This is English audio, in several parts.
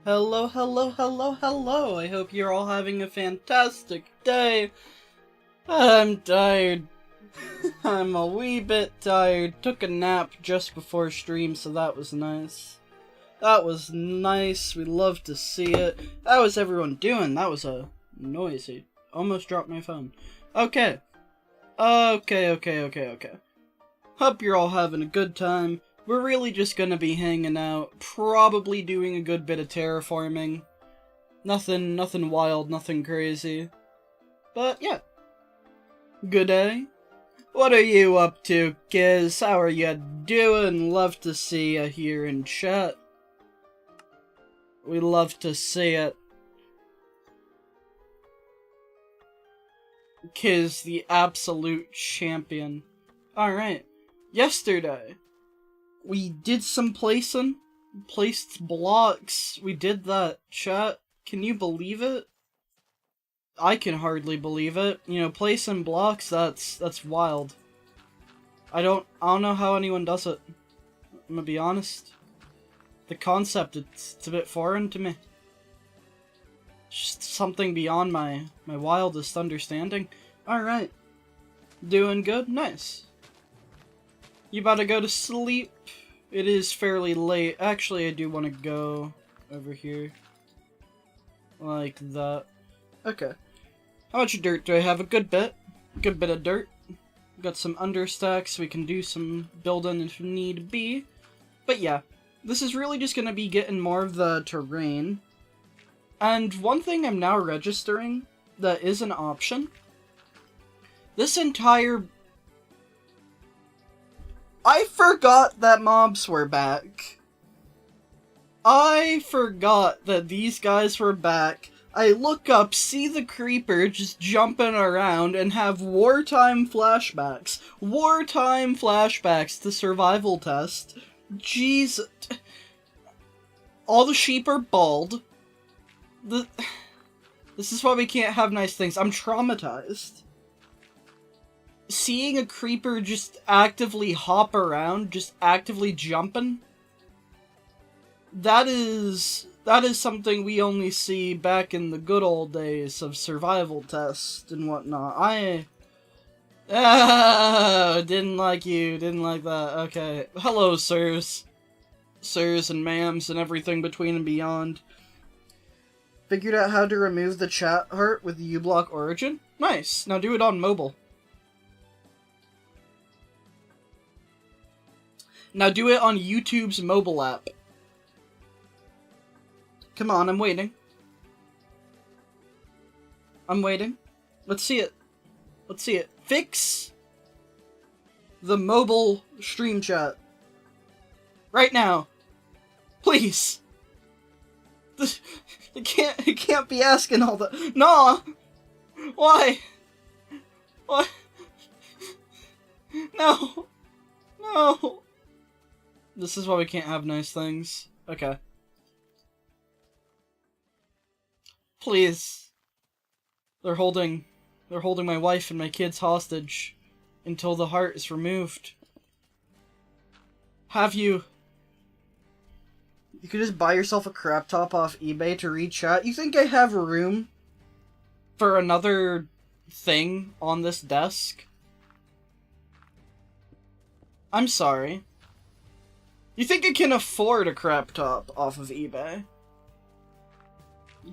Hello, hello, hello, hello! I hope you're all having a fantastic day. I'm tired. I'm a wee bit tired. Took a nap just before stream, so that was nice. That was nice. We love to see it. How is everyone doing? That was a noise. I almost dropped my phone. Okay. Okay. Hope you're all having a good time. We're really just gonna be hanging out, probably doing a good bit of terraforming. Nothing wild, nothing crazy. But yeah. Good day. What are you up to, kids? How are you doing? Love to see you here in chat. We love to see it. Kiz, the absolute champion. Alright. Yesterday, we did some placing. Placed blocks. We did that, chat. Can you believe it? I can hardly believe it. You know, placing blocks, that's wild. I don't know how anyone does it. I'm gonna be honest. The concept, it's a bit foreign to me. Just something beyond my wildest understanding. Alright. Doing good? Nice. You about to go to sleep? It is fairly late. Actually, I do want to go over here. Like that. Okay. How much dirt do I have? A good bit. Good bit of dirt. Got some understacks. We can do some building if need be. But yeah, this is really just going to be getting more of the terrain. And one thing I'm now registering that is an option. This entire... I forgot that mobs were back. I forgot that these guys were back. I look up, see the creeper just jumping around, and have wartime flashbacks. Wartime flashbacks to survival test. Jeez. All the sheep are bald. This is why we can't have nice things. I'm traumatized. Seeing a creeper just actively hop around, just actively jumping, that is something we only see back in the good old days of survival tests and whatnot. Didn't like you, didn't like that. Okay, hello, sirs. Sirs and ma'ams and everything between and beyond. Figured out how to remove the chat heart with the uBlock origin? Nice, now do it on mobile. Now do it on YouTube's mobile app. Come on, I'm waiting. I'm waiting. Let's see it. Let's see it. Fix the mobile stream chat. Right now. Please. It can't be asking all that. Nah. Why? What? No. No. This is why we can't have nice things. Okay. Please. They're holding my wife and my kids hostage until the heart is removed. Have you... You could just buy yourself a crap top off eBay to read chat. You think I have room for another thing on this desk? I'm sorry. You think I can afford a crap top off of eBay?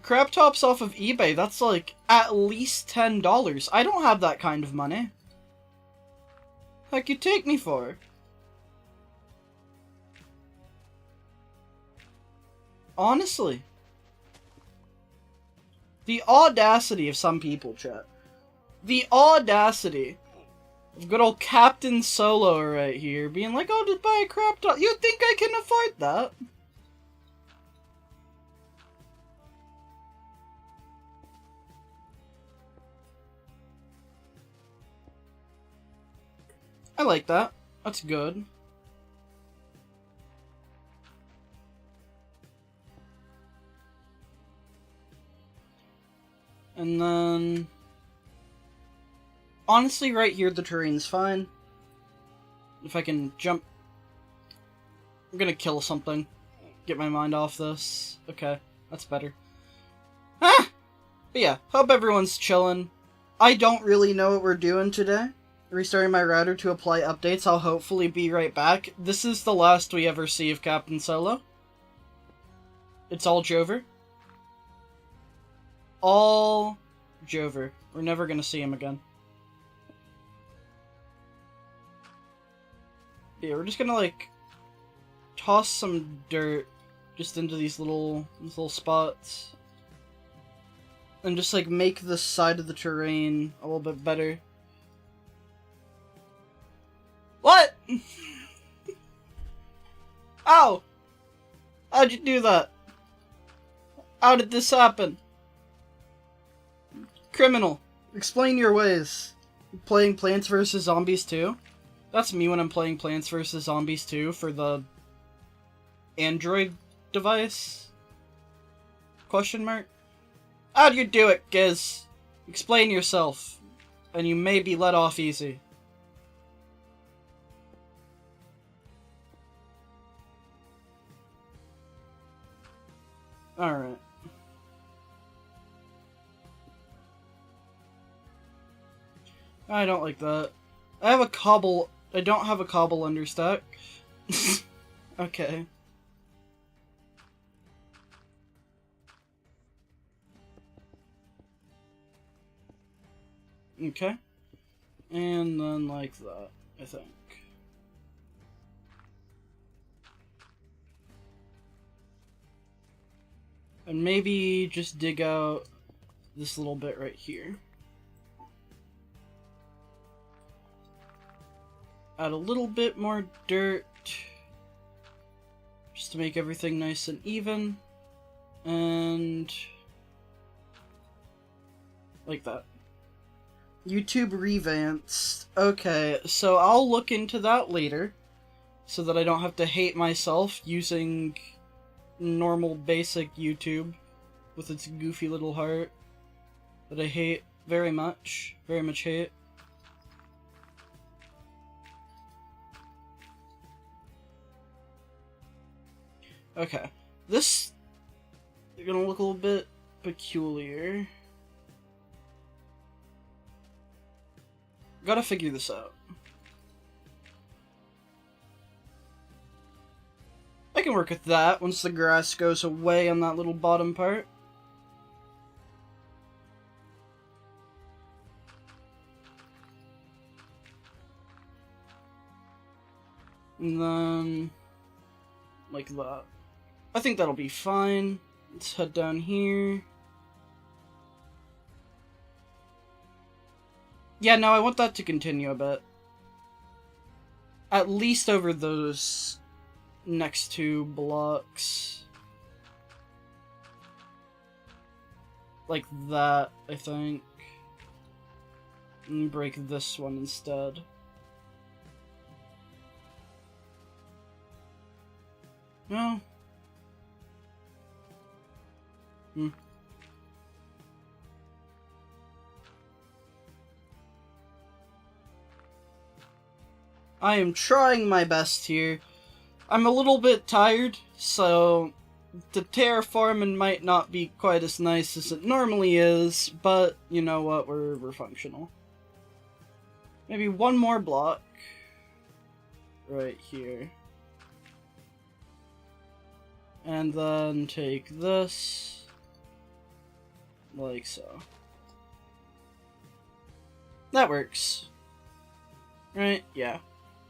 Crap tops off of eBay, that's like at least $10. I don't have that kind of money. Heck you take me for? Honestly. The audacity of some people, chat. The audacity of good old Captain Solo right here being like, oh, just buy a crap top. You think I can afford that? I like that. That's good. And then... honestly, right here, the terrain's fine. If I can jump... I'm gonna kill something. Get my mind off this. Okay. That's better. Ah! But yeah, hope everyone's chilling. I don't really know what we're doing today. Restarting my router to apply updates. I'll hopefully be right back. This is the last we ever see of Captain Solo. It's all Jover. All Jover. We're never gonna see him again. Yeah, we're just gonna, like, toss some dirt just into these little spots. And just, like, make the side of the terrain a little bit better. What? Ow! How'd you do that? How did this happen? Criminal, explain your ways. Playing Plants vs. Zombies 2? That's me when I'm playing Plants vs. Zombies 2 for the Android device? Question mark? How'd you do it, Giz? Explain yourself, and you may be let off easy. Alright. I don't like that. I have a cobble. I don't have a cobble understack. Okay. Okay. And then like that, I think. And maybe just dig out this little bit right here. Add a little bit more dirt, just to make everything nice and even, and like that. YouTube revamped. Okay, so I'll look into that later, so that I don't have to hate myself using normal basic YouTube with its goofy little heart that I hate very much hate. Okay, this is gonna look a little bit peculiar. Gotta figure this out. I can work with that once the grass goes away on that little bottom part. And then like that. I think that'll be fine. Let's head down here. Yeah, no, I want that to continue a bit. At least over those next two blocks. Like that, I think. And break this one instead. No. I am trying my best here. I'm a little bit tired, so the terraforming might not be quite as nice as it normally is, but you know what, we're functional. Maybe one more block right here. And then take this like so. That works. Right? Yeah.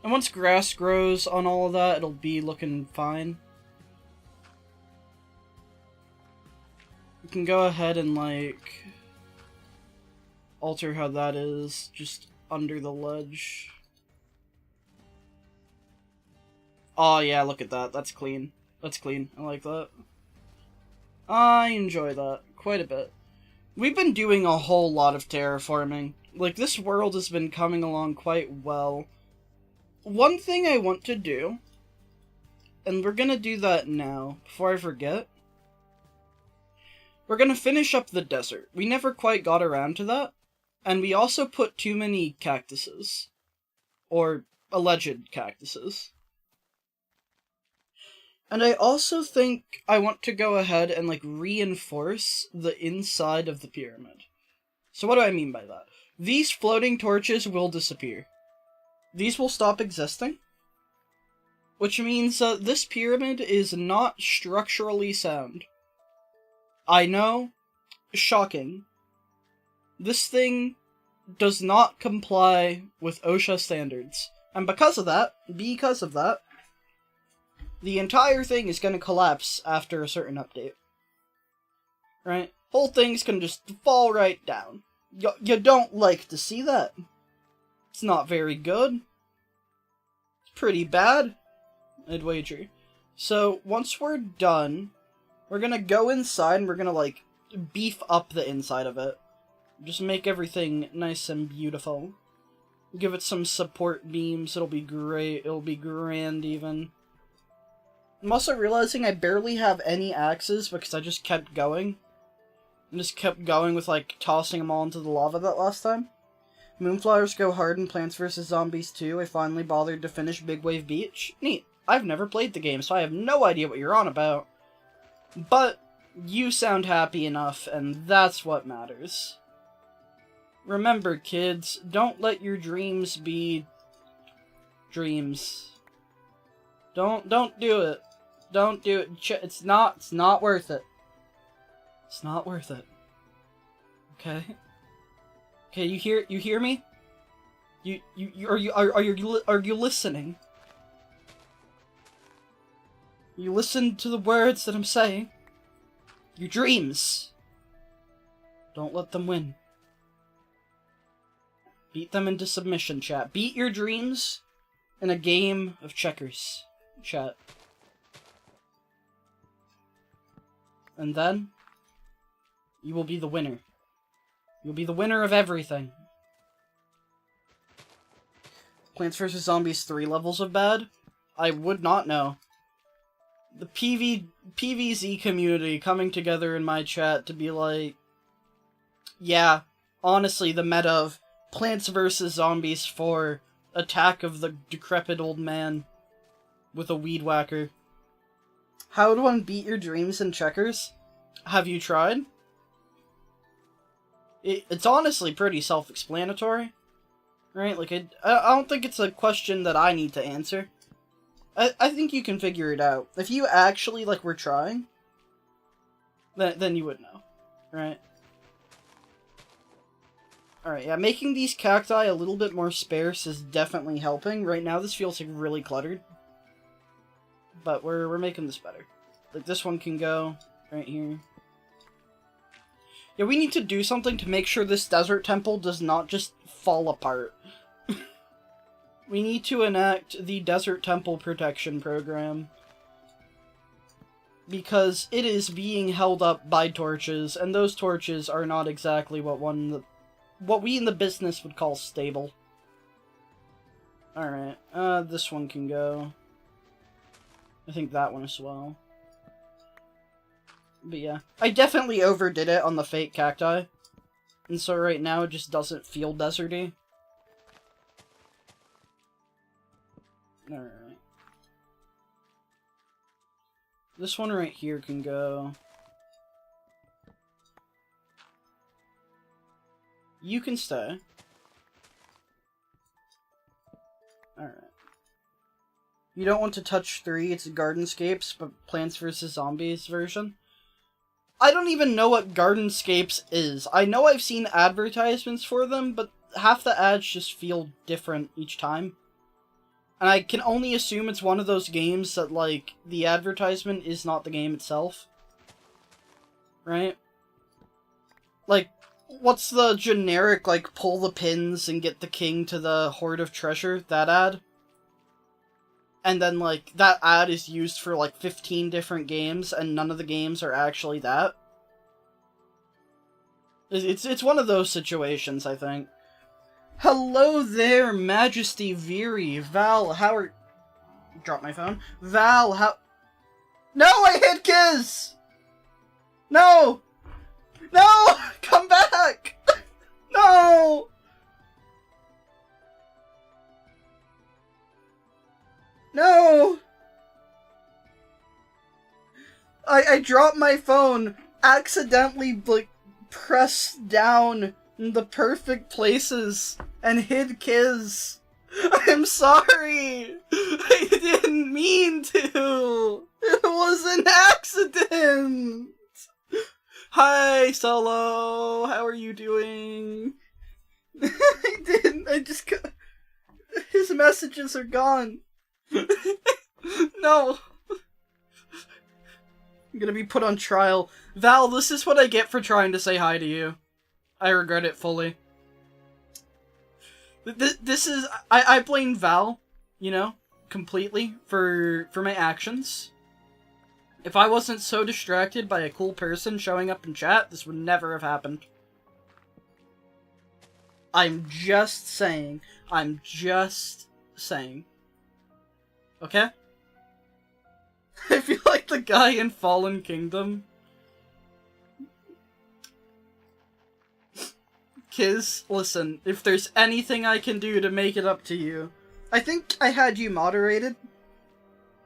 And once grass grows on all of that, it'll be looking fine. You can go ahead and, like, alter how that is just under the ledge. Oh yeah, look at that. That's clean. That's clean. I like that. I enjoy that quite a bit. We've been doing a whole lot of terraforming. Like, this world has been coming along quite well. One thing I want to do, and we're gonna do that now, before I forget, we're gonna finish up the desert. We never quite got around to that, and we also put too many cactuses. Or alleged cactuses. And I also think I want to go ahead and, like, reinforce the inside of the pyramid. So what do I mean by that? These floating torches will disappear. These will stop existing. Which means this pyramid is not structurally sound. I know, shocking. This thing does not comply with OSHA standards. And because of that, the entire thing is going to collapse after a certain update. Right? Whole thing's going to just fall right down. You don't like to see that. It's not very good. It's pretty bad, I'd wager. So, once we're done, we're going to go inside and we're going to, like, beef up the inside of it. Just make everything nice and beautiful. Give it some support beams, it'll be great, it'll be grand even. I'm also realizing I barely have any axes because I just kept going. I just kept going with, like, tossing them all into the lava that last time. Moonflowers go hard in Plants vs. Zombies 2. I finally bothered to finish Big Wave Beach. Neat. I've never played the game, so I have no idea what you're on about. But you sound happy enough, and that's what matters. Remember, kids, don't let your dreams be dreams. Don't do it. Don't do it. It's not worth it. It's not worth it. Okay? Okay, you hear me? Are you listening? You listen to the words that I'm saying? Your dreams. Don't let them win. Beat them into submission, chat. Beat your dreams in a game of checkers, chat. And then, you will be the winner. You'll be the winner of everything. Plants vs. Zombies 3 levels of bad? I would not know. The PvZ community coming together in my chat to be like, yeah, honestly, the meta of Plants vs. Zombies 4, Attack of the Decrepit Old Man with a Weed Whacker. How would one beat your dreams in checkers? Have you tried? It's honestly pretty self-explanatory, right? Like, I don't think it's a question that I need to answer. I think you can figure it out. If you actually, like, were trying, then you would know, right? Alright, yeah, making these cacti a little bit more sparse is definitely helping. Right now, this feels, like, really cluttered. But we're making this better. Like, this one can go right here. Yeah, we need to do something to make sure this desert temple does not just fall apart. We need to enact the Desert Temple Protection Program. Because it is being held up by torches, and those torches are not exactly what we in the business would call stable. Alright, this one can go. I think that one as well. But yeah, I definitely overdid it on the fake cacti. And so right now it just doesn't feel deserty. Alright. This one right here can go. You can stay. Alright. You don't want to touch 3, it's Gardenscapes, but Plants vs. Zombies version. I don't even know what Gardenscapes is. I know I've seen advertisements for them, but half the ads just feel different each time. And I can only assume it's one of those games that, like, the advertisement is not the game itself. Right? Like, what's the generic, like, pull the pins and get the king to the hoard of treasure? That ad? And then, like, that ad is used for, like, 15 different games, and none of the games are actually that. It's one of those situations, I think. Hello there, Majesty Veery. Val, how are... Drop my phone. Val, how... No, I hit Kiz! No! No! Come back! No! No! I dropped my phone, accidentally, like, pressed down in the perfect places, and hid Kiz. I'm sorry! I didn't mean to! It was an accident! Hi, Solo! How are you doing? I didn't, his messages are gone. No! I'm gonna be put on trial. Val, this is what I get for trying to say hi to you. I regret it fully. This is... I blame Val, you know, completely for my actions. If I wasn't so distracted by a cool person showing up in chat, this would never have happened. I'm just saying. I'm just saying. Okay? I feel like the guy in Fallen Kingdom. Kiz, listen, if there's anything I can do to make it up to you, I think I had you moderated.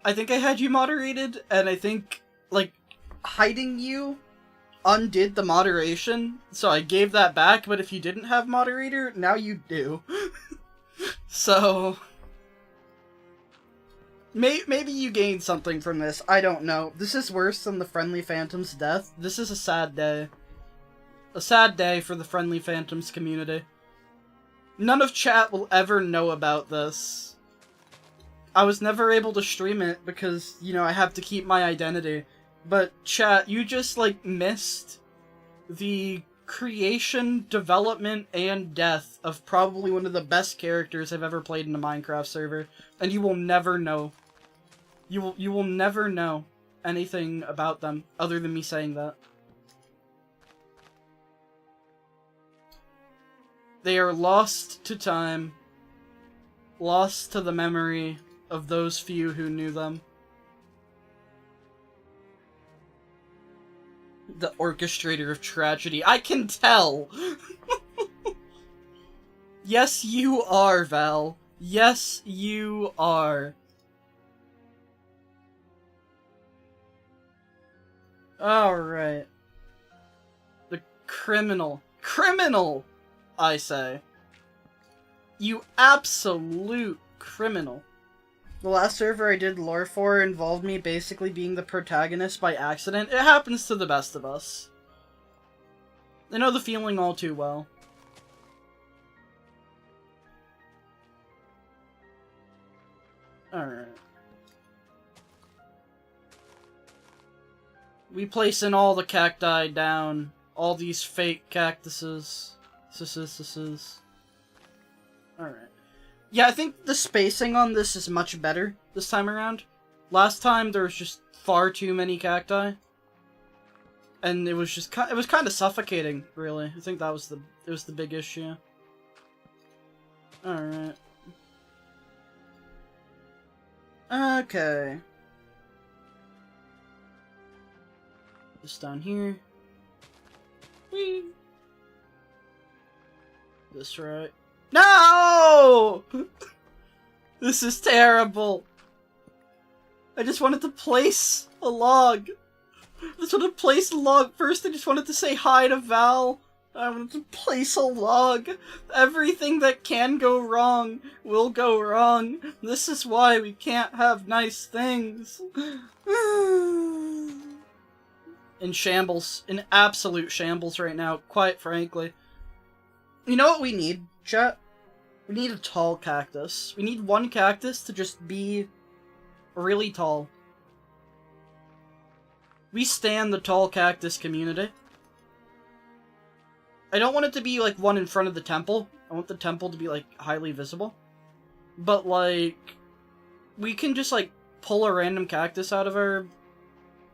And I think, like, hiding you undid the moderation, so I gave that back, but if you didn't have moderator, now you do. So... Maybe you gained something from this, I don't know. This is worse than the Friendly Phantom's death. This is a sad day. A sad day for the Friendly Phantoms community. None of chat will ever know about this. I was never able to stream it because, you know, I have to keep my identity. But chat, you just, like, missed the creation, development, and death of probably one of the best characters I've ever played in a Minecraft server. And you will never know. You will never know anything about them other than me saying that. They are lost to time. Lost to the memory of those few who knew them. The orchestrator of tragedy. I can tell! Yes, you are, Val. Yes, you are. Alright. The criminal. Criminal! I say. You absolute criminal. The last server I did lore for involved me basically being the protagonist by accident. It happens to the best of us. I know the feeling all too well. Alright. We place in all the cacti down. All these fake cactuses. Alright. Yeah, I think the spacing on this is much better this time around. Last time there was just far too many cacti. And it was just kind of suffocating, really. I think that was the big issue. Alright. Okay. This down here. Whee! This right. No! This is terrible. I just wanted to place a log. First, I just wanted to say hi to Val. I wanted to place a log. Everything that can go wrong will go wrong. This is why we can't have nice things. In shambles. In absolute shambles right now, quite frankly. You know what we need, chat? We need a tall cactus. We need one cactus to just be really tall. We stan the tall cactus community. I don't want it to be, like, one in front of the temple. I want the temple to be, like, highly visible. But, like, we can just, like, pull a random cactus out of our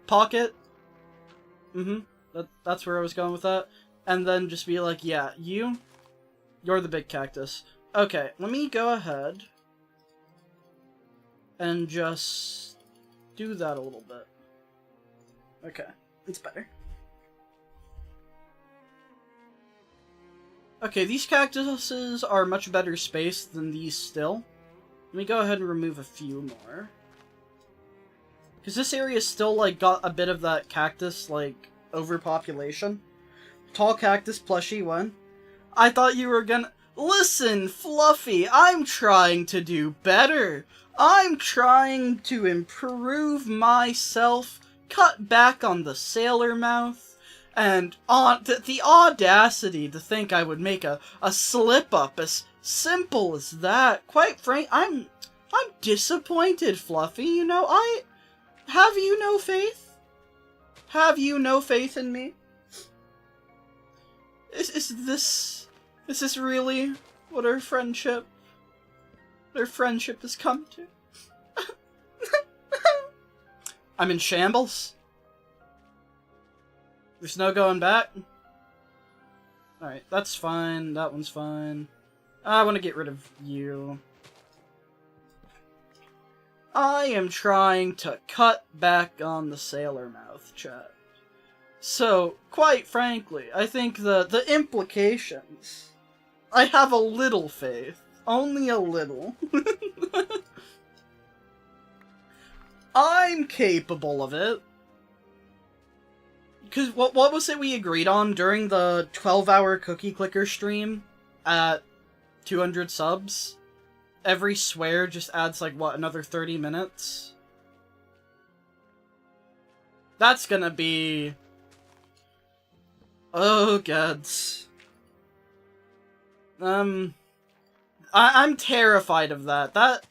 pocket. That's where I was going with that. And then just be like, yeah, you're the big cactus. Okay, let me go ahead and just do that a little bit. Okay, it's better. Okay, these cactuses are much better spaced than these still. Let me go ahead and remove a few more. Because this area still, like, got a bit of that cactus, like, overpopulation. Tall cactus plushie one. I thought you were gonna... Listen, Fluffy, I'm trying to do better. I'm trying to improve myself, cut back on the sailor mouth, and on the audacity to think I would make a slip-up as simple as that. Quite frank, I'm disappointed, Fluffy. You know, have you no faith? Have you no faith in me? Is this really what our friendship has come to? I'm in shambles. There's no going back. Alright, that's fine. That one's fine. I want to get rid of you. I am trying to cut back on the sailor mouth, chat. So, quite frankly, I think the implications... I have a little faith. Only a little. I'm capable of it. Because what was it we agreed on during the 12-hour cookie clicker stream at 200 subs? Every swear just adds, like, what, another 30 minutes? That's gonna be... Oh, gods. I'm terrified of that. That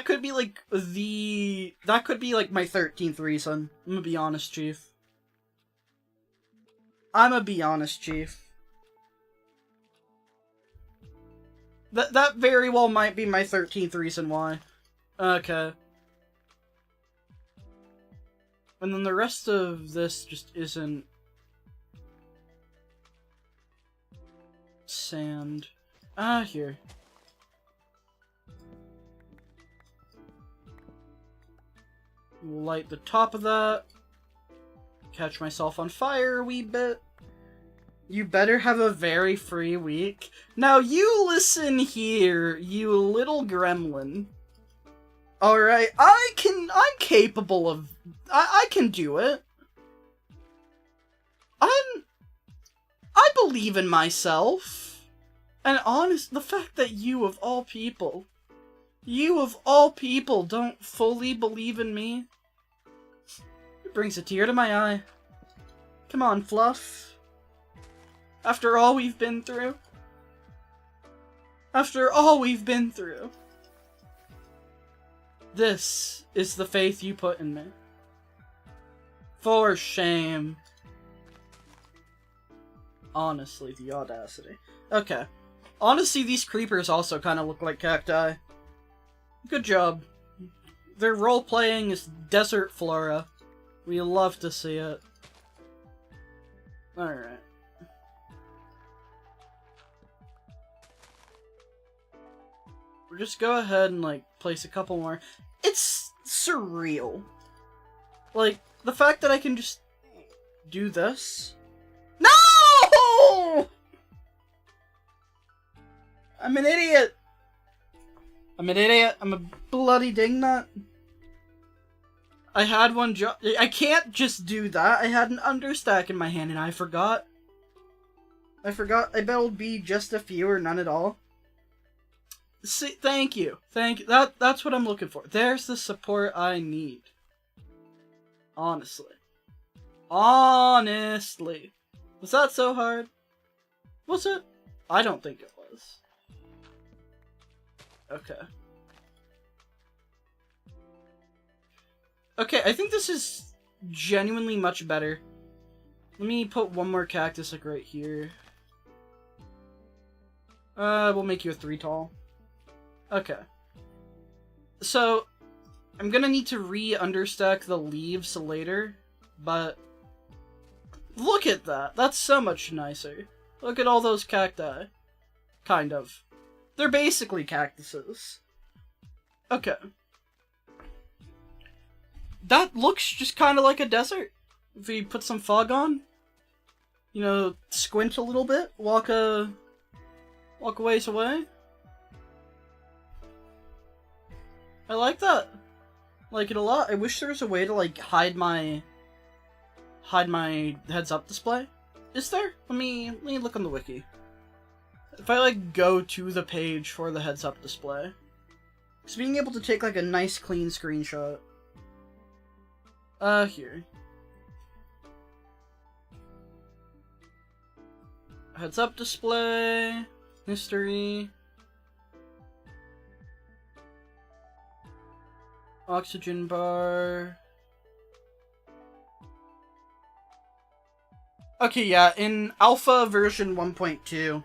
could be, like, that could be, like, my 13th reason. I'm gonna be honest, Chief. That very well might be my 13th reason why. Okay. And then the rest of this just isn't... sand. Here. Light the top of that. Catch myself on fire a wee bit. You better have a very free week. Now you listen here, you little gremlin. Alright, I'm capable of... I can do it. I believe in myself. And honest, the fact that you of all people don't fully believe in me, it brings a tear to my eye. Come on, Fluff. After all we've been through. This is the faith you put in me. For shame. Honestly, the audacity. Okay. Honestly, these creepers also kind of look like cacti. Good job. Their role-playing is desert flora. We love to see it. Alright. We'll just go ahead and, like, place a couple more. It's surreal. Like, the fact that I can just do this. No! I'm an idiot. I'm a bloody dingnut. I had one job. I can't just do that. I had an understack in my hand and I forgot. I bet it'll be just a few or none at all. See, thank you. That's what I'm looking for. There's the support I need. Honestly. Was that so hard? Was it? I don't think it was. Okay. Okay, I think this is genuinely much better. Let me put one more cactus, like, right here. We'll make you a 3 tall. Okay. So, I'm gonna need to re-understack the leaves later, but... Look at that! That's so much nicer. Look at all those cacti. Kind of. They're basically cactuses. Okay. That looks just kind of like a desert. If we put some fog on, you know, squint a little bit, walk a ways away. I like that. like it a lot. I wish there was a way to, like, hide my heads-up display. Is there? Let me look on the wiki. If I, like, go to the page for the heads-up display. Because being able to take, like, a nice, clean screenshot. Here. Heads-up display. History. Oxygen bar. Okay, yeah, in alpha version 1.2,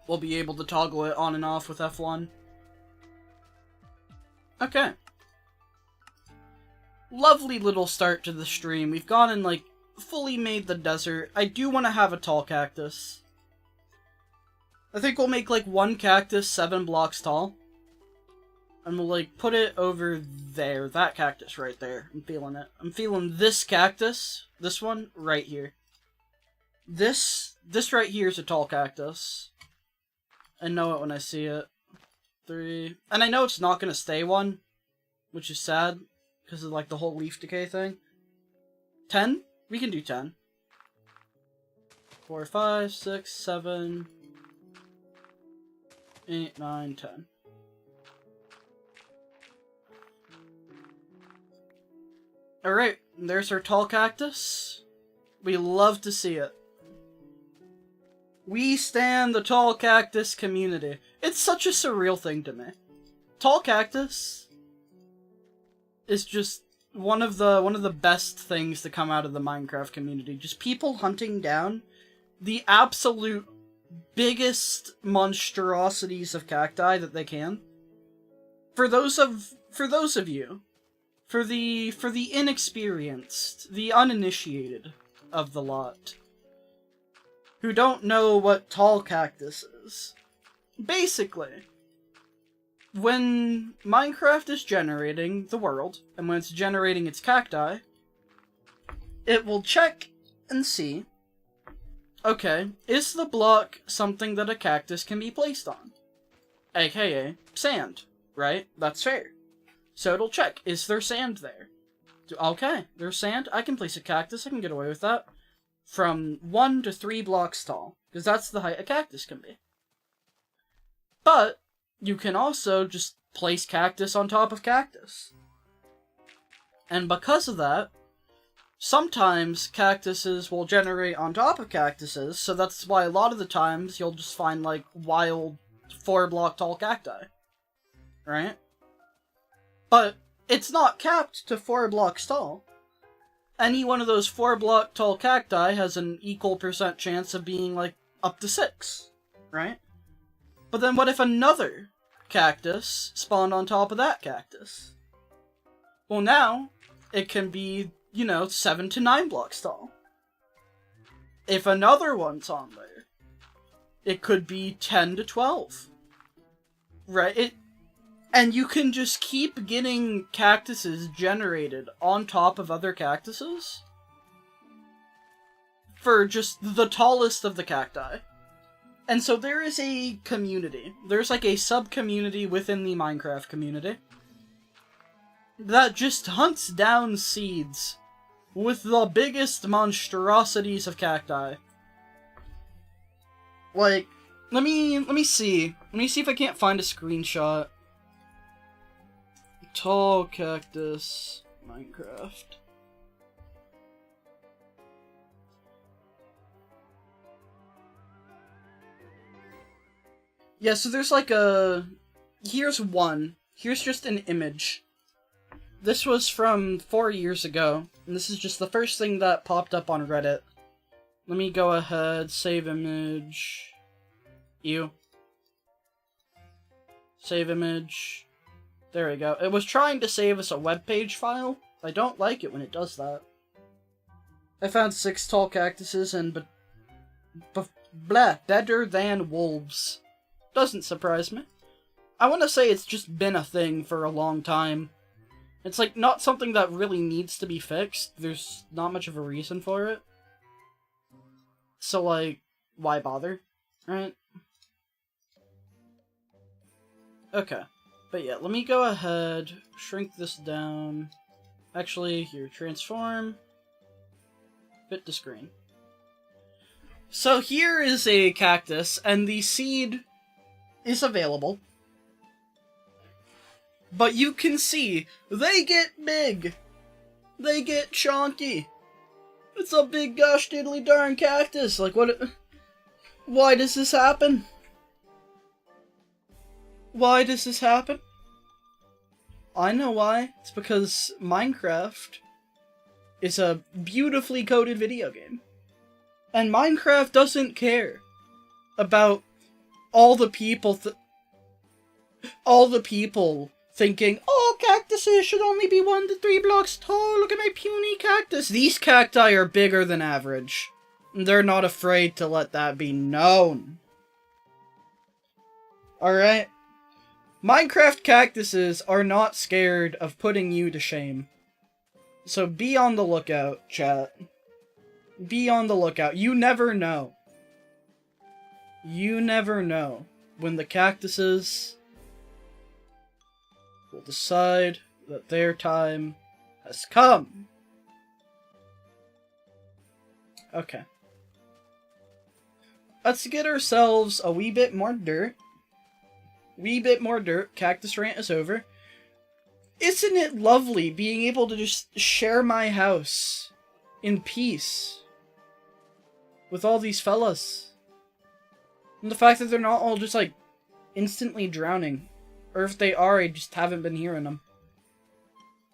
we'll be able to toggle it on and off with F1. Okay. Lovely little start to the stream. We've gone and, like, fully made the desert. I do want to have a tall cactus. I think we'll make, like, one cactus 7 blocks tall. And we'll, like, put it over there. That cactus right there. I'm feeling it. I'm feeling this cactus. This one right here. This right here is a tall cactus. I know it when I see it. 3. And I know it's not going to stay one. Which is sad. Because of, like, the whole leaf decay thing. 10? We can do 10. 4, 5, 6, 7, 8, 9, 10. Alright, there's our tall cactus. We love to see it. We stand the tall cactus community. It's such a surreal thing to me. Tall cactus is just one of the best things to come out of the Minecraft community. Just people hunting down the absolute biggest monstrosities of cacti that they can. For those of you, for the inexperienced, the uninitiated of the lot, who don't know what tall cactus is, basically, when Minecraft is generating the world, and when it's generating its cacti, it will check and see, okay, is the block something that a cactus can be placed on? AKA, sand, right? That's fair. So it'll check, is there sand there? Okay, there's sand, I can place a cactus, I can get away with that. From 1 to 3 blocks tall, because that's the height a cactus can be. But you can also just place cactus on top of cactus. And because of that, sometimes cactuses will generate on top of cactuses, so that's why a lot of the times you'll just find, like, wild 4-block tall cacti. Right? But it's not capped to 4 blocks tall. Any one of those 4-block tall cacti has an equal % chance of being, like, up to 6. Right? But then what if another cactus spawned on top of that cactus? Well, now, it can be, 7 to 9 blocks tall. If another one's on there, it could be 10 to 12. Right? And you can just keep getting cactuses generated on top of other cactuses for just the tallest of the cacti. And so there is a community. There's like a sub-community within the Minecraft community that just hunts down seeds with the biggest monstrosities of cacti. Like, let me see. Let me see if I can't find a screenshot. Tall cactus Minecraft. Yeah, so there's like here's one. Here's just an image. This was from 4 years ago, and this is just the first thing that popped up on Reddit. Let me go ahead, save image. Ew. Save image. There we go. It was trying to save us a webpage file. I don't like it when it does that. I found 6 tall cactuses and better than wolves. Doesn't surprise me. I want to say it's just been a thing for a long time. It's like not something that really needs to be fixed. There's not much of a reason for it. So like, why bother? Right? Okay. But yeah, let me go ahead, shrink this down. Actually, here, transform. Fit to screen. So here is a cactus, and the seed is available. But you can see, they get big. They get chonky. It's a big gosh diddly darn cactus. Like, what? Why does this happen? Why does this happen? I know why. It's because Minecraft is a beautifully coded video game. And Minecraft doesn't care about all the people thinking, oh, cactuses should only be 1 to 3 blocks tall. Look at my puny cactus. These cacti are bigger than average. They're not afraid to let that be known. Alright? Minecraft cactuses are not scared of putting you to shame. So be on the lookout, chat. Be on the lookout. You never know. You never know when the cactuses will decide that their time has come. Okay. Let's get ourselves a wee bit more dirt. Wee bit more dirt. Cactus rant is over. Isn't it lovely being able to just share my house in peace with all these fellas? And the fact that they're not all just, like, instantly drowning. Or if they are, I just haven't been hearing them.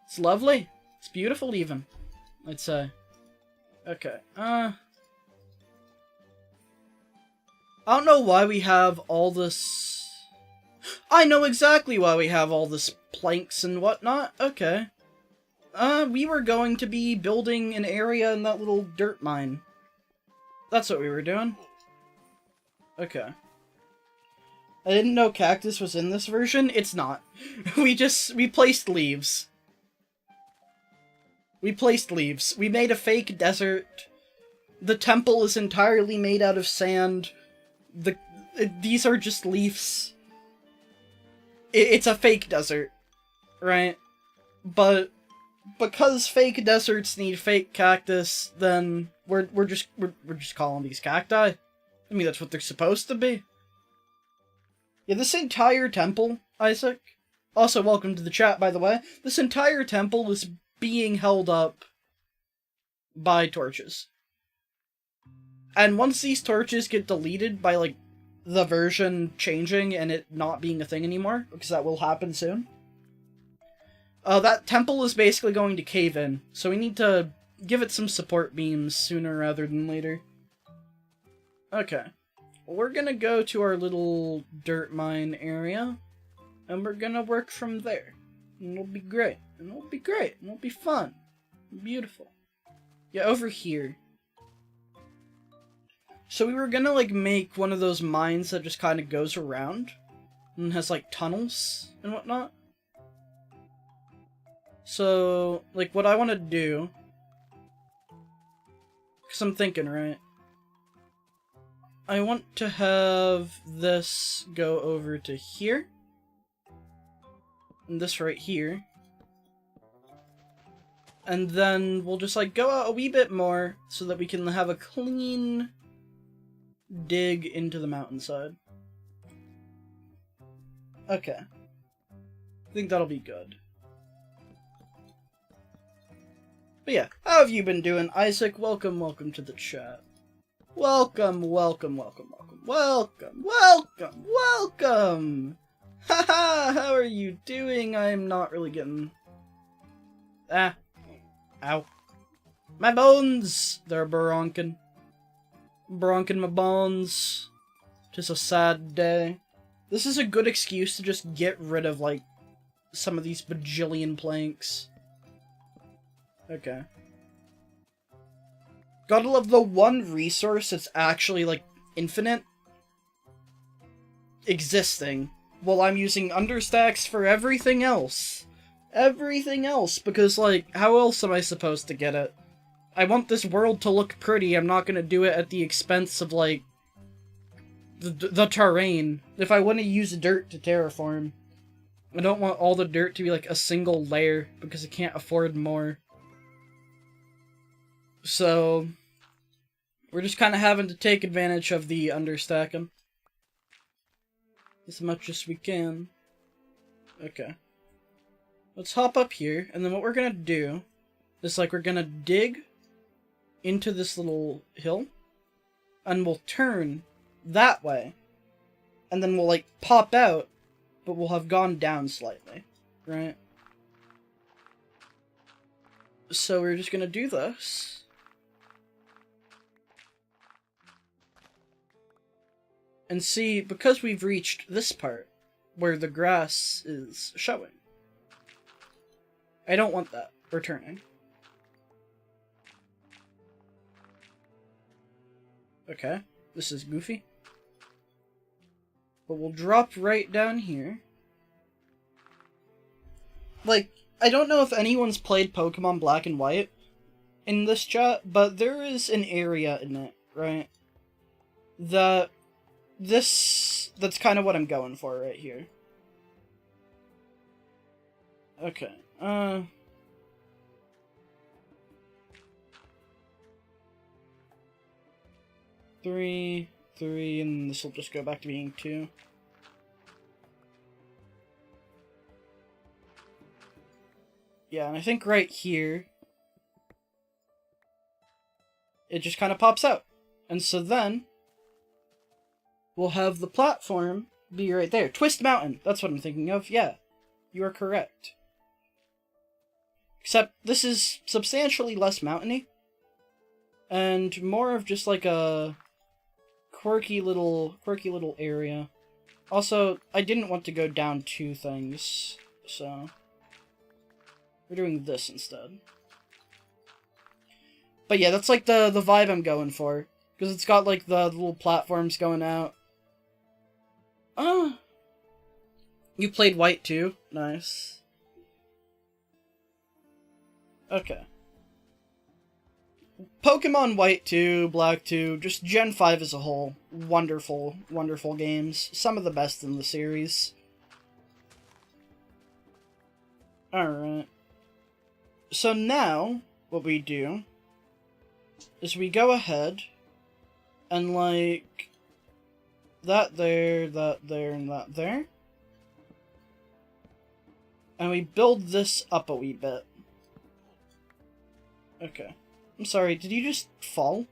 It's lovely. It's beautiful, even, I'd say. Okay, I don't know why we have all this... I know exactly why we have all this planks and whatnot. Okay. We were going to be building an area in that little dirt mine. That's what we were doing. Okay. I didn't know cactus was in this version. It's not. We placed leaves. We placed leaves. We made a fake desert. The temple is entirely made out of sand. These are just leaves. It's a fake desert, right? But because fake deserts need fake cactus, then we're just calling these cacti. I mean, that's what they're supposed to be. Yeah, this entire temple, Isaac. Also, welcome to the chat, by the way. This entire temple is being held up by torches. And once these torches get deleted by, like, the version changing and it not being a thing anymore, because that will happen soon, that temple is basically going to cave in, so we need to give it some support beams sooner rather than later. Okay. We're gonna go to our little dirt mine area, and we're gonna work from there. And it'll be great. And it'll be great. And it'll be fun. Beautiful. Yeah, over here. So we were gonna, like, make one of those mines that just kind of goes around and has, like, tunnels and whatnot. So, like, what I want to do, because I'm thinking, right? I want to have this go over to here, and this right here. And then we'll just, like, go out a wee bit more so that we can have a clean dig into the mountainside. Okay. I think that'll be good. But yeah, how have you been doing, Isaac? Welcome to the chat. Welcome. Haha, how are you doing? I'm not really getting... Ah. Ow. My bones! They're bronking. Bronking my bones. Just a sad day. This is a good excuse to just get rid of, like, some of these bajillion planks. Okay. Gotta love the one resource that's actually, like, infinite existing, while I'm using understacks for everything else. Everything else, because, like, how else am I supposed to get it? I want this world to look pretty, I'm not gonna do it at the expense of, like, the terrain. If I want to use dirt to terraform, I don't want all the dirt to be like a single layer because I can't afford more. So we're just kind of having to take advantage of the understacking as much as we can. Okay. Let's hop up here, and then what we're gonna do is, like, we're gonna dig into this little hill, and we'll turn that way, and then we'll, like, pop out, but we'll have gone down slightly, right? So we're just gonna do this. And see, because we've reached this part, where the grass is showing, I don't want that. We're turning. Okay, this is goofy. But we'll drop right down here. Like, I don't know if anyone's played Pokemon Black and White in this chat, but there is an area in it, right? That's kind of what I'm going for right here. Okay, 3, and this will just go back to being 2. Yeah, and I think right here, it just kind of pops out. And so then, we'll have the platform be right there. Twist Mountain, that's what I'm thinking of. Yeah, you are correct. Except, this is substantially less mountainy, and more of just like a quirky little area. Also, I didn't want to go down 2 things, so we're doing this instead. But yeah, that's like the vibe I'm going for, because it's got like the little platforms going out. You played White too? Nice. Okay. Pokemon White 2, Black 2, just Gen 5 as a whole. Wonderful, wonderful games. Some of the best in the series. Alright. So now, what we do is we go ahead and, like, that there, and that there. And we build this up a wee bit. Okay. I'm sorry, did you just fall?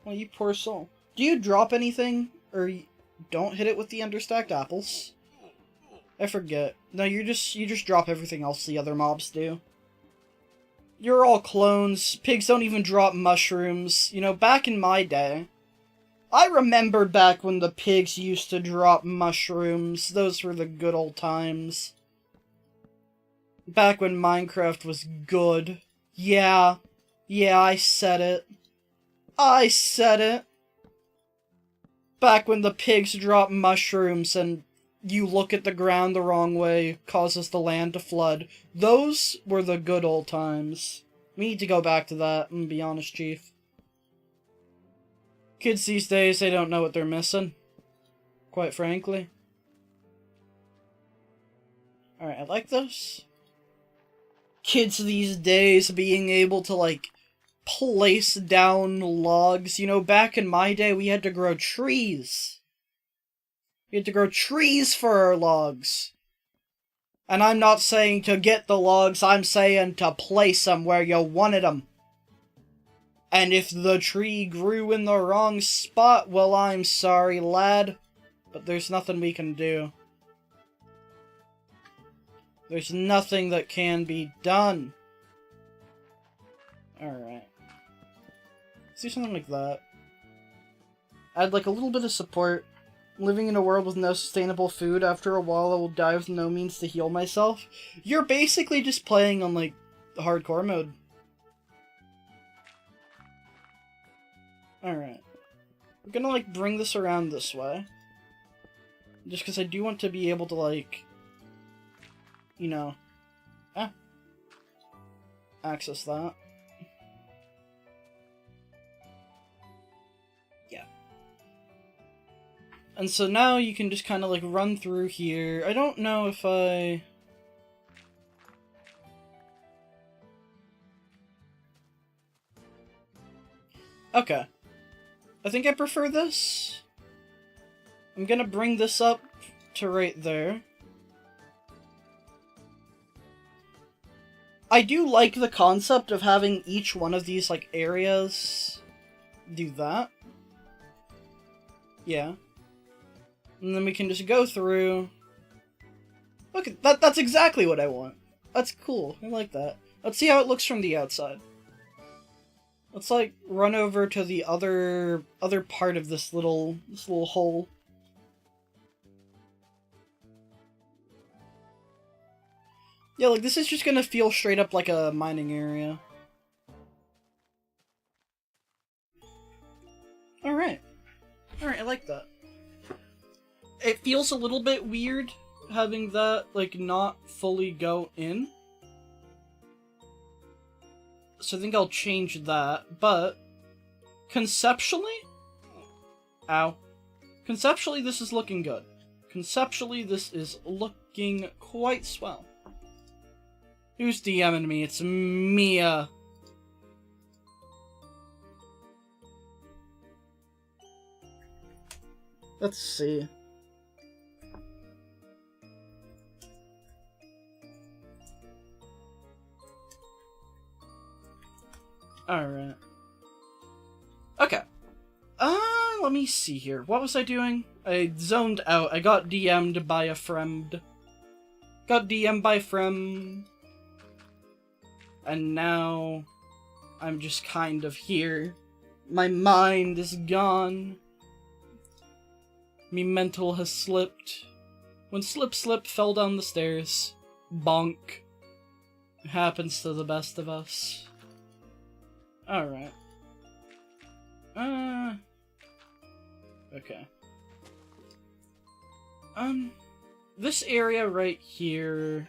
Oh, you poor soul. Do you drop anything? Or you don't hit it with the understacked apples? I forget. No, you just drop everything else the other mobs do. You're all clones. Pigs don't even drop mushrooms. You know, back in my day, I remember back when the pigs used to drop mushrooms. Those were the good old times. Back when Minecraft was good. Yeah, I said it. I said it. Back when the pigs drop mushrooms and you look at the ground the wrong way, causes the land to flood. Those were the good old times. We need to go back to that, and be honest, Chief. Kids these days, they don't know what they're missing. Quite frankly. Alright, I like this. Kids these days being able to, like, place down logs. You know, back in my day, we had to grow trees. We had to grow trees for our logs. And I'm not saying to get the logs, I'm saying to place them where you wanted them. And if the tree grew in the wrong spot, well, I'm sorry, lad. But there's nothing we can do. There's nothing that can be done. Alright. Let's do something like that. Add like a little bit of support. Living in a world with no sustainable food, after a while I will die with no means to heal myself. You're basically just playing on, like, hardcore mode. Alright. We're gonna, like, bring this around this way. Just because I do want to be able to, like, you know, access that. And so now you can just kind of like run through here. I don't know if I... Okay. I think I prefer this. I'm gonna bring this up to right there. I do like the concept of having each one of these, like, areas do that. Yeah. And then we can just go through. Look, that's exactly what I want. That's cool. I like that. Let's see how it looks from the outside. Let's, like, run over to the other part of this little hole. Yeah, like, this is just gonna feel straight up like a mining area. Alright. Alright, I like that. It feels a little bit weird having that, like, not fully go in. So I think I'll change that, but conceptually... Ow. Conceptually, this is looking good. Conceptually, this is looking quite swell. Who's DMing me? It's Mia. Let's see. Alright. Okay. Let me see here. What was I doing? I zoned out. I got DM'd by a friend. Got DM'd by a friend. And now I'm just kind of here. My mind is gone. Me mental has slipped. When slip fell down the stairs. Bonk. It happens to the best of us. Alright. Okay. This area right here...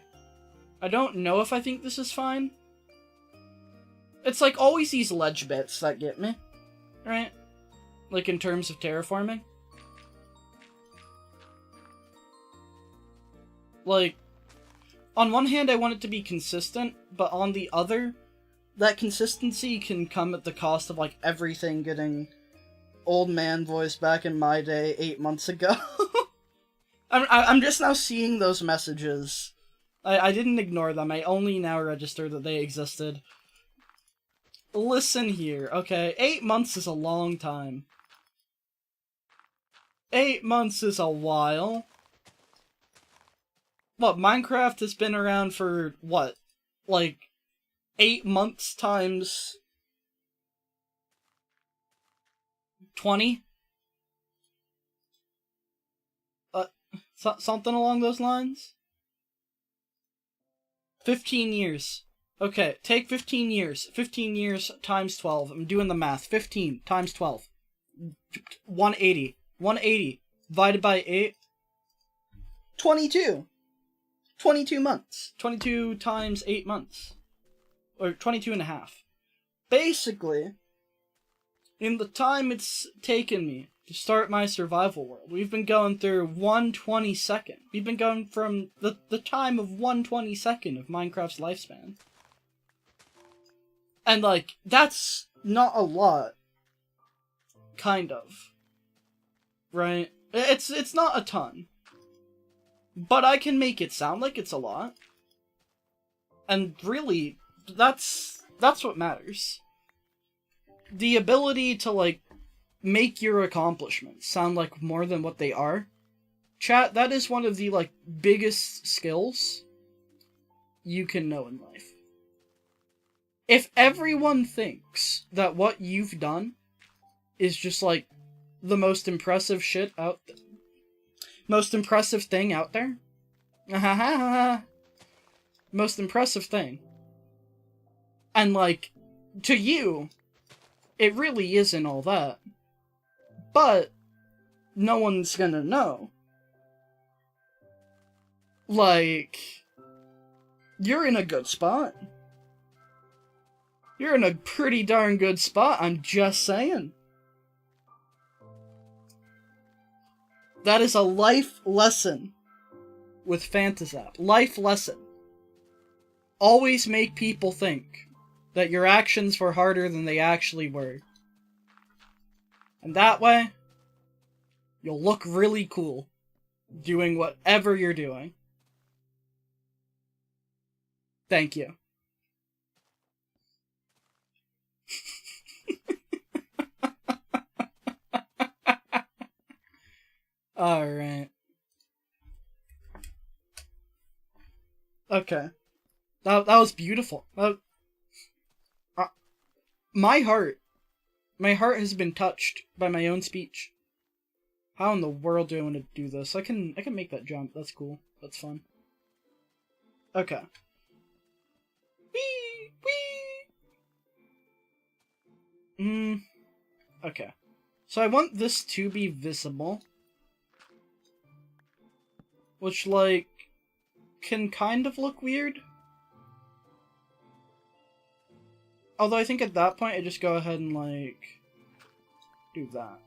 I don't know if I think this is fine. It's like always these ledge bits that get me. Right? Like in terms of terraforming. Like, on one hand I want it to be consistent, but on the other, that consistency can come at the cost of, like, everything getting old man voice back in my day 8 months ago. I'm just now seeing those messages. I didn't ignore them, I only now register that they existed. Listen here, okay? 8 months is a long time. 8 months is a while. What, Minecraft has been around for, what? Like, 8 months times 20? Something along those lines? 15 years. Okay, take 15 years. 15 years times 12. I'm doing the math. 15 times 12. 180. 180 divided by 8. 22. 22 months. 22 times 8 months. Or 22 and a half. Basically, in the time it's taken me to start my survival world, we've been going through 1/22nd. We've been going from the time of 1/22nd of Minecraft's lifespan. And, like, that's not a lot. Kind of. Right? It's not a ton. But I can make it sound like it's a lot. And really, that's what matters. The ability to, like, make your accomplishments sound like more than what they are. Chat, that is one of the, like, biggest skills you can know in life. If everyone thinks that what you've done is just, like, the most impressive shit out there, most impressive thing out there, most impressive thing, and, like, to you, it really isn't all that, but no one's gonna know. Like, you're in a good spot. You're in a pretty darn good spot, I'm just saying. That is a life lesson with Phantasap. Life lesson. Always make people think that your actions were harder than they actually were. And that way, you'll look really cool doing whatever you're doing. Thank you. Alright. Okay. That was beautiful. My heart has been touched by my own speech. How in the world do I want to do this? I can make that jump. That's cool. That's fun. Okay. Whee! Okay. So I want this to be visible. Which, like, can kind of look weird. Although I think at that point I just go ahead and, like, do that.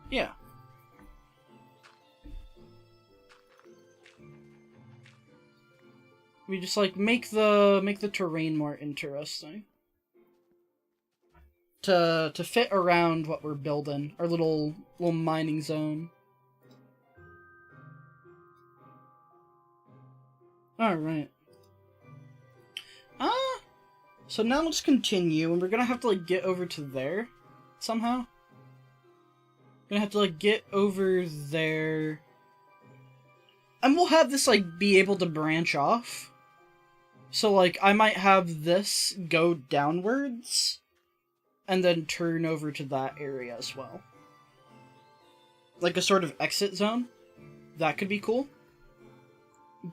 Yeah. We just, like, make the terrain more interesting. To fit around what we're building. Our little mining zone. Alright. So now let's continue, and we're gonna have to, like, get over to there, somehow. Gonna have to, like, get over there. And we'll have this, like, be able to branch off. So, like, I might have this go downwards, and then turn over to that area as well. Like a sort of exit zone. That could be cool.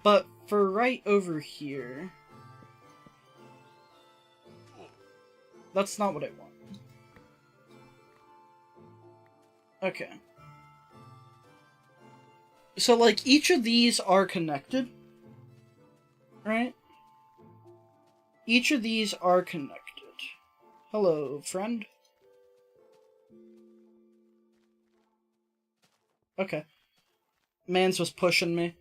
But for right over here... That's not what I want. Okay. So, like, each of these are connected. Right? Each of these are connected. Hello, friend. Okay. Mans was pushing me.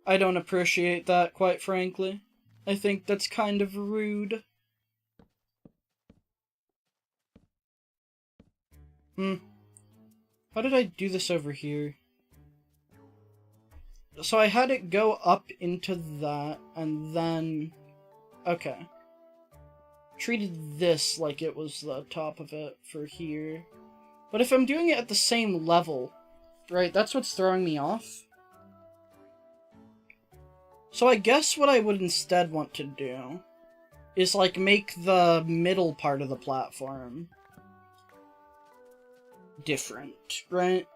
I don't appreciate that, quite frankly. I think that's kind of rude. How did I do this over here? So I had it go up into that, and then... Okay. Treated this like it was the top of it for here. But if I'm doing it at the same level, right, that's what's throwing me off. So I guess what I would instead want to do is, like, make the middle part of the platform different, right?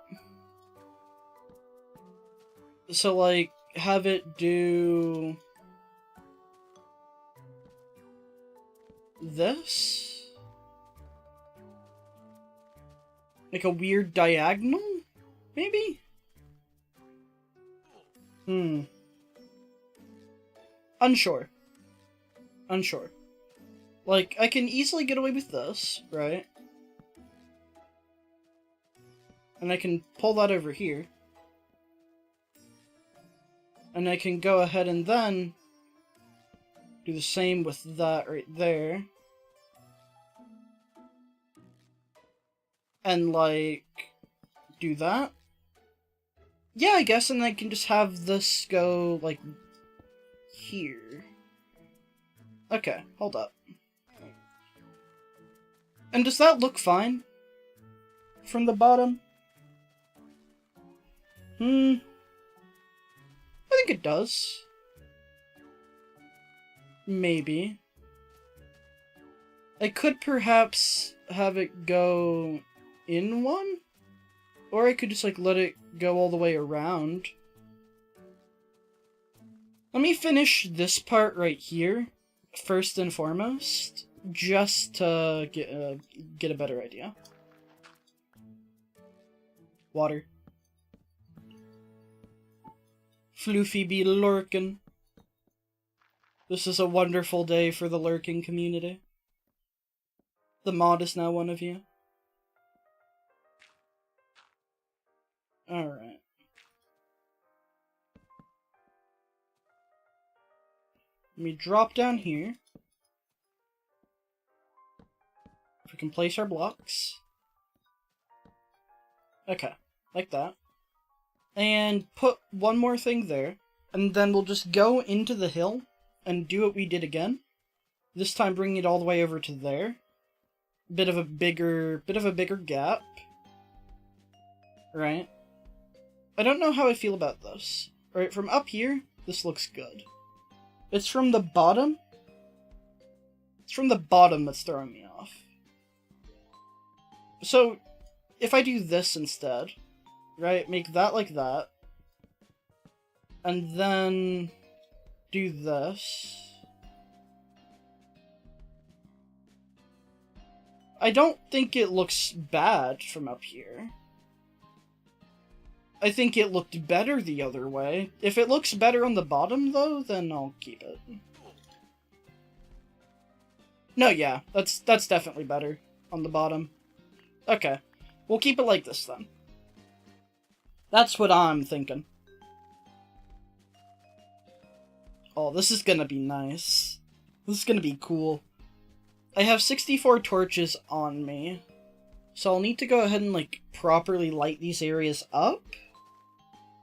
So, like, have it do this? Like a weird diagonal? Maybe? Unsure. Like, I can easily get away with this, right? And I can pull that over here. And I can go ahead and then do the same with that right there. And, like, do that. Yeah, I guess, and I can just have this go, like, here. Okay, hold up. And does that look fine? From the bottom? I think it does. Maybe. I could perhaps have it go in one? Or I could just, like, let it go all the way around. Let me finish this part right here, first and foremost, just to get a better idea. Water. Floofy be lurkin'. This is a wonderful day for the lurking community. The mod is now one of you. Alright. Let me drop down here. If we can place our blocks. Okay, like that. And put one more thing there. And then we'll just go into the hill and do what we did again. This time bringing it all the way over to there. Bit of a bigger gap. Right? I don't know how I feel about this. Right, from up here, this looks good. It's from the bottom. It's from the bottom that's throwing me off. So, if I do this instead, right, make that like that, and then do this. I don't think it looks bad from up here. I think it looked better the other way. If it looks better on the bottom, though, then I'll keep it. No, yeah, that's definitely better on the bottom. Okay, we'll keep it like this, then. That's what I'm thinking. Oh, this is gonna be nice. This is gonna be cool. I have 64 torches on me, so I'll need to go ahead and, like, properly light these areas up.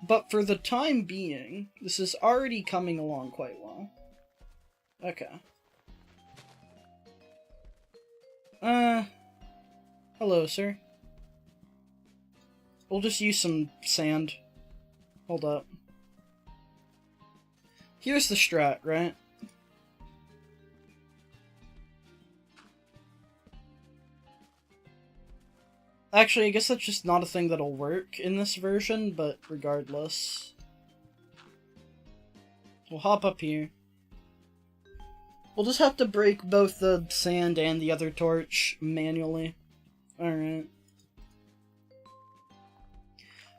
But for the time being, this is already coming along quite well. Okay. Hello, sir. We'll just use some sand. Hold up. Here's the strat, right? Actually, I guess that's just not a thing that'll work in this version, but regardless. We'll hop up here. We'll just have to break both the sand and the other torch manually. Alright.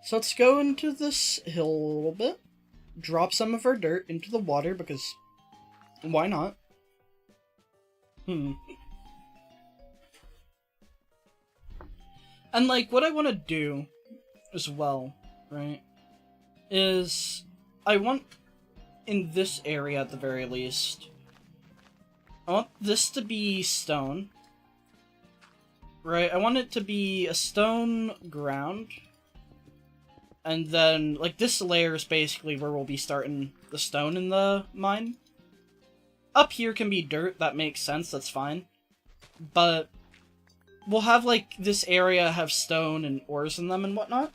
So let's go into this hill a little bit. Drop some of our dirt into the water, because why not? And, like, what I want to do as well, right, is I want, in this area at the very least, I want this to be stone, right? I want it to be a stone ground, and then, like, this layer is basically where we'll be starting the stone in the mine. Up here can be dirt, that makes sense, that's fine. But we'll have, like, this area have stone and ores in them and whatnot.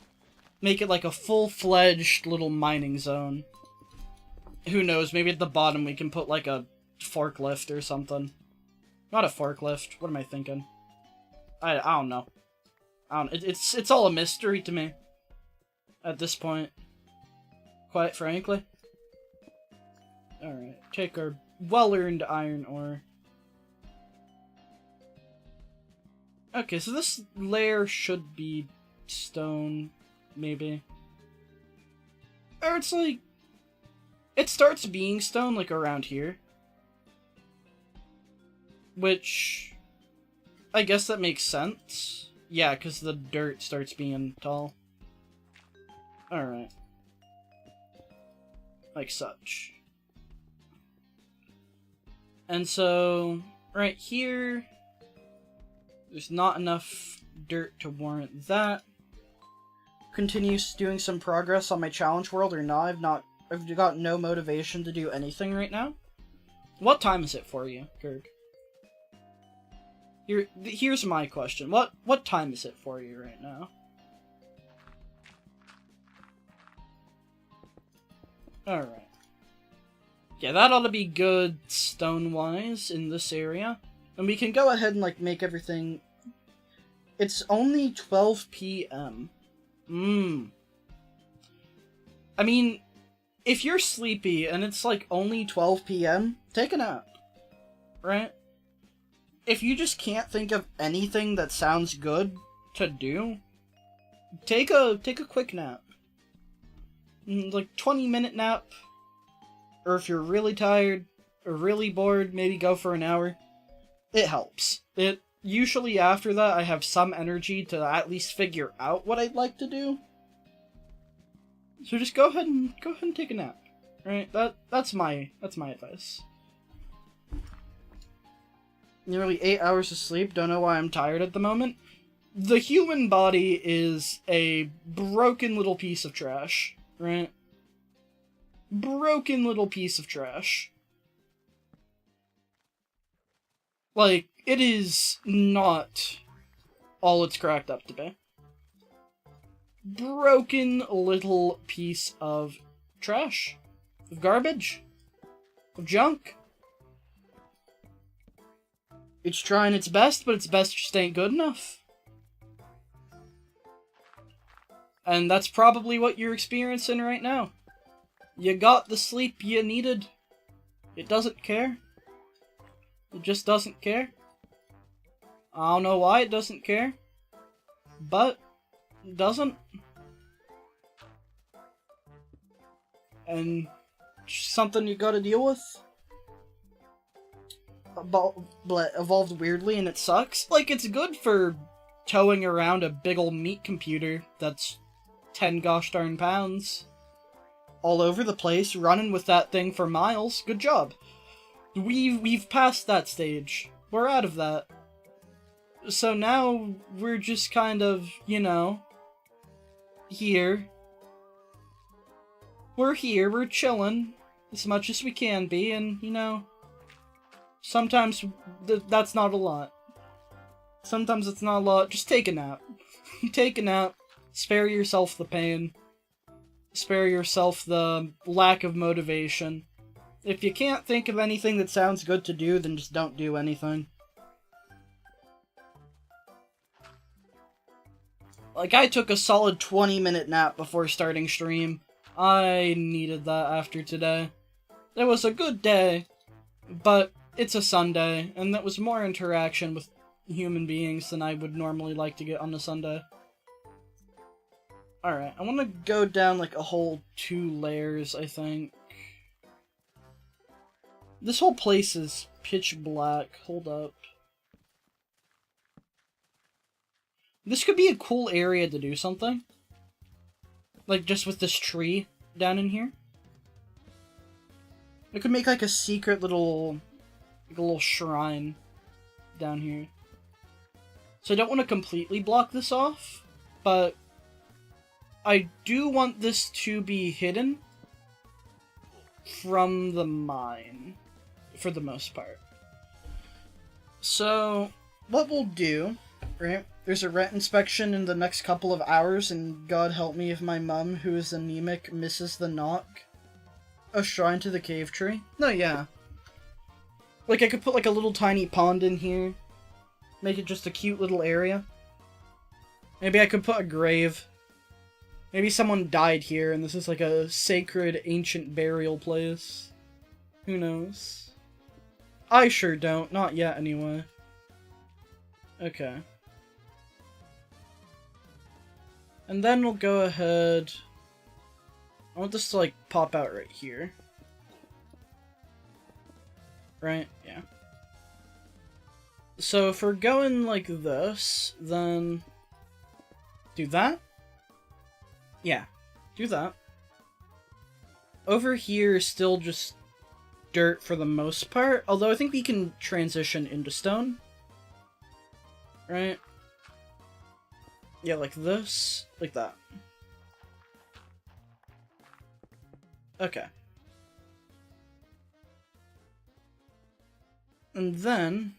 Make it like a full-fledged little mining zone. Who knows, maybe at the bottom we can put, like, a forklift or something. Not a forklift, what am I thinking? I don't know. It's all a mystery to me. At this point. Quite frankly. Alright, take our well-earned iron ore. Okay, so this layer should be stone, maybe. Or it's like... It starts being stone, like, around here. Which... I guess that makes sense. Yeah, because the dirt starts being tall. Alright. Like such. And so, right here... There's not enough dirt to warrant that. Continues doing some progress on my challenge world or not. I've got no motivation to do anything right now. What time is it for you, Gerg? Here's my question. What time is it for you right now? Alright. Yeah, that ought to be good stone-wise in this area. And we can go ahead and, like, make everything... It's only 12 p.m. I mean, if you're sleepy and it's, like, only 12 p.m., take a nap. Right? If you just can't think of anything that sounds good to do, take a quick nap. Like, 20-minute nap. Or if you're really tired or really bored, maybe go for an hour. It helps. Usually after that, I have some energy to at least figure out what I'd like to do. So just go ahead and take a nap. Right? That's my advice. Nearly 8 hours of sleep, don't know why I'm tired at the moment. The human body is a broken little piece of trash, right? Broken little piece of trash. Like, it is not all it's cracked up to be. Broken little piece of trash. Of garbage. Of junk. It's trying its best, but its best just ain't good enough. And that's probably what you're experiencing right now. You got the sleep you needed. It doesn't care. It just doesn't care. I don't know why it doesn't care. But it doesn't. And something you gotta deal with. Evolved weirdly and it sucks. Like, it's good for towing around a big ol' meat computer that's 10 gosh darn pounds. All over the place, running with that thing for miles. Good job. We've passed that stage. We're out of that. So now, we're just kind of, you know, here. We're here, we're chilling, as much as we can be, and, you know, sometimes that's not a lot. Sometimes it's not a lot. Just take a nap. Take a nap. Spare yourself the pain. Spare yourself the lack of motivation. If you can't think of anything that sounds good to do, then just don't do anything. Like, I took a solid 20-minute nap before starting stream. I needed that after today. It was a good day, but it's a Sunday, and that was more interaction with human beings than I would normally like to get on a Sunday. Alright, I want to go down like a whole 2 layers, I think. This whole place is pitch black. Hold up. This could be a cool area to do something. Like, just with this tree down in here. It could make like a secret little... like a little shrine down here. So I don't want to completely block this off, but I do want this to be hidden from the mine, for the most part. So, what we'll do, right, there's a rent inspection in the next couple of hours, and God help me if my mum, who is anemic, misses the knock. A shrine to the cave tree? No, yeah. Like, I could put like a little tiny pond in here. Make it just a cute little area. Maybe I could put a grave. Maybe someone died here and this is like a sacred ancient burial place. Who knows? I sure don't. Not yet, anyway. Okay. And then we'll go ahead... I want this to, like, pop out right here. Right? Yeah. So if we're going like this, then... do that? Yeah. Do that. Over here is still just dirt for the most part, although I think we can transition into stone. Right? Yeah, like this. Like that. Okay. And then...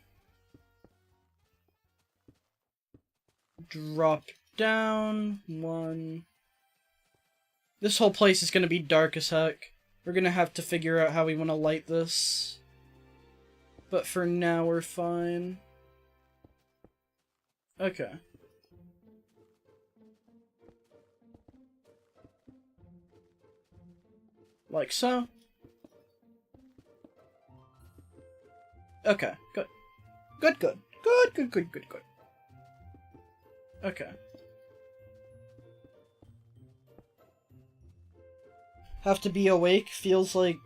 drop down 1. This whole place is gonna be dark as heck. We're gonna have to figure out how we want to light this. But for now, we're fine. Okay. Like so. Okay, good. Good, good. Good, good, good, good, good. Okay. Have to be awake feels like...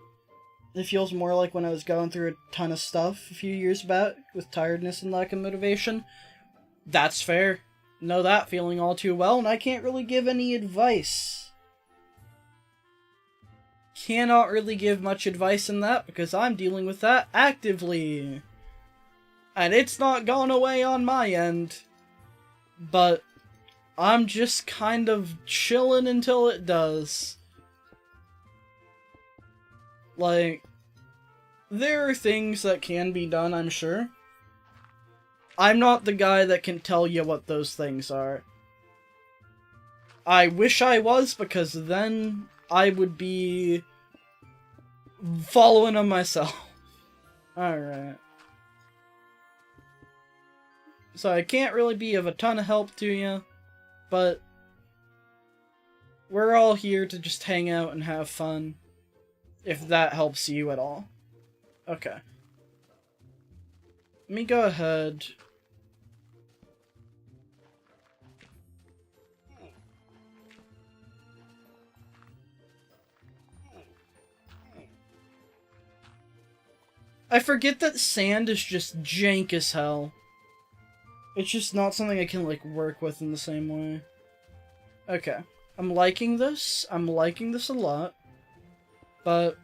it feels more like when I was going through a ton of stuff a few years back with tiredness and lack of motivation. That's fair. Know that feeling all too well, and I can't really give any advice. cannot really give much advice in that because I'm dealing with that actively. And it's not gone away on my end. But I'm just kind of chilling until it does. Like, there are things that can be done, I'm sure. I'm not the guy that can tell you what those things are. I wish I was, because then I would be following them myself. Alright. So I can't really be of a ton of help to you, but we're all here to just hang out and have fun, if that helps you at all. Okay. Let me go ahead. I forget that sand is just jank as hell. It's just not something I can, like, work with in the same way. Okay. I'm liking this. I'm liking this a lot. But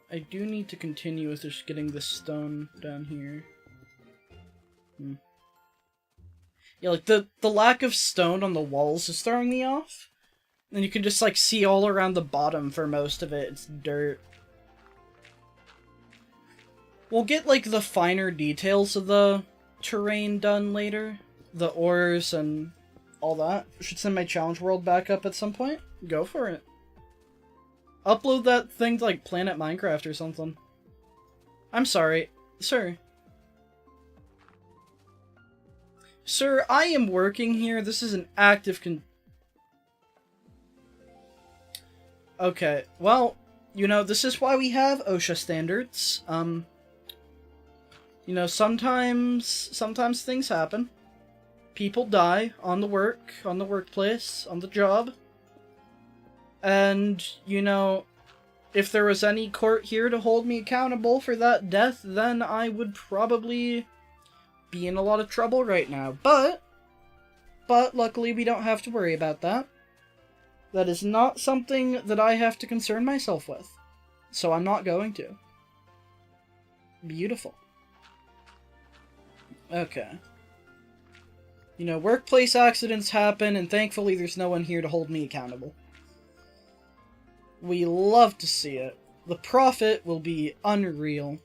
I do need to continue with just getting this stone down here. Yeah, like, the lack of stone on the walls is throwing me off. And you can just, like, see all around the bottom for most of it. It's dirt. We'll get, like, the finer details of the terrain done later. The ores and all that. Should send my challenge world back up at some point. Go for it. Upload that thing to, like, Planet Minecraft or something. I'm sorry. Sir. Sir, I am working here. This is an active Okay, well, you know, this is why we have OSHA standards. You know, sometimes things happen. People die on the workplace, on the job. And, you know, if there was any court here to hold me accountable for that death, then I would probably be in a lot of trouble right now. But luckily we don't have to worry about that. That is not something that I have to concern myself with. So I'm not going to. Beautiful. Okay. You know, workplace accidents happen, and thankfully there's no one here to hold me accountable. We love to see it. The profit will be unreal.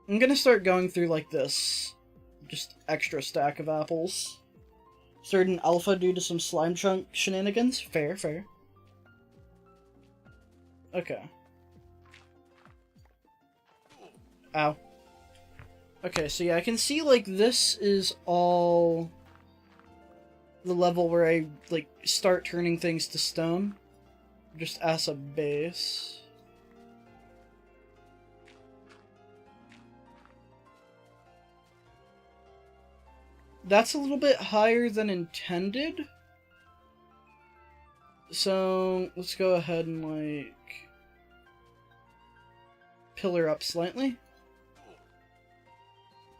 I'm gonna start going through like this. Just extra stack of apples. Certain alpha due to some slime chunk shenanigans. Fair, fair. Okay. Ow. Okay, so yeah, I can see, like, this is all the level where I, like, start turning things to stone. Just as a base. That's a little bit higher than intended. So, let's go ahead and, like, pillar up slightly.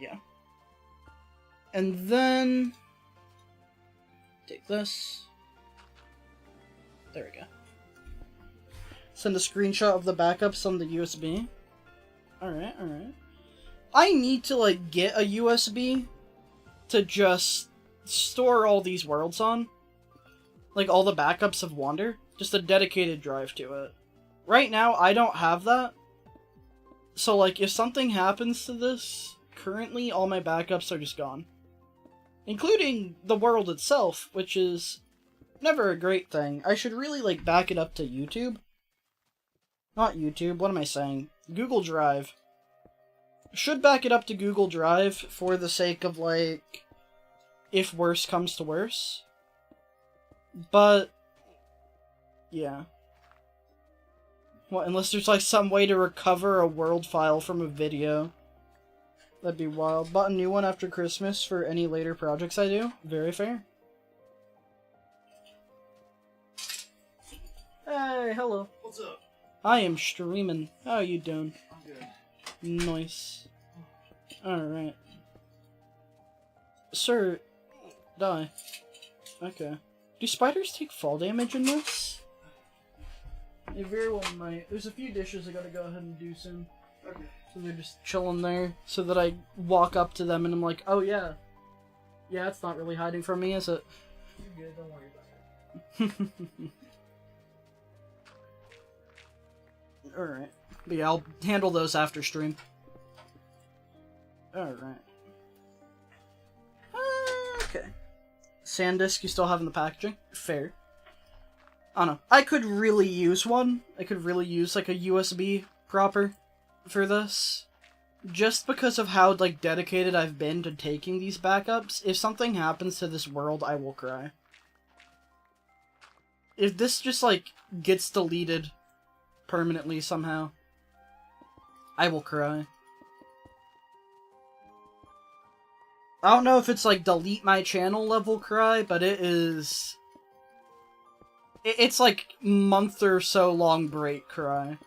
Yeah. And then take this. There we go. Send a screenshot of the backups on the USB. Alright, alright. I need to, like, get a USB to just store all these worlds on. Like, all the backups of Wander. Just a dedicated drive to it. Right now, I don't have that. So, like, if something happens to this, currently all my backups are just gone. Including the world itself, which is never a great thing. I should really, like, back it up to YouTube. Not YouTube, what am I saying? Google Drive. Should back it up to Google Drive for the sake of, like, if worse comes to worse. But, yeah. What, unless there's, like, some way to recover a world file from a video. That'd be wild. Bought a new one after Christmas for any later projects I do. Very fair. Hey, hello. What's up? I am streaming. How are you doing? I'm good. Nice. Alright. Sir, die. Okay. Do spiders take fall damage in this? It very well might. There's a few dishes I gotta go ahead and do soon. Okay. So they're just chilling there, so that I walk up to them and I'm like, oh yeah. Yeah, it's not really hiding from me, is it? You're good, don't worry about it. Alright. But yeah, I'll handle those after stream. Alright. Okay. SanDisk you still have in the packaging? Fair. I don't know. I could really use one. I could really use, like, a USB proper for this. Just because of how, like, dedicated I've been to taking these backups. If something happens to this world, I will cry. If this just, like, gets deleted permanently somehow, I will cry. I don't know if it's, like, delete my channel level cry, but it is... It's, like, month or so long break cry.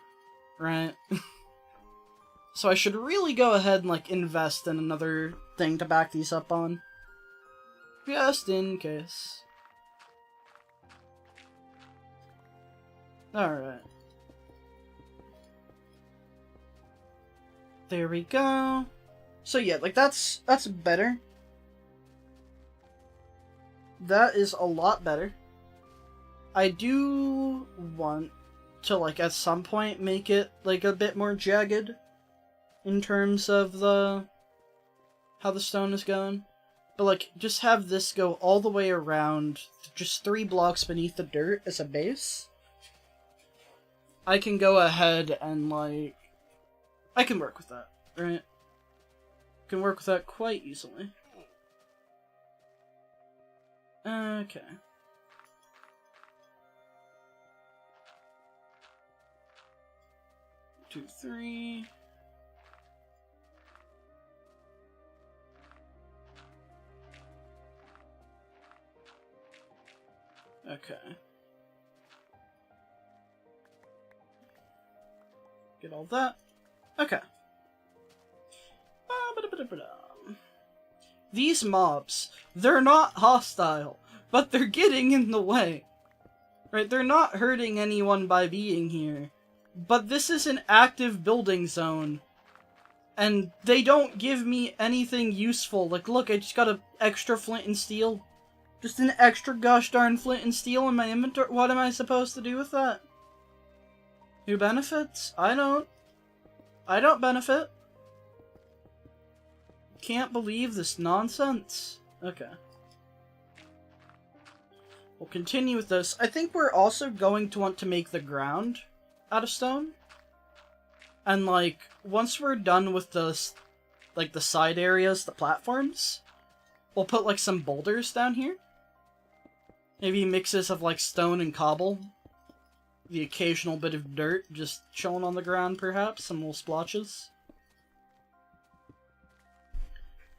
Right? So I should really go ahead and, like, invest in another thing to back these up on. Just in case. Alright. There we go. So yeah, like, that's better. That is a lot better. I do want to, like, at some point make it, like, a bit more jagged in terms of how the stone is going. But, like, just have this go all the way around, just 3 blocks beneath the dirt as a base. I can go ahead and, like, I can work with that, right? Can work with that quite easily. Okay. Two, three. Okay. Get all that. Okay. These mobs, they're not hostile, but they're getting in the way. Right? They're not hurting anyone by being here. But this is an active building zone. And they don't give me anything useful. Like, look, I just got an extra flint and steel. Just an extra gosh darn flint and steel in my inventory. What am I supposed to do with that? Who benefits? I don't. I don't benefit. Can't believe this nonsense. Okay. We'll continue with this. I think we're also going to want to make the ground out of stone. And, like, once we're done with the, like, the side areas, the platforms, we'll put, like, some boulders down here. Maybe mixes of, like, stone and cobble. The occasional bit of dirt just chilling on the ground, perhaps. Some little splotches.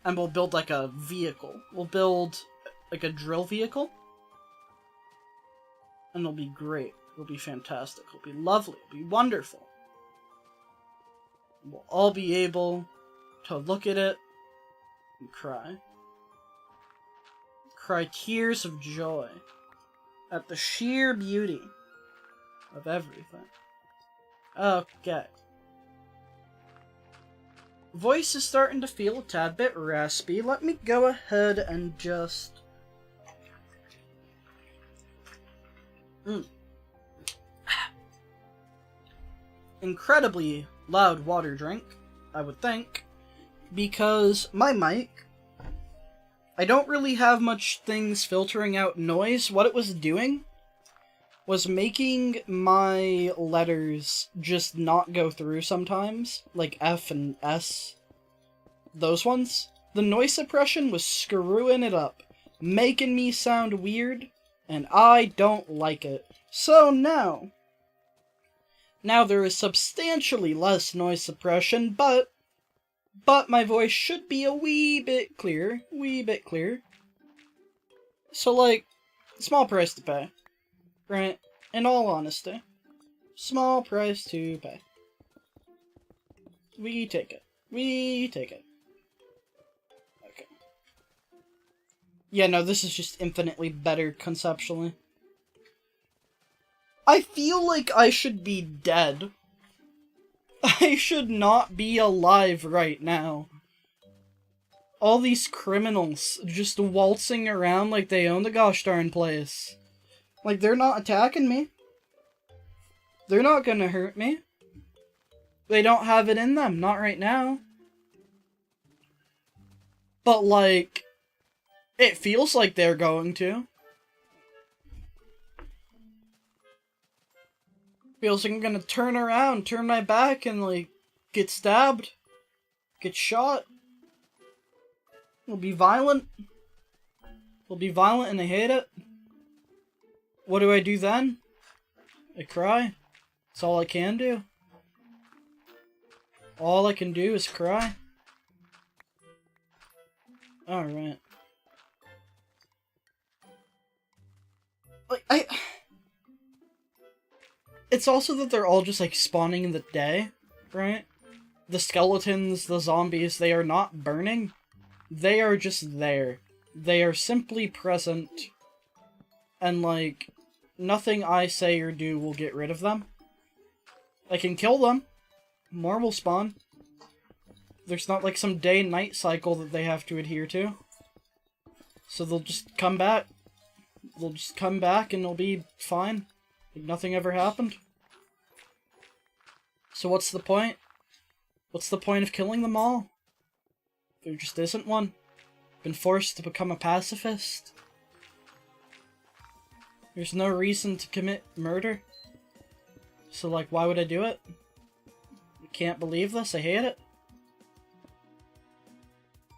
And we'll build, like, a vehicle. We'll build, like, a drill vehicle. And it'll be great. It'll be fantastic. It'll be lovely. It'll be wonderful. We'll all be able to look at it and cry. Cry tears of joy at the sheer beauty of everything. Okay. Voice is starting to feel a tad bit raspy. Let me go ahead and just... Incredibly loud water drink, I would think, because my mic, I don't really have much things filtering out noise. What it was doing was making my letters just not go through sometimes, like F and S, those ones. The noise suppression was screwing it up, making me sound weird, and I don't like it. So now there is substantially less noise suppression, but my voice should be a wee bit clearer, So, like, small price to pay, right? In all honesty, small price to pay. We take it. Okay. Yeah, no, this is just infinitely better conceptually. I feel like I should be dead. I should not be alive right now. All these criminals just waltzing around like they own the gosh darn place. Like, they're not attacking me. They're not gonna hurt me. They don't have it in them, not right now. But, like, it feels like they're going to. Feels like I'm gonna turn around, turn my back, and, like, get stabbed. Get shot. It'll be violent. It'll be violent and I hate it. What do I do then? I cry. That's all I can do. All I can do is cry. Alright. Like, it's also that they're all just, like, spawning in the day, right? The skeletons, the zombies, they are not burning. They are just there. They are simply present. And, like, nothing I say or do will get rid of them. I can kill them. More will spawn. There's not, like, some day-night cycle that they have to adhere to. So they'll just come back. They'll just come back and it'll be fine. Like nothing ever happened. So what's the point? What's the point of killing them all? There just isn't one. Been forced to become a pacifist. There's no reason to commit murder. So, like, why would I do it? I can't believe this. I hate it.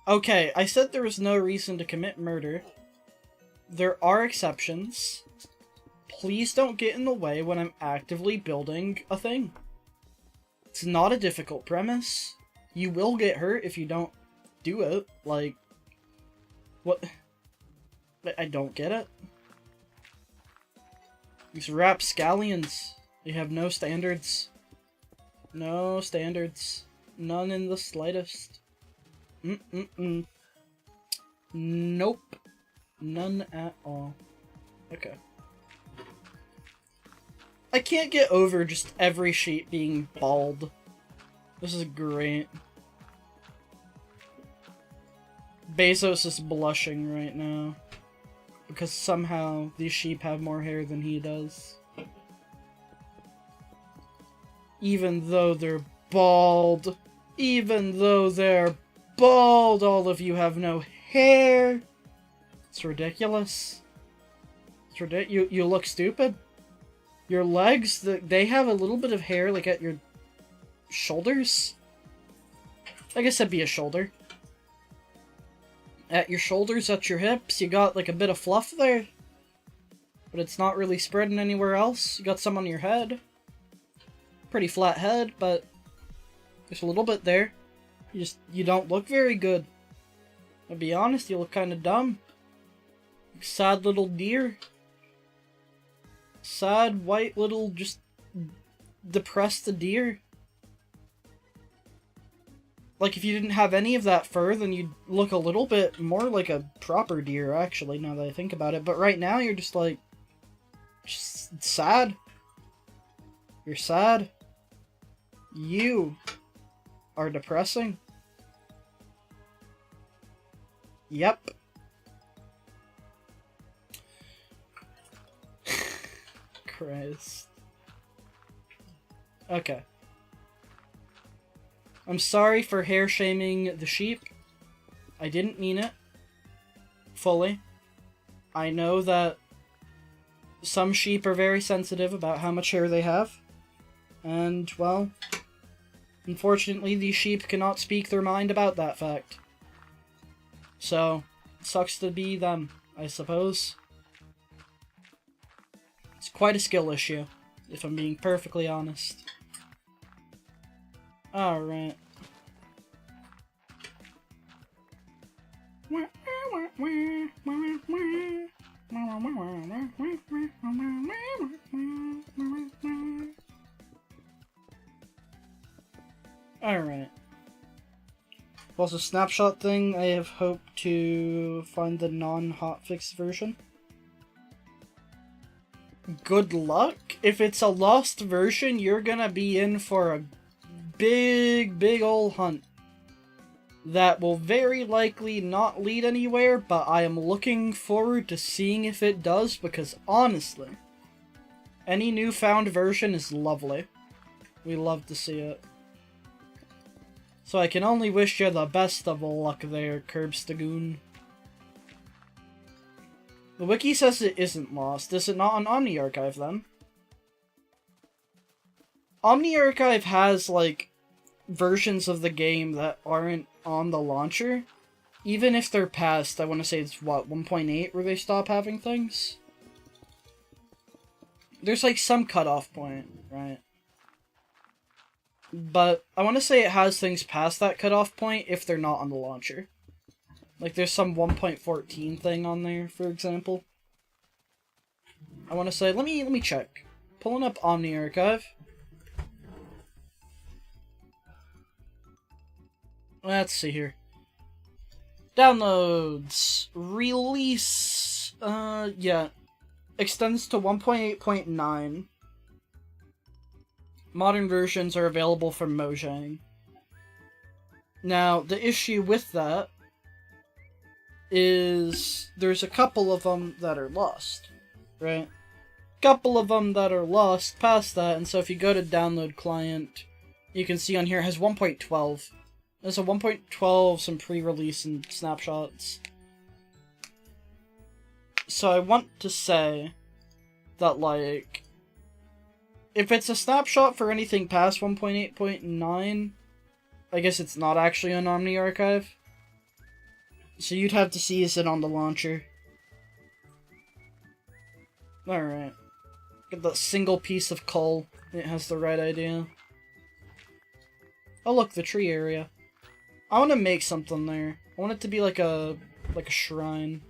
Okay, I said there was no reason to commit murder. There are exceptions. Please don't get in the way when I'm actively building a thing. It's not a difficult premise. You will get hurt if you don't do it. Like, what? I don't get it. These rapscallions, they have no standards. No standards. None in the slightest. Nope. None at all. Okay. I can't get over just every sheep being bald. This is great. Bezos is blushing right now. Because somehow these sheep have more hair than he does. Even though they're bald. Even though they're bald, all of you have no hair. It's ridiculous. It's ridiculous. You look stupid. Your legs, they have a little bit of hair, like, at your shoulders. I guess that'd be a shoulder. At your shoulders, at your hips, you got, like, a bit of fluff there. But it's not really spreading anywhere else. You got some on your head. Pretty flat head, but there's a little bit there. You don't look very good. I'll be honest, you look kind of dumb. Sad little deer. Sad, white, little, just depressed deer. Like, if you didn't have any of that fur, then you'd look a little bit more like a proper deer, actually, now that I think about it. But right now, you're just, like, just sad. You're sad. You are depressing. Yep. Christ. Okay. I'm sorry for hair shaming the sheep. I didn't mean it. Fully. I know that some sheep are very sensitive about how much hair they have. And, well, unfortunately these sheep cannot speak their mind about that fact. So, it sucks to be them, I suppose. It's quite a skill issue, if I'm being perfectly honest. Alright. Alright. Also, snapshot thing, I have hoped to find the non-hotfix version. good luck. If it's a lost version, you're gonna be in for a big ol' hunt that will very likely not lead anywhere, but I am looking forward to seeing if it does, because honestly, any newfound version is lovely. We love to see it. So I can only wish you the best of luck there, Curbstagoon. The wiki says it isn't lost. Is it not on Omni Archive then? Omni Archive has, like, versions of the game that aren't on the launcher. Even if they're past, I want to say it's, what, 1.8 where they stop having things? There's, like, some cutoff point, right? But I want to say it has things past that cutoff point if they're not on the launcher. Like, there's some 1.14 thing on there, for example. I want to say, let me check. Pulling up Omni Archive. Let's see here. Downloads. Release. Yeah. Extends to 1.8.9. Modern versions are available from Mojang. Now, the issue with that is there's a couple of them that are lost, right? Couple of them that are lost past that, and so if you go to download client, you can see on here it has 1.12. There's a 1.12, some pre-release and snapshots. So I want to say that, like, if it's a snapshot for anything past 1.8.9, I guess it's not actually on Omni Archive. So you'd have to see is it on the launcher. Alright. Get that single piece of coal. It has the right idea. Oh look, the tree area. I want to make something there. I want it to be like a shrine.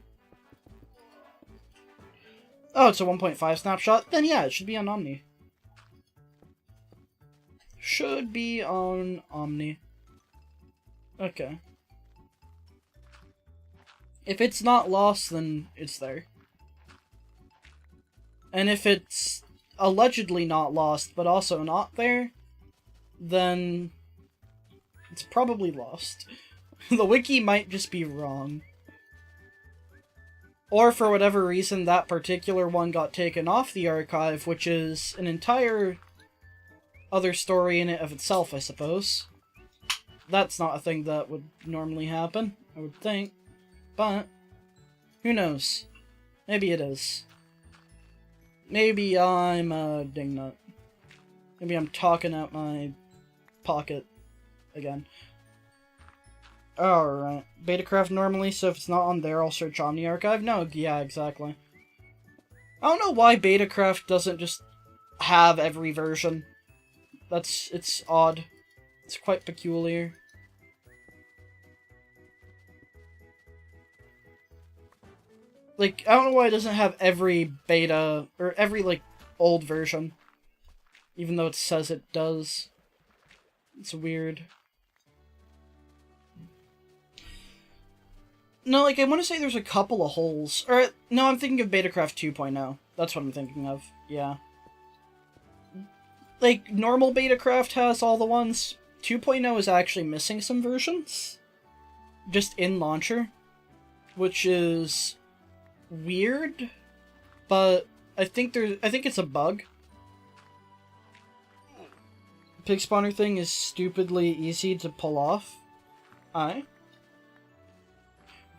Oh, it's a 1.5 snapshot? Then yeah, it should be on Omni. Should be on Omni. Okay. If it's not lost, then it's there. And if it's allegedly not lost, but also not there, then it's probably lost. The wiki might just be wrong. Or for whatever reason, that particular one got taken off the archive, which is an entire other story in it of itself, I suppose. That's not a thing that would normally happen, I would think. But, who knows? Maybe it is. Maybe I'm a dingnut. Maybe I'm talking out my pocket again. Alright. Betacraft normally, so if it's not on there, I'll search Omni Archive. No, yeah, exactly. I don't know why Betacraft doesn't just have every version. It's odd. It's quite peculiar. Like, I don't know why it doesn't have every beta, or every, like, old version. Even though it says it does. It's weird. No, like, I want to say there's a couple of holes. Or, no, I'm thinking of Betacraft 2.0. That's what I'm thinking of, yeah. Like, normal Betacraft has all the ones. 2.0 is actually missing some versions. Just in launcher. Which is weird, but I think it's a bug. Pig spawner thing is stupidly easy to pull off. Yeah,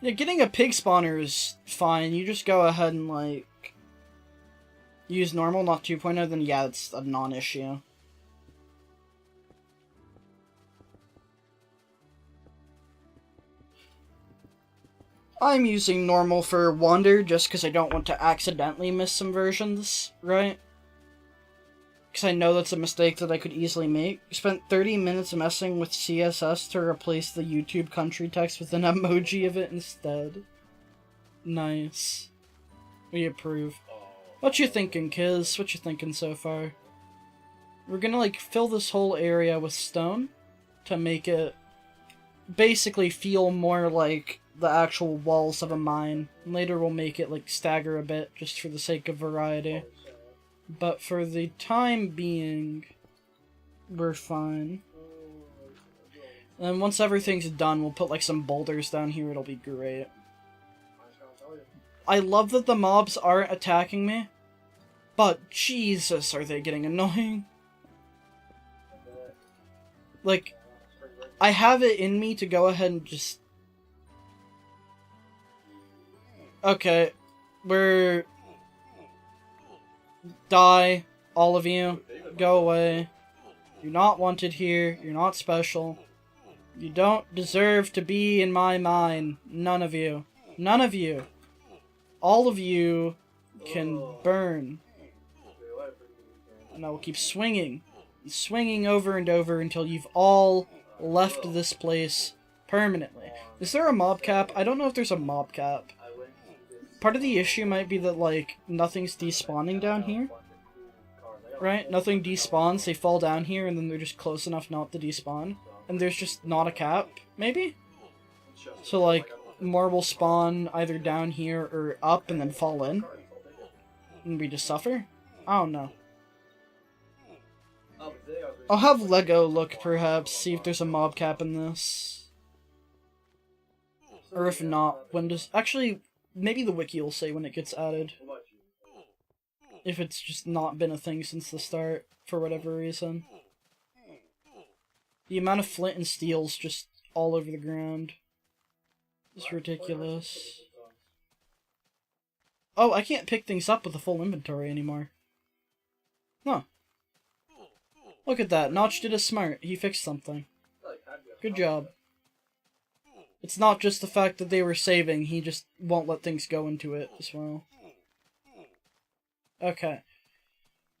getting a pig spawner is fine. You just go ahead and, like, use normal, not 2.0, then yeah, it's a non-issue. I'm using normal for Wander just because I don't want to accidentally miss some versions, right? Because I know that's a mistake that I could easily make. Spent 30 minutes messing with CSS to replace the YouTube country text with an emoji of it instead. Nice. We approve. What you thinking, Kiz? What you thinking so far? We're gonna, like, fill this whole area with stone to make it basically feel more like the actual walls of a mine. Later we'll make it, like, stagger a bit, just for the sake of variety. But for the time being, we're fine. And once everything's done, we'll put like some boulders down here, it'll be great. I love that the mobs aren't attacking me, but Jesus, are they getting annoying. Like, I have it in me to go ahead and just... Okay, we're... Die, all of you. Go away. You're not wanted here. You're not special. You don't deserve to be in my mine. None of you. None of you. All of you can burn. And I will keep swinging. Swinging over and over until you've all left this place permanently. Is there a mob cap? I don't know if there's a mob cap. Part of the issue might be that, like, nothing's despawning down here. Right? Nothing despawns, they fall down here, and then they're just close enough not to despawn. And there's just not a cap, maybe? So, like, more will spawn either down here or up and then fall in. And we just suffer? I don't know. I'll have Lego look, perhaps, see if there's a mob cap in this. Or if not, when does... Actually, maybe the wiki will say when it gets added. If it's just not been a thing since the start, for whatever reason. The amount of flint and steel's just all over the ground. It's ridiculous. Oh, I can't pick things up with a full inventory anymore. Huh. Look at that, Notch did a smart. He fixed something. Good job. It's not just the fact that they were saving, he just won't let things go into it as well. Okay.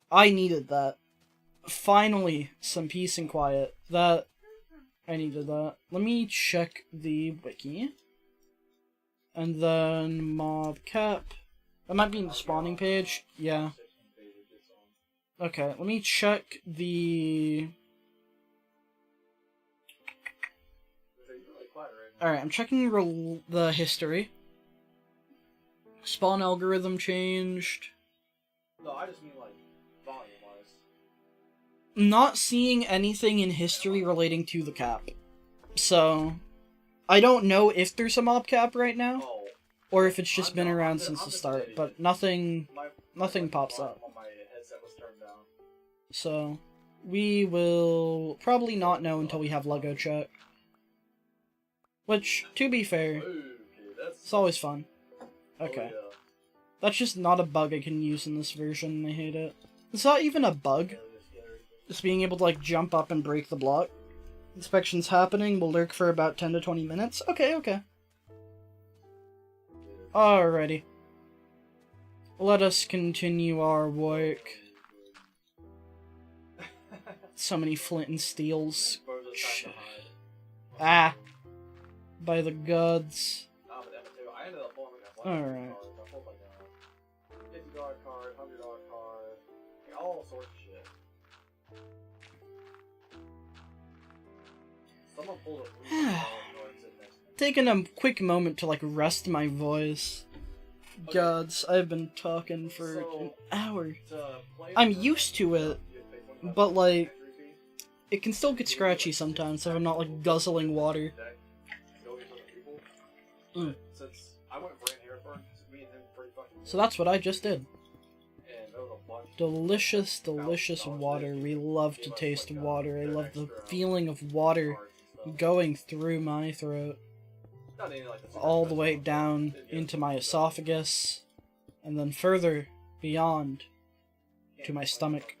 I needed that. Finally, some peace and quiet. I needed that. Let me check the wiki. And then mob cap. That might be in the spawning page. Yeah. Okay, let me check the... Alright, I'm checking the history. Spawn algorithm changed. No, I just mean like volume-wise. Not seeing anything in history relating to the cap. So, I don't know if there's a mob cap right now, or if it's just been around since the start, but nothing pops up. So, we will probably not know until we have Lego check. Which, to be fair, it's always fun. Okay. That's just not a bug I can use in this version, I hate it. It's not even a bug. Just being able to, like, jump up and break the block. Inspection's happening, will lurk for about 10 to 20 minutes. Okay, okay. Alrighty. Let us continue our work. So many flint and steels. Ah! By the gods. Alright. $50 card, $100 card, all sorts of shit. Someone pulled a Taking a quick moment to, like, rest my voice. Gods, I've been talking for an hour. I'm used to it, but, like, it can still get scratchy sometimes if I'm not, like, guzzling water. Mm. So that's what I just did. Delicious, delicious water. We love to taste water. I love the feeling of water going through my throat. All the way down into my esophagus. And then further beyond to my stomach.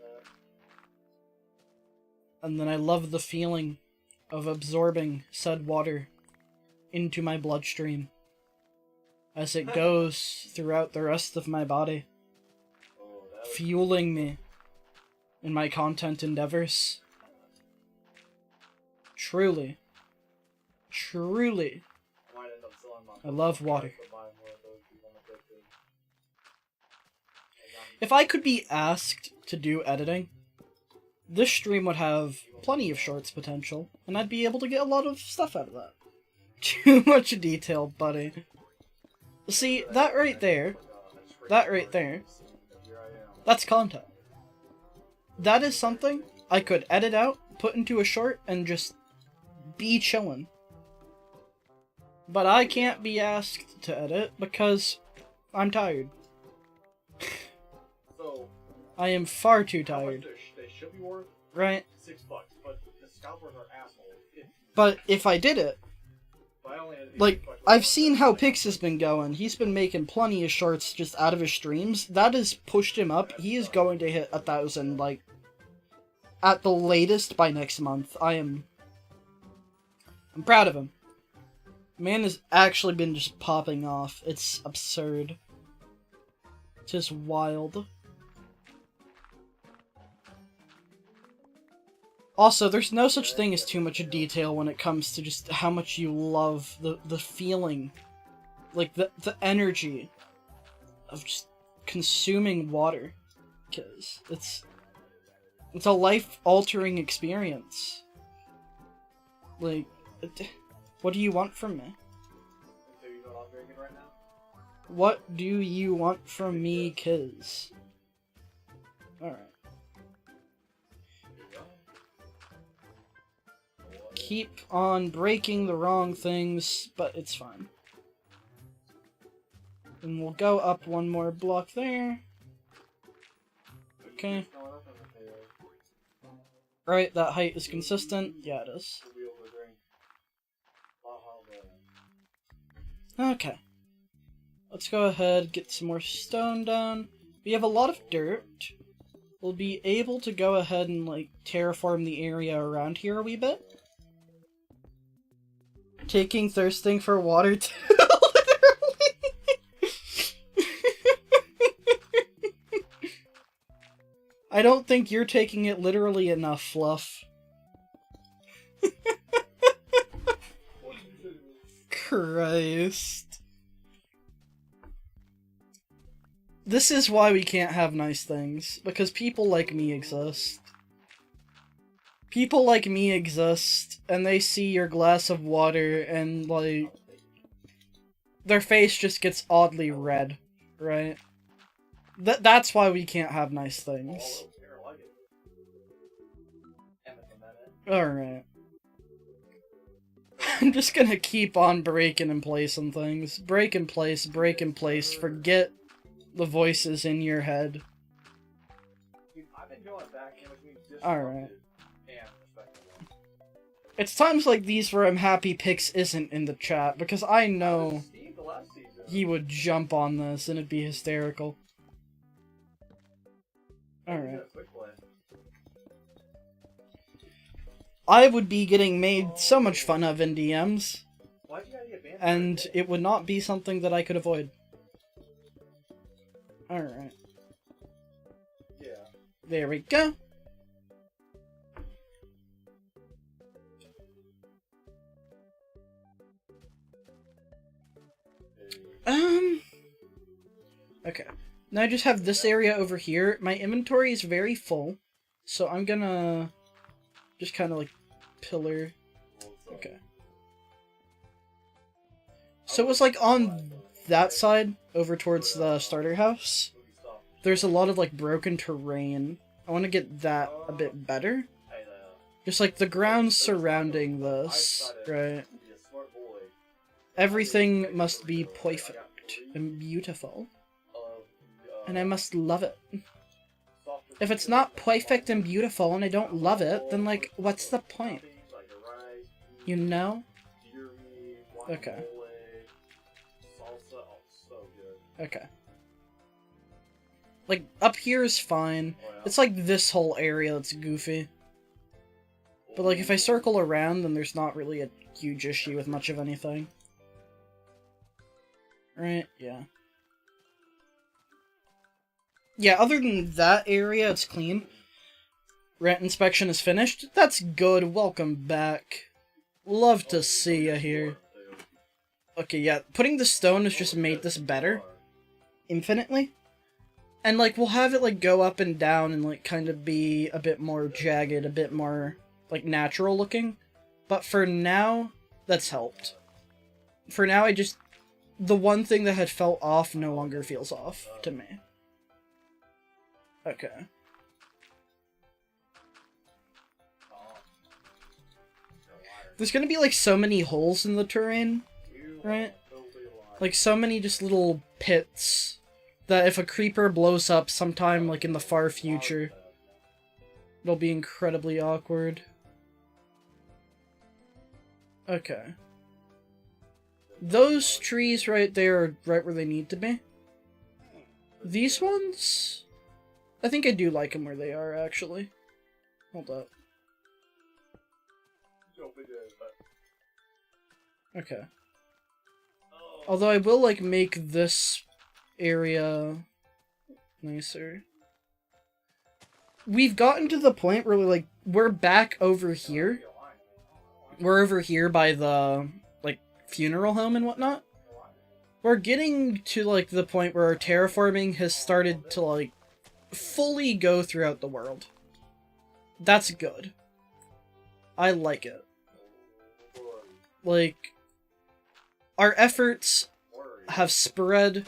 And then I love the feeling of absorbing said water into my bloodstream as it goes throughout the rest of my body, fueling me in my content endeavors. Truly, truly, I love water. If I could be asked to do editing, this stream would have plenty of shorts potential, and I'd be able to get a lot of stuff out of that. Too much detail, buddy. See, that right there, that's content. that is something I could edit out, put into a short, and just be chillin'. But I can't be asked to edit because I'm tired. So, I am far too how much tired. they should be worth? Right? $6, but the scalpers are assholes. But if I did it, But I only had to be like, $6 worth I've of seen it. how Pix has been going. He's been making plenty of shorts just out of his streams. That has pushed him up. He is going to hit 1,000, like, at the latest by next month. I'm proud of him. Man has actually been just popping off. It's absurd. It's just wild. Also, there's no such thing as too much detail when it comes to just how much you love the feeling. Like, the energy of just consuming water. Because it's a life-altering experience. Like, what do you want from me? So you know what I'm drinking right now? What do you want from me, kiz? Alright. Keep on breaking the wrong things, but it's fine. And we'll go up one more block there. Okay. Right, that height is consistent. Yeah, it is. Okay. Let's go ahead, get some more stone down. We have a lot of dirt. We'll be able to go ahead and, like, terraform the area around here a wee bit. Taking thirsting for water too, literally. I don't think you're taking it literally enough, Fluff. Christ. This is why we can't have nice things, because people like me exist. People like me exist, and they see your glass of water, and, like, their face just gets oddly red, right? That's why we can't have nice things. Alright. I'm just gonna keep on breaking and placing things. Break and place, forget the voices in your head. Alright. It's times like these where I'm happy Pix isn't in the chat, because I know he would jump on this and it'd be hysterical. Alright. I would be getting made so much fun of in DMs, and it would not be something that I could avoid. Alright. There we go. Okay. Now I just have this area over here. My inventory is very full, so I'm gonna just kind of like pillar. Okay. So it was like on that side, over towards the starter house. There's a lot of like broken terrain. I want to get that a bit better. Just like the ground surrounding this, right? Everything must be perfect and beautiful. And I must love it. If it's not perfect and beautiful and I don't love it, then like, what's the point? You know? Okay. Okay. Like, up here is fine. It's like this whole area that's goofy. But like, if I circle around, then there's not really a huge issue with much of anything. Right? Yeah. Yeah, other than that area, it's clean. Rent inspection is finished. That's good. Welcome back. Love to see ya here. Okay, yeah. Putting the stone has just made this better. Infinitely. And, like, we'll have it, like, go up and down and, like, kind of be a bit more jagged, a bit more, like, natural looking. But for now, that's helped. For now, the one thing that had felt off no longer feels off to me. Okay. There's gonna be like so many holes in the terrain, right? Like so many just little pits that if a creeper blows up sometime like in the far future, it'll be incredibly awkward. Okay. Those trees right there are right where they need to be. These ones? I think I do like them where they are, actually. Hold up. Okay. Although I will, like, make this area nicer. We've gotten to the point where, like, we're back over here. We're over here by the, like, funeral home and whatnot. We're getting to, like, the point where our terraforming has started to, like, fully go throughout the world. That's good. I like it. Like, our efforts have spread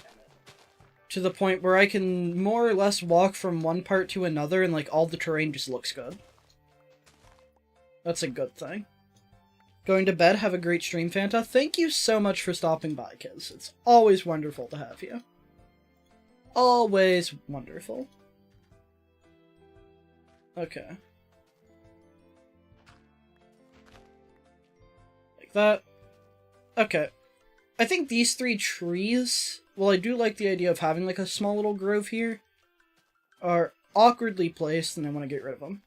to the point where I can more or less walk from one part to another and, like, all the terrain just looks good. That's a good thing. Going to bed, have a great stream, Fanta. Thank you so much for stopping by, kids. It's always wonderful to have you. Always wonderful. Okay. Like that. Okay. I think these three trees, well, I do like the idea of having like a small little grove here, are awkwardly placed and I want to get rid of them.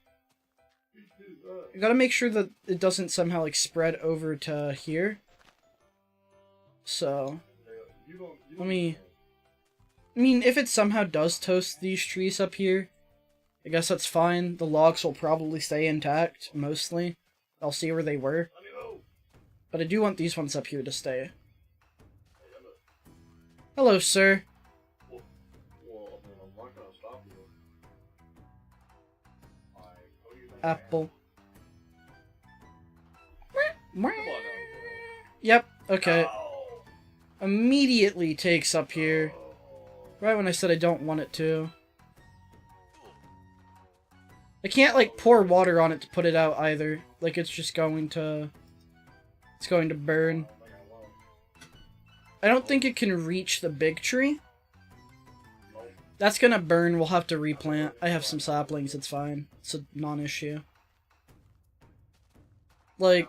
I gotta make sure that it doesn't somehow like spread over to here. So, let me... I mean, if it somehow does toast these trees up here, I guess that's fine. The logs will probably stay intact, mostly. I'll see where they were. But I do want these ones up here to stay. Hello, sir. Apple. Yep, okay. Immediately takes up here. Right when I said I don't want it to. I can't, like, pour water on it to put it out either. Like, it's just going to... It's going to burn. I don't think it can reach the big tree. That's gonna burn. We'll have to replant. I have some saplings. It's fine. It's a non-issue. Like,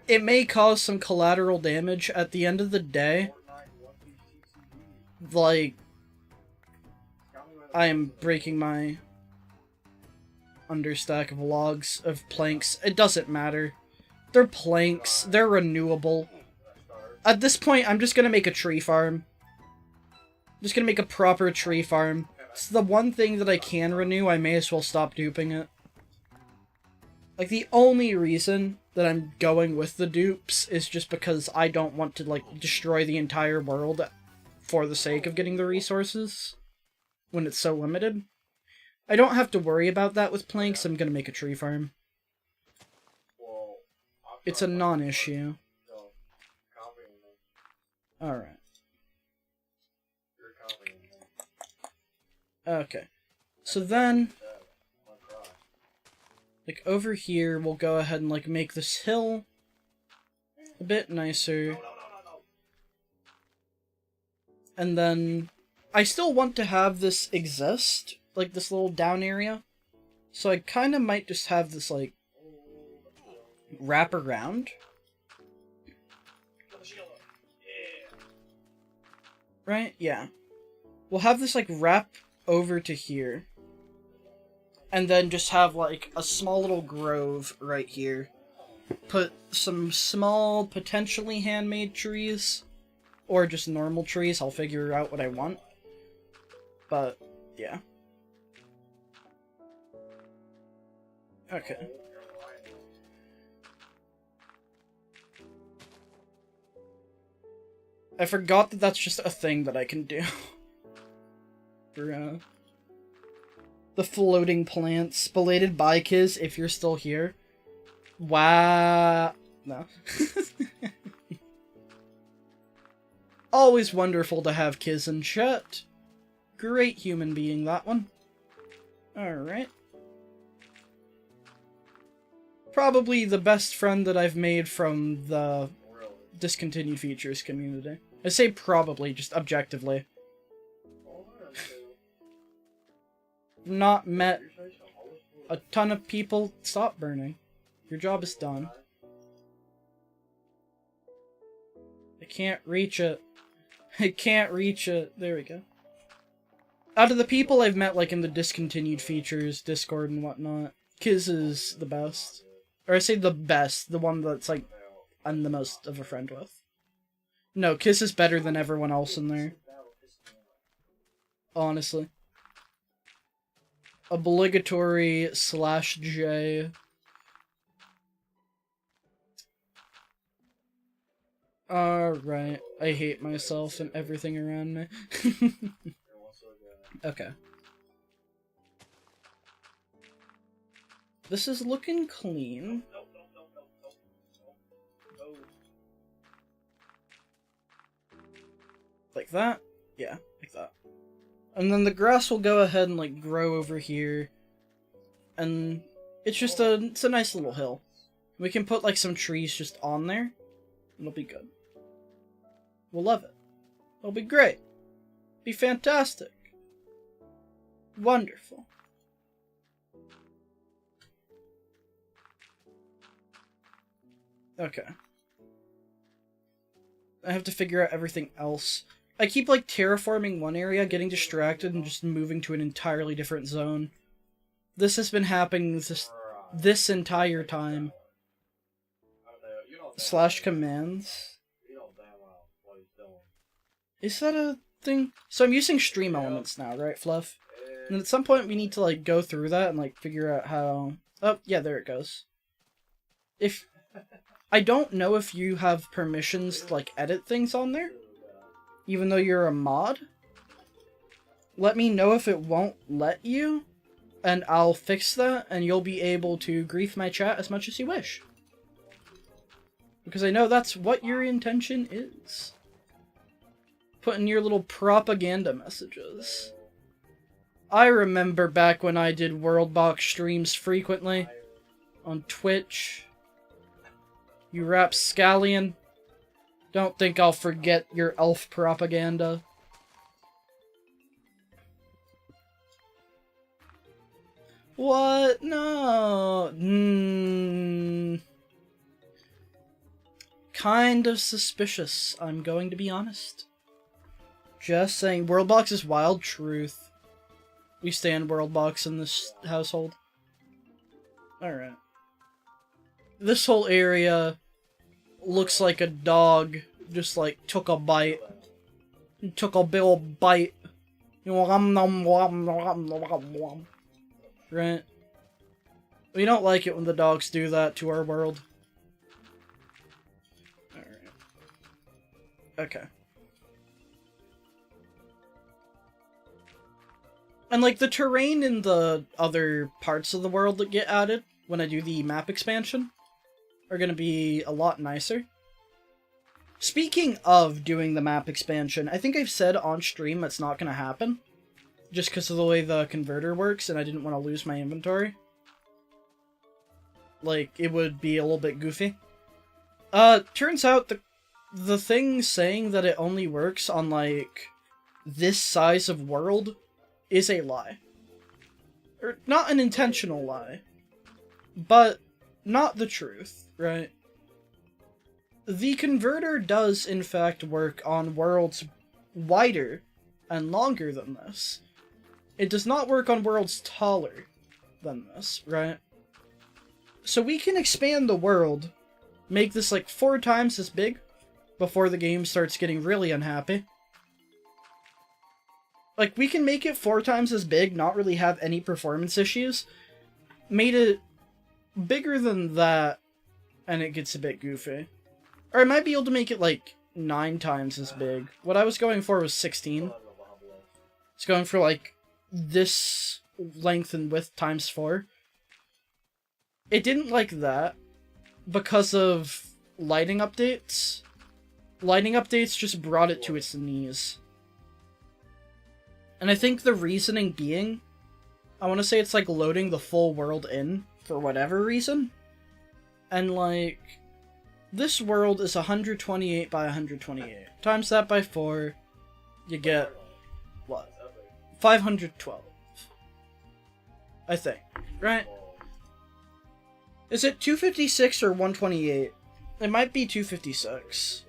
it may cause some collateral damage at the end of the day. Like, I am breaking my understack of logs, of planks. It doesn't matter. They're planks. They're renewable. At this point, I'm just gonna make a tree farm. I'm just gonna make a proper tree farm. It's the one thing that I can renew. I may as well stop duping it. Like, the only reason that I'm going with the dupes is just because I don't want to, like, destroy the entire world for the sake of getting the resources when it's so limited. I don't have to worry about that with planks. I'm gonna make a tree farm. It's a non-issue. Alright. Okay. So then, like, over here, we'll go ahead and, like, make this hill a bit nicer. And then, I still want to have this exist, like, this little down area. So I kind of might just have this, like, wrap around. Right? Yeah. We'll have this, like, wrap over to here. And then just have, like, a small little grove right here. Put some small, potentially handmade trees. Or just normal trees. I'll figure out what I want. But, yeah. Okay. I forgot that that's just a thing that I can do. For, the floating plants. Belated bye, Kiz, if you're still here. Wow. No. Always wonderful to have Kiz in chat. Great human being, that one. Alright. Probably the best friend that I've made from the Really? discontinued features community. I say probably, just objectively. Oh, that's cool. Not met You say so. I was cool. a ton of people. Stop burning. Your job is done. I can't reach it. I can't reach it. There we go. Out of the people I've met, like, in the discontinued features, Discord and whatnot, Kiz is the best. Or I say the best, the one that's, like, I'm the most of a friend with. No, Kiz is better than everyone else in there. Honestly. Obligatory /J. Alright. I hate myself and everything around me. Okay. This is looking clean. Like that? Yeah, like that. And then the grass will go ahead and, like, grow over here. And it's just it's a nice little hill. We can put, like, some trees just on there. And it'll be good. We'll love it. It'll be great. Be fantastic. Wonderful. Okay. I have to figure out everything else. I keep, like, terraforming one area, getting distracted, and just moving to an entirely different zone. This has been happening this entire time. /commands. Is that a thing? So I'm using stream elements now, right, Fluff? And at some point we need to, like, go through that and, like, figure out how... Oh, yeah, there it goes. If... I don't know if you have permissions to, like, edit things on there, even though you're a mod. Let me know if it won't let you, and I'll fix that, and you'll be able to grief my chat as much as you wish. Because I know that's what your intention is. Putting your little propaganda messages. I remember back when I did Worldbox streams frequently on Twitch. You rapscallion. Don't think I'll forget your elf propaganda. What? No. Kind of suspicious, I'm going to be honest. Just saying, Worldbox is wild truth. We stand Worldbox in this household. Alright. This whole area looks like a dog just, like, took a bite. Took a big old bite. Right? We don't like it when the dogs do that to our world. Alright. Okay. And, like, the terrain in the other parts of the world that get added when I do the map expansion are gonna be a lot nicer. Speaking of doing the map expansion, I think I've said on stream that's not gonna happen. Just because of the way the converter works, and I didn't want to lose my inventory. Like, it would be a little bit goofy. Turns out the thing saying that it only works on, like, this size of world is a lie. Or, not an intentional lie. But, not the truth, right? The converter does, in fact, work on worlds wider and longer than this. It does not work on worlds taller than this, right? So we can expand the world, make this like 4 times as big, before the game starts getting really unhappy. Like, we can make it 4 times as big, not really have any performance issues. Made it bigger than that, and it gets a bit goofy. Or I might be able to make it like 9 times as big. What I was going for was 16. It's going for like this length and width times 4. It didn't like that because of lighting updates. Lighting updates just brought it to its knees. And I think the reasoning being, I want to say it's like loading the full world in for whatever reason. And, like, this world is 128 by 128. Times that by 4, you get, what? 512. I think, right? Is it 256 or 128? It might be 256.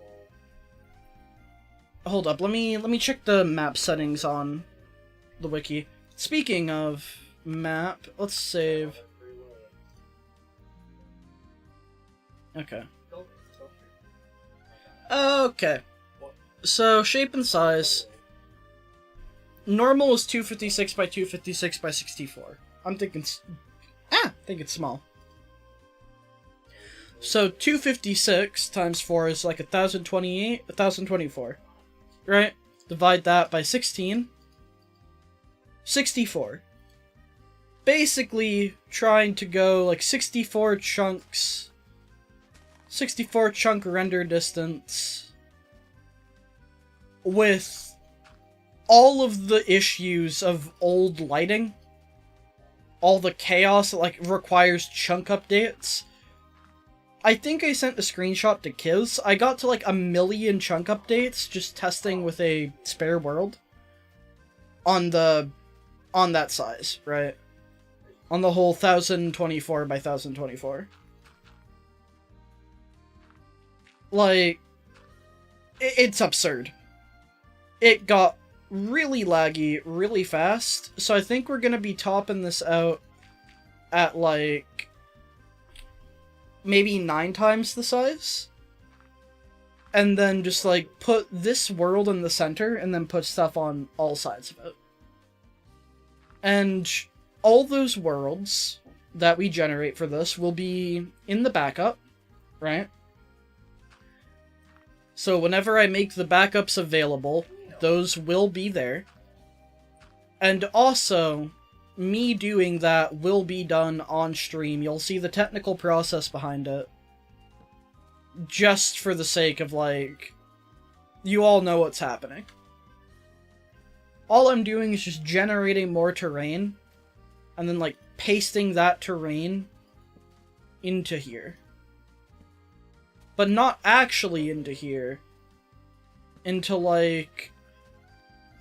Hold up, let me check the map settings on the wiki. Speaking of map, let's save. Okay. Okay. So, shape and size. Normal is 256 by 256 by 64. I'm thinking... I think it's small. So, 256 times 4 is like 1028, 1024. Right? Divide that by 16. 64. Basically, trying to go like 64 chunks. 64 chunk render distance. With all of the issues of old lighting. All the chaos that like requires chunk updates. I think I sent a screenshot to Kiz. I got to like 1,000,000 chunk updates just testing with a spare world. On that size, right? On the whole 1024 by 1024. Like, it's absurd. It got really laggy, really fast, so I think we're gonna be topping this out at like maybe 9 times the size. And then just like put this world in the center and then put stuff on all sides of it. And all those worlds that we generate for this will be in the backup, right? So whenever I make the backups available, those will be there. And also, me doing that will be done on stream. You'll see the technical process behind it. Just for the sake of, like, you all know what's happening. All I'm doing is just generating more terrain, and then, like, pasting that terrain into here. But not actually into here. Into, like...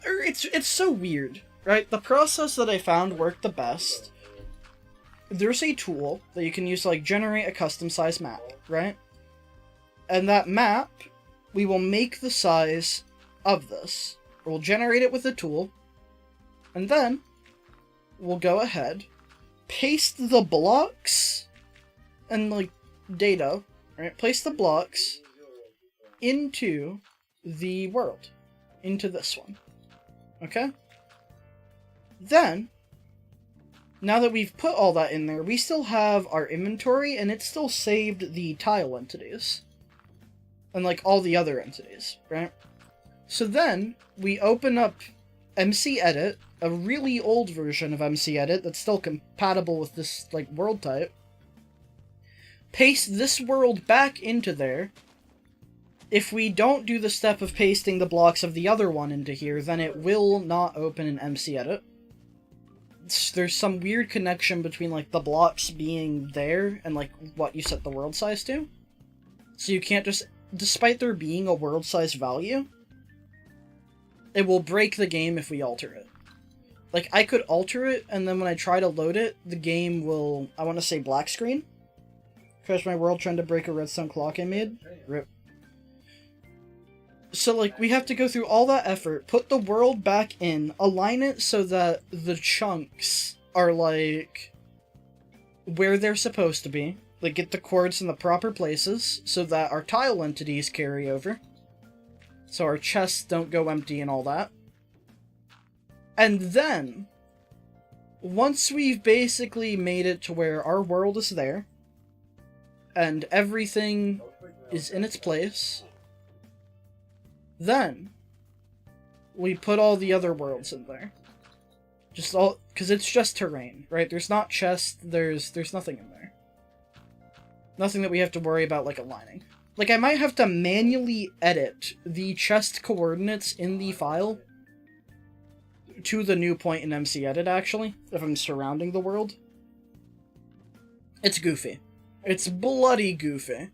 It's so weird, right? The process that I found worked the best. There's a tool that you can use to, like, generate a custom size map, right? And that map, we will make the size of this. We'll generate it with a tool. And then, we'll go ahead, paste the blocks and, like, data, right? Place the blocks into the world. Into this one. Okay? Then, now that we've put all that in there, we still have our inventory, and it still saved the tile entities. And, like, all the other entities, right? So then, we open up MC Edit, a really old version of MC Edit that's still compatible with this, like, world type. Paste this world back into there. If we don't do the step of pasting the blocks of the other one into here, then it will not open in MC Edit. There's some weird connection between, like, the blocks being there and, like, what you set the world size to. So you can't just... Despite there being a world size value, it will break the game if we alter it. Like, I could alter it, and then when I try to load it, the game will, I want to say, black screen. Crash my world trying to break a redstone clock I made. Rip. So, like, we have to go through all that effort, put the world back in, align it so that the chunks are, like, where they're supposed to be. Like, get the chords in the proper places so that our tile entities carry over. So our chests don't go empty and all that. And then, once we've basically made it to where our world is there, and everything is in its place, then we put all the other worlds in there. Just all, because it's just terrain, right? There's not chests, there's nothing in there. Nothing that we have to worry about, like, aligning. Like, I might have to manually edit the chest coordinates in the file to the new point in MC Edit, actually, if I'm surrounding the world. It's goofy. It's bloody goofy.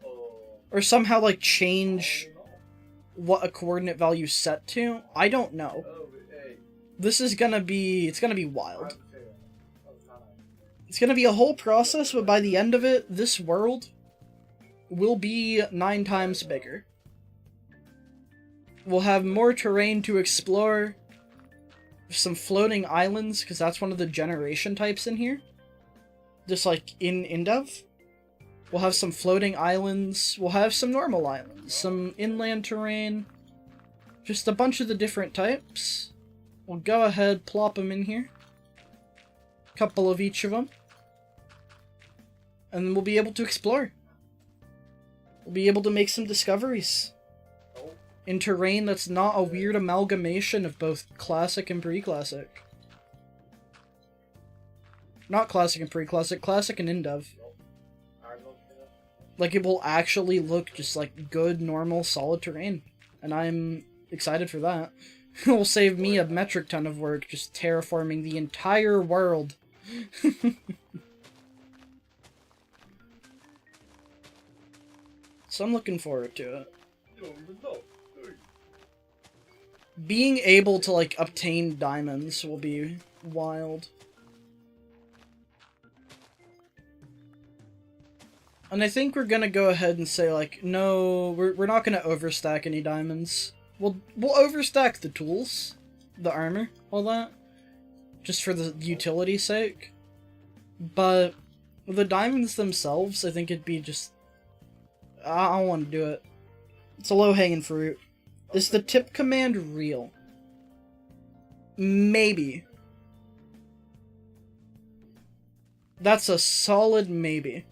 Oh. Or somehow, like, change what a coordinate value's set to. I don't know. Oh, hey. This is gonna be... It's gonna be I wild. have to say that. That was kinda- It's gonna be a whole process, but by the end of it, this world will be 9 times bigger. We'll have more terrain to explore. Some floating islands, because that's one of the generation types in here. Just like in Indev. We'll have some floating islands. We'll have some normal islands. Some inland terrain. Just a bunch of the different types. We'll go ahead, plop them in here. Couple of each of them. And then we'll be able to explore. We'll be able to make some discoveries. In terrain that's not a weird amalgamation of both classic and pre-classic. Not classic and pre-classic, classic and Indev. Like, it will actually look just like good, normal, solid terrain. And I'm excited for that. It will save me a metric ton of work just terraforming the entire world. So I'm looking forward to it. Being able to, like, obtain diamonds will be wild. And I think we're gonna go ahead and say, like, no, we're not gonna overstack any diamonds. We'll overstack the tools, the armor, all that, just for the utility's sake. But the diamonds themselves, I think it'd be just... I don't want to do it. It's a low-hanging fruit. Is the tip command real? Maybe. That's a solid maybe.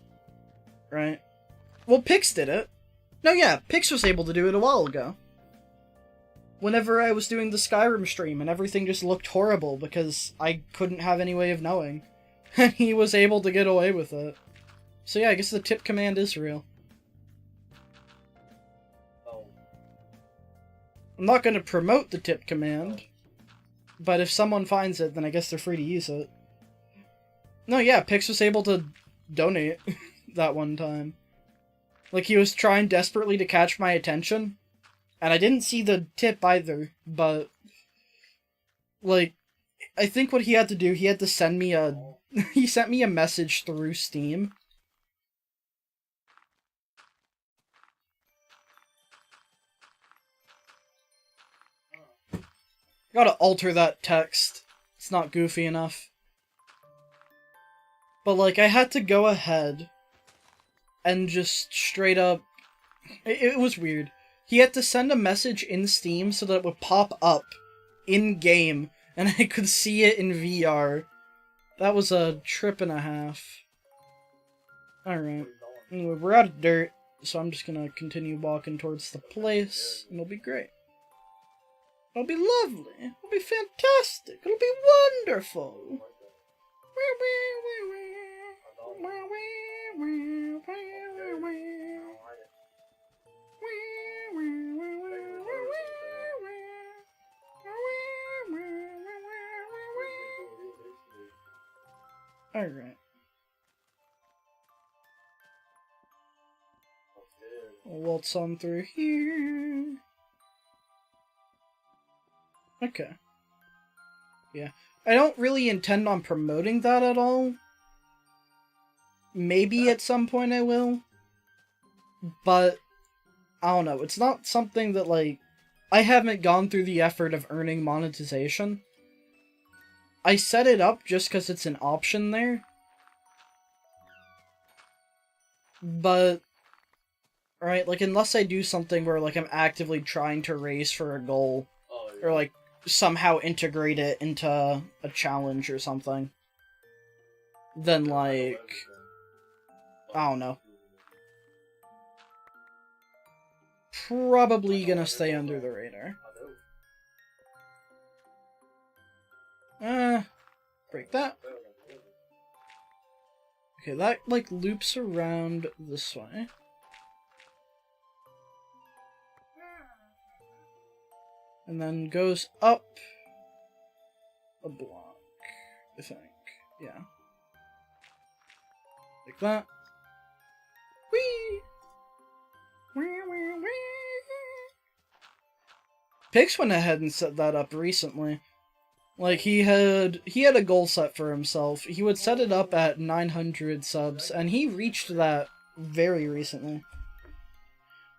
Right? Well, Pix did it. No, yeah, Pix was able to do it a while ago. Whenever I was doing the Skyrim stream and everything just looked horrible because I couldn't have any way of knowing. And he was able to get away with it. So yeah, I guess the tip command is real. I'm not going to promote the tip command, but if someone finds it, then I guess they're free to use it. No, yeah, Pix was able to donate that one time. Like, he was trying desperately to catch my attention, and I didn't see the tip either, but, like, I think what he had to do, he had to send me a... he sent me a message through Steam. Gotta alter that text. It's not goofy enough. But, like, I had to go ahead and just straight up... It was weird. He had to send a message in Steam so that it would pop up in-game, and I could see it in VR. That was a trip and a half. Alright. Anyway, we're out of dirt, so I'm just gonna continue walking towards the place, and it'll be great. It'll be lovely. It'll be fantastic. It'll be wonderful. Alright. We'll waltz on through here. Okay. Yeah. I don't really intend on promoting that at all. Maybe at some point I will. But, I don't know. It's not something that, like... I haven't gone through the effort of earning monetization. I set it up just because it's an option there. But... Right, like, unless I do something where, like, I'm actively trying to race for a goal. Or, like, somehow integrate it into a challenge or something. Then, like... I don't know. Probably gonna stay under the radar. Break that. Okay, that, like, loops around this way. And then goes up a block, I think. Yeah. Like that. Whee! Wee, wee, wee. Pix went ahead and set that up recently. Like, he had a goal set for himself. He would set it up at 900 subs, and he reached that very recently.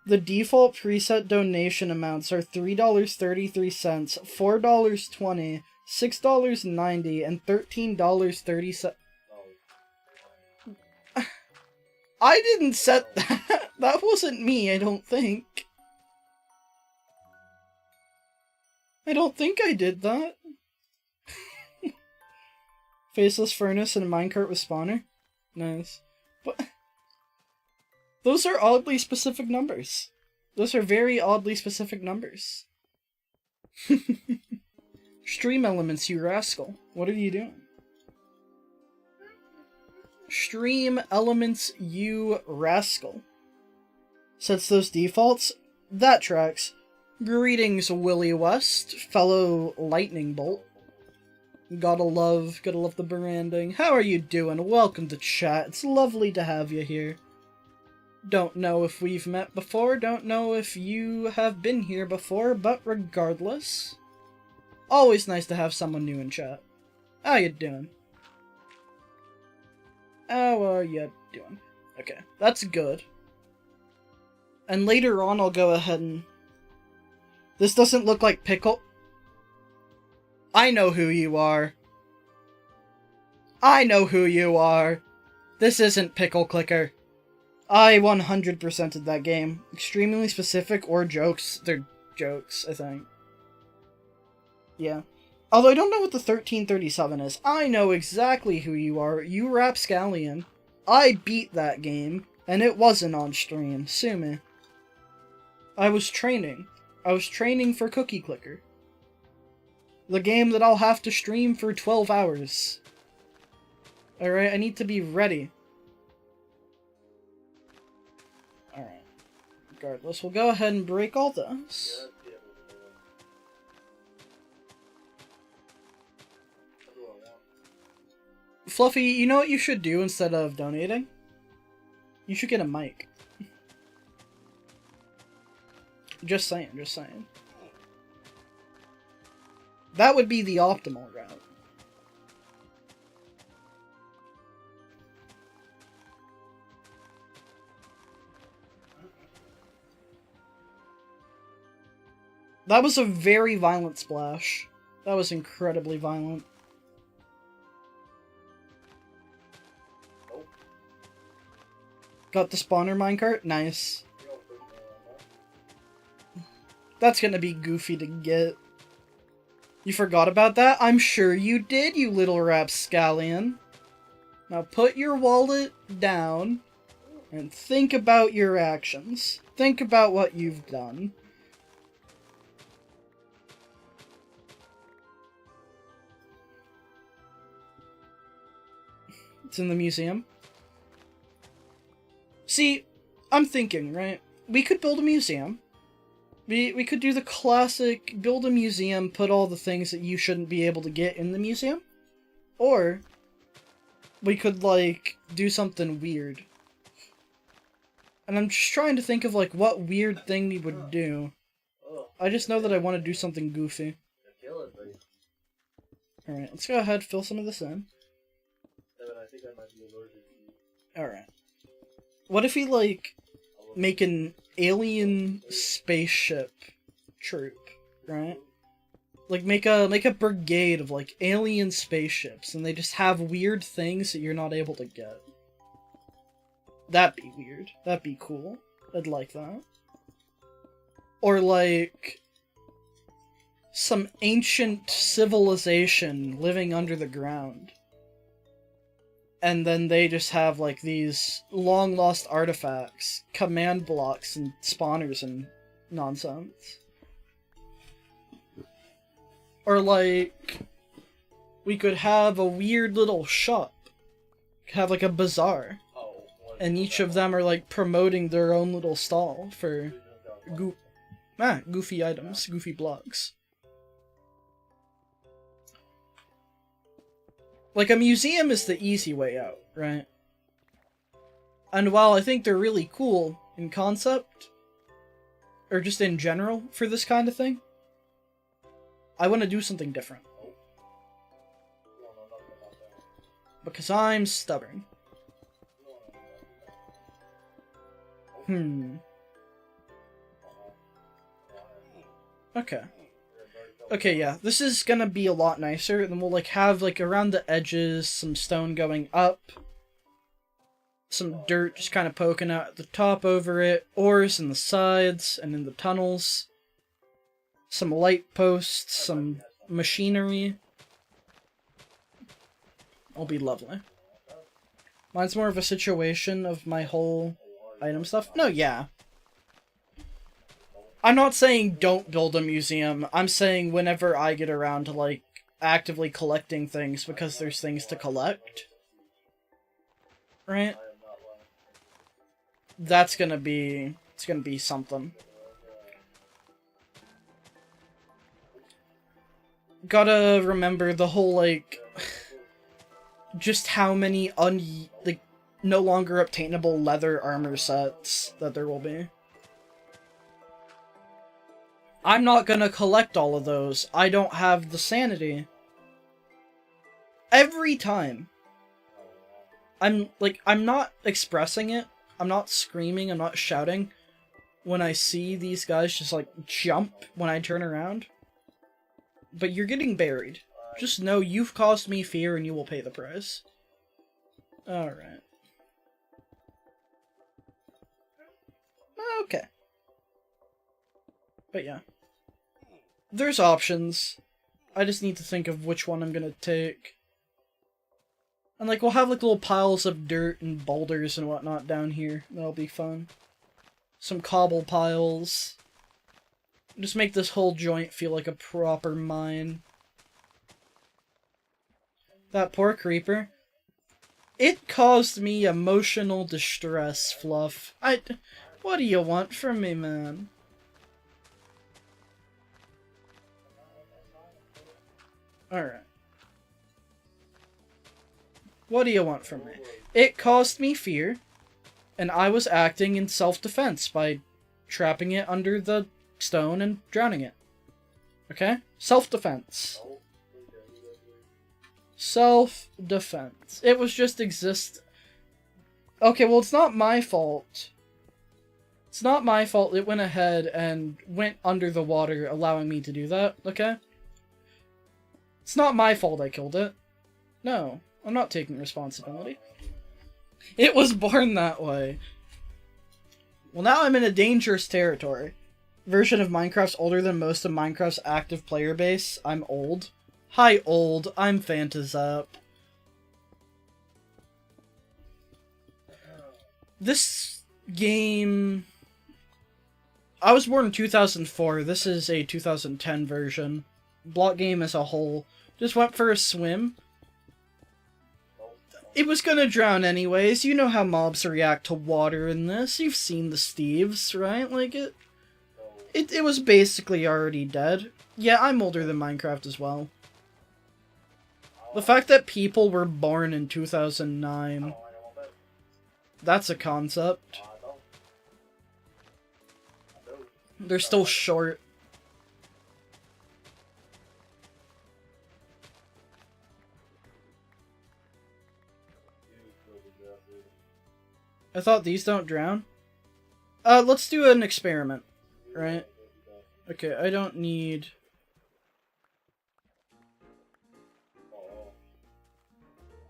The default preset donation amounts are $3.33, $4.20, $6.90, and $13.30. I didn't set that. That wasn't me, I don't think. I don't think I did that. Faceless Furnace and a minecart with spawner? Nice. But those are oddly specific numbers. Those are very oddly specific numbers. Stream Elements, you rascal. What are you doing? Stream Elements, you rascal. Sets those defaults? That tracks. Greetings, Willie West, fellow lightning bolt. Gotta love the branding. How are you doing? Welcome to chat. It's lovely to have you here. Don't know if we've met before, don't know if you have been here before, but regardless, always nice to have someone new in chat. How you doing? How are you doing? Okay, that's good. And later on I'll go ahead and... This doesn't look like Pickle... I know who you are. I know who you are. This isn't Pickle Clicker. I 100%'d that game. Extremely specific or jokes. They're jokes, I think. Yeah. Although I don't know what the 1337 is. I know exactly who you are. You Rapscallion. I beat that game, and it wasn't on stream. Sue me. I was training. I was training for Cookie Clicker. The game that I'll have to stream for 12 hours. Alright, I need to be ready. Alright. Regardless, we'll go ahead and break all this. Fluffy, you know what you should do instead of donating? You should get a mic. Just saying, just saying. That would be the optimal route. That was a very violent splash. That was incredibly violent. Got the spawner minecart? Nice. That's gonna be goofy to get. You forgot about that? I'm sure you did, you little rapscallion. Now put your wallet down and think about your actions. Think about what you've done. It's in the museum. See, I'm thinking, right? We could build a museum. We could do the classic, build a museum, put all the things that you shouldn't be able to get in the museum. Or, we could, like, do something weird. And I'm just trying to think of, like, what weird thing we would do. I just know that I want to do something goofy. Alright, let's go ahead and fill some of this in. Alright. What if we, like, make an alien spaceship troop, right? Like, make a brigade of, like, alien spaceships, and they just have weird things that you're not able to get. That'd be weird. That'd be cool. I'd like that. Or, like, some ancient civilization living under the ground. And then they just have, like, these long-lost artifacts, command blocks, and spawners and nonsense. Or, like, we could have a weird little shop. Have, like, a bazaar. And each of them are, like, promoting their own little stall for goofy items, goofy blocks. Like, a museum is the easy way out, right? And while I think they're really cool in concept, or just in general for this kind of thing, I want to do something different. Because I'm stubborn. Okay. Okay, yeah. This is gonna be a lot nicer. Then we'll, like, have, like, around the edges, some stone going up. Some dirt just kind of poking out at the top over it. Ores in the sides and in the tunnels. Some light posts, some machinery. It'll be lovely. Mine's more of a situation of my whole item stuff. No, yeah. I'm not saying don't build a museum. I'm saying whenever I get around to, like, actively collecting things because there's things to collect. Right? That's gonna be... It's gonna be something. Gotta remember the whole, like... just how many like, no longer obtainable leather armor sets that there will be. I'm not gonna collect all of those. I don't have the sanity. Every time. I'm not expressing it. I'm not screaming, I'm not shouting. When I see these guys just, like, jump when I turn around. But you're getting buried. Just know you've caused me fear and you will pay the price. Alright. Okay. But yeah. There's options. I just need to think of which one I'm gonna take. And, like, we'll have, like, little piles of dirt and boulders and whatnot down here. That'll be fun. Some cobble piles. Just make this whole joint feel like a proper mine. That poor creeper. It caused me emotional distress, Fluff. What do you want from me, man? Alright. What do you want from me? It caused me fear, and I was acting in self-defense by trapping it under the stone and drowning it. Okay? Self-defense. Self-defense. It was just Okay, well, it's not my fault. It's not my fault it went ahead and went under the water, allowing me to do that, okay? It's not my fault I killed it. No, I'm not taking responsibility. It was born that way. Well, now I'm in a dangerous territory. Version of Minecraft's older than most of Minecraft's active player base. I'm old. Hi, old. I'm Phantazap. This game... I was born in 2004. This is a 2010 version. Block game as a whole. Just went for a swim. It was gonna drown anyways. You know how mobs react to water in this. You've seen the Steves, right? Like, it was basically already dead. Yeah, I'm older than Minecraft as well. The fact that people were born in 2009... That's a concept. They're still short. I thought these don't drown. Let's do an experiment, right? Okay, I don't need...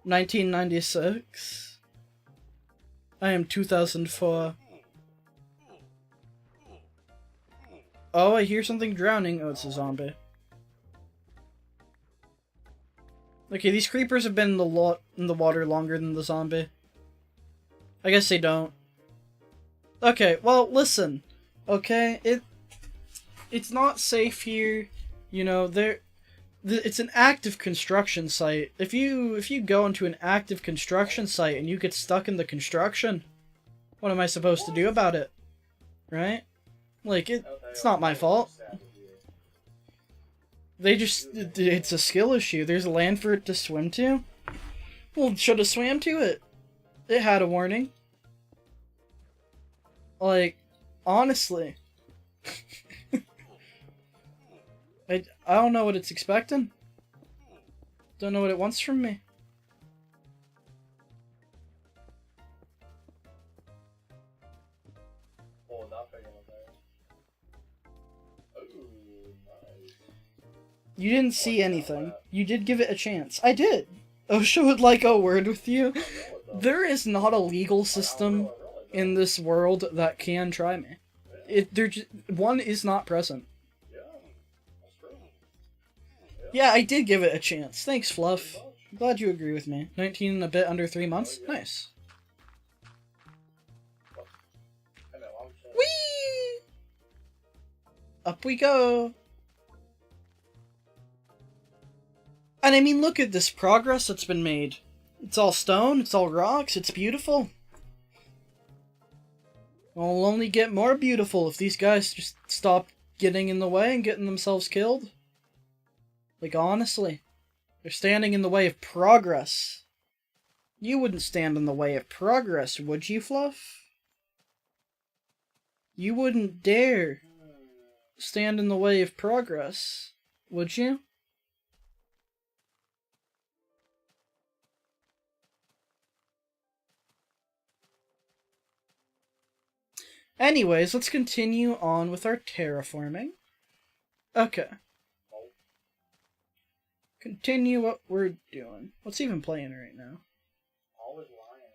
1996. I am 2004. Oh, I hear something drowning. Oh, it's a zombie. Okay, these creepers have been in the water longer than the zombie. I guess they don't. Okay, well, listen. Okay, it's not safe here. You know, it's an active construction site. If you go into an active construction site and you get stuck in the construction, what am I supposed to do about it? Right? Like, it's not my fault. It's a skill issue. There's land for it to swim to. Well, should have swam to it. It had a warning. Like, honestly. I don't know what it's expecting. Don't know what it wants from me. Oh, nothing in there. Ooh, nice. You didn't see anything. You did give it a chance. I did. OSHA would like a word with you. There is not a legal system in this world that can try me. One is not present. Yeah, that's true. Yeah, I did give it a chance. Thanks, Fluff. I'm glad you agree with me. 19 and a bit under 3 months? Nice. Whee! Up we go. And I mean, look at this progress that's been made. It's all stone, it's all rocks, it's beautiful. It'll only get more beautiful if these guys just stop getting in the way and getting themselves killed. Like, honestly. They're standing in the way of progress. You wouldn't stand in the way of progress, would you, Fluff? You wouldn't dare stand in the way of progress, would you? Anyways, let's continue on with our terraforming. Okay. Continue what we're doing. What's even playing right now? Always lying.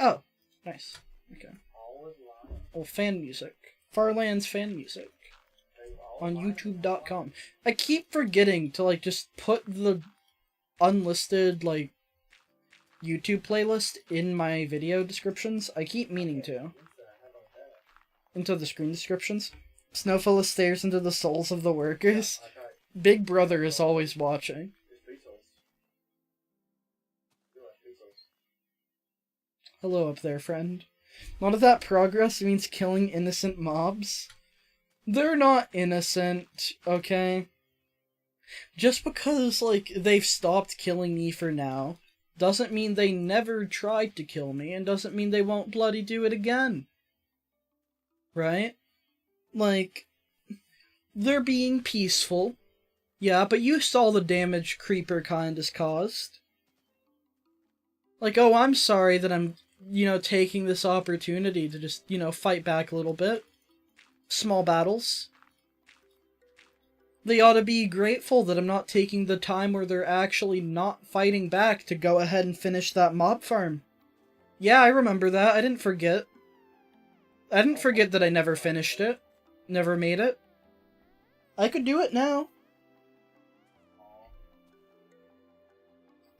Oh, nice. Okay. Always lying. Oh, fan music. Farland's fan music. On YouTube.com. I keep forgetting to, like, just put the unlisted, like, YouTube playlist in my video descriptions. I keep meaning to. Into the screen descriptions. Snowfella stares into the souls of the workers. Big Brother is always watching. Hello up there, friend. None of that progress means killing innocent mobs. They're not innocent, okay? Just because, like, they've stopped killing me for now, doesn't mean they never tried to kill me, and doesn't mean they won't bloody do it again. Right? Like, they're being peaceful. Yeah, but you saw the damage Creeper kind has caused. Like, oh, I'm sorry that I'm, taking this opportunity to just, fight back a little bit. Small battles. They ought to be grateful that I'm not taking the time where they're actually not fighting back to go ahead and finish that mob farm. Yeah, I remember that. I didn't forget. I didn't forget that I never finished it. Never made it. I could do it now.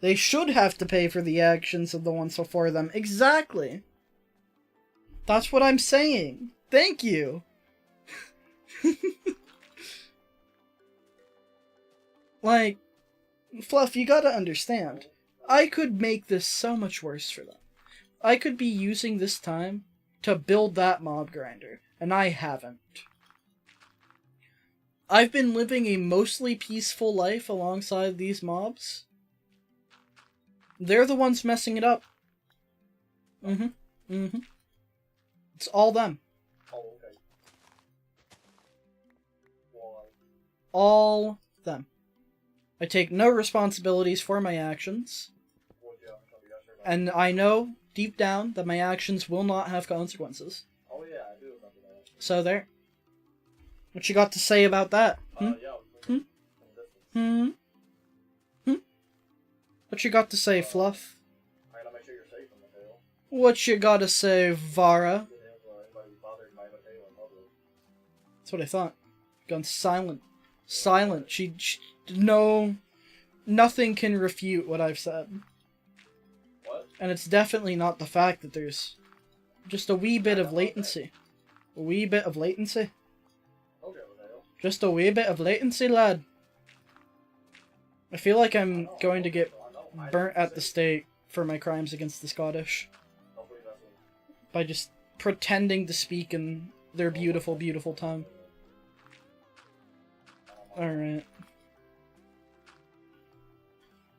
They should have to pay for the actions of the ones before them. Exactly. That's what I'm saying. Thank you. Like, Fluff, you gotta understand. I could make this so much worse for them. I could be using this time to build that mob grinder, and I haven't. I've been living a mostly peaceful life alongside these mobs. They're the ones messing it up. It's all them. Oh, okay. Why? All them. I take no responsibilities for my actions. And I know, deep down, that my actions will not have consequences. Oh yeah, I do remember that. So there. What you got to say about that? What you got to say, Fluff? I gotta make sure you're safe from the tail. What you gotta say, Vara? That's what I thought. Gone silent. Silent. No, nothing can refute what I've said. What? And it's definitely not the fact that there's just a wee bit of latency. A wee bit of latency. Okay, Just a wee bit of latency, lad. I feel like I'm going to get burnt at the stake for my crimes against the Scottish. By just pretending to speak in their beautiful, beautiful tongue. Alright.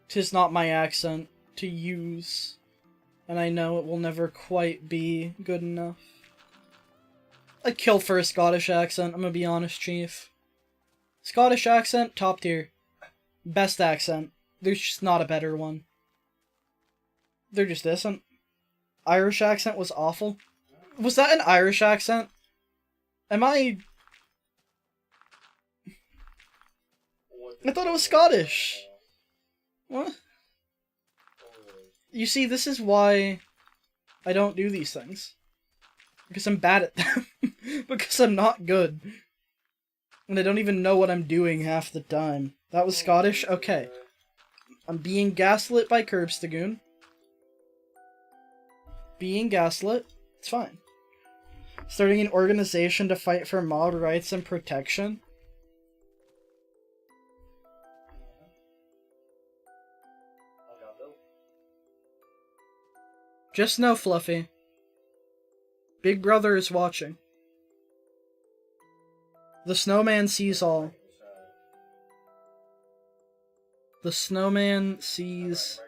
'Tis not my accent to use, and I know it will never quite be good enough. I'd kill for a Scottish accent, I'm gonna be honest, Chief. Scottish accent, top tier. Best accent. There's just not a better one. There just isn't. Irish accent was awful. Was that an Irish accent? Am I... I thought it was Scottish. What? You see, this is why I don't do these things. Because I'm bad at them. Because I'm not good. And I don't even know what I'm doing half the time. That was Scottish? Okay. I'm being gaslit by Curbstagoon. Being gaslit. It's fine. Starting an organization to fight for mod rights and protection. Just know, Fluffy. Big Brother is watching. The snowman sees all. The snowman sees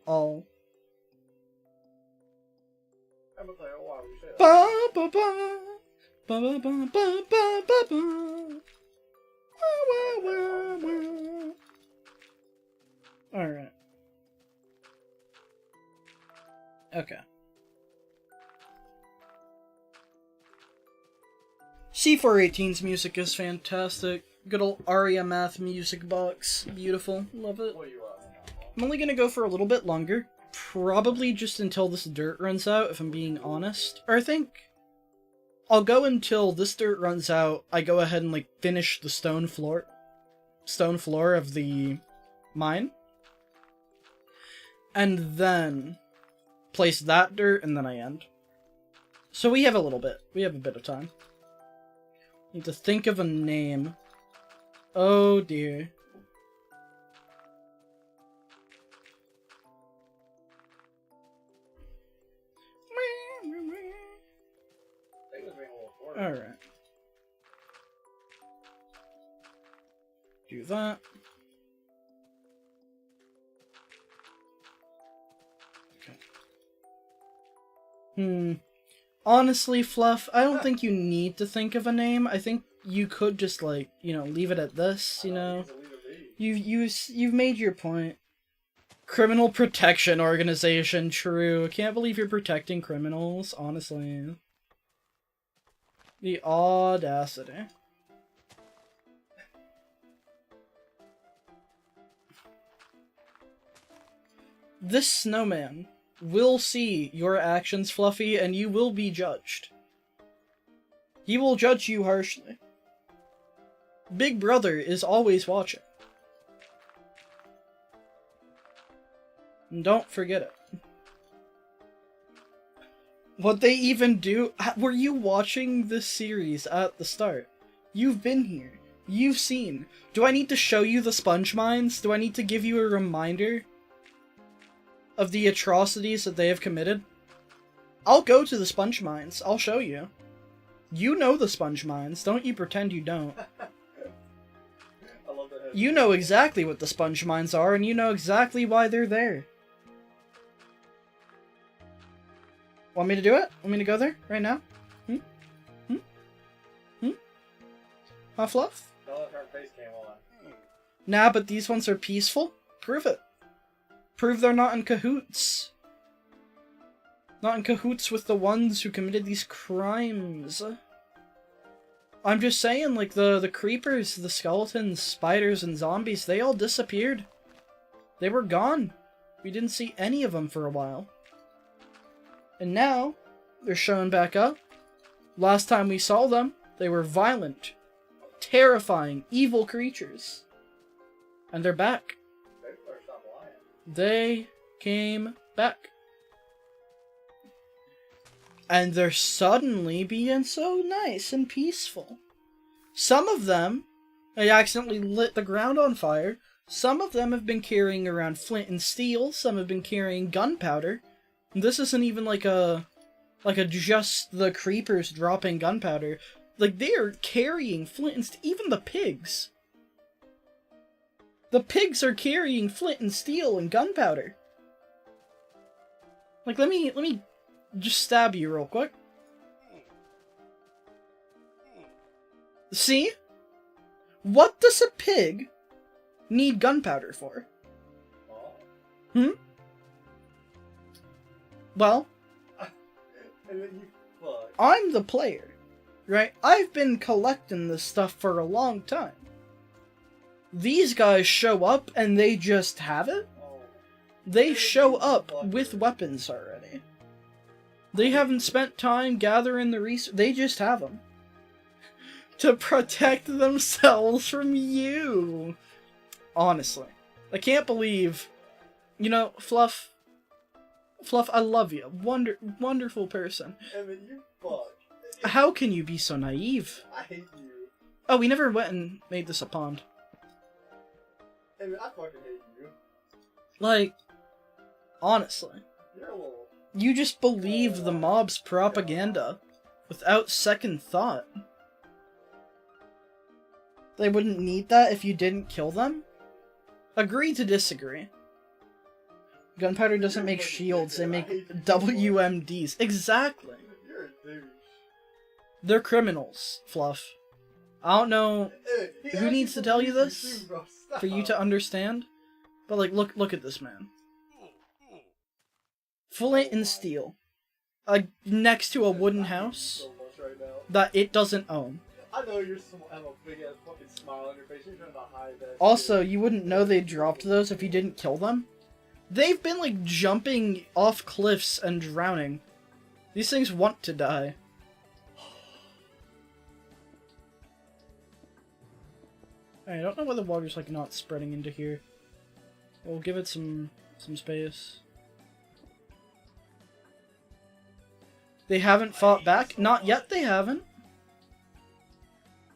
all. Ba ba ba ba ba ba ba ba ba ba. Alright. Okay. C418's music is fantastic. Good old Aria Math music box. Beautiful. Love it. I'm only gonna go for a little bit longer. Probably just until this dirt runs out, if I'm being honest. Or I think I'll go until this dirt runs out. I go ahead and, like, finish the stone floor of the mine. And then place that dirt, and then I end. So we have a little bit. We have a bit of time. Need to think of a name. Oh dear. Alright. Do that. Okay. Honestly, Fluff, I don't think you need to think of a name. I think you could just, like, you know, leave it at this, you know? You've made your point. Criminal Protection Organization, true. I can't believe you're protecting criminals, honestly. The audacity. This snowman will see your actions, Fluffy, and you will be judged. He will judge you harshly. Big Brother is always watching. And don't forget it. What they even do... Were you watching this series at the start? You've been here. You've seen. Do I need to show you the sponge mines? Do I need to give you a reminder of the atrocities that they have committed? I'll go to the sponge mines. I'll show you. You know the sponge mines. Don't you pretend you don't. You know exactly what the sponge mines are, and you know exactly why they're there. Want me to do it? Want me to go there? Right now? Huh, Fluff? Nah, but these ones are peaceful? Prove it. Prove they're not in cahoots. Not in cahoots with the ones who committed these crimes. I'm just saying, like, the creepers, the skeletons, spiders, and zombies, they all disappeared. They were gone. We didn't see any of them for a while. And now, they're showing back up. Last time we saw them, they were violent, terrifying, evil creatures. And they're back. They came back. And they're suddenly being so nice and peaceful. Some of them, they accidentally lit the ground on fire. Some of them have been carrying around flint and steel. Some have been carrying gunpowder. This isn't even like a just the creepers dropping gunpowder. Like, they are carrying flint and steel. Even the pigs. The pigs are carrying flint and steel and gunpowder. Like, let me just stab you real quick. See? What does a pig need gunpowder for? Hmm? Well, And then you fuck. I'm the player, right? I've been collecting this stuff for a long time. These guys show up and they just have it? Oh. They show up with weapons already. They haven't spent time gathering the resources. They just have them. To protect themselves from you. Honestly. I can't believe... You know, Fluff, I love you. Wonderful person. And then you fuck. How can you be so naive? I hate you. Oh, we never went and made this a pond. And I fucking hate you. Like, honestly. You're a little... You just believe the mob's propaganda without second thought. They wouldn't need that if you didn't kill them? Agree to disagree. Gunpowder doesn't make shields, they make WMDs. Exactly. You're a dude. They're criminals, Fluff. I don't know who needs to tell you this for you to understand, but like, look at this man. Flint and steel. Next to a wooden house that it doesn't own. I know you're have a big ass fucking smile on your face. You're trying to hide that. Also, you wouldn't know they dropped those if you didn't kill them. They've been like jumping off cliffs and drowning. These things want to die. I don't know why the water's like not spreading into here. We'll give it some space. They haven't fought back? Not yet, they haven't.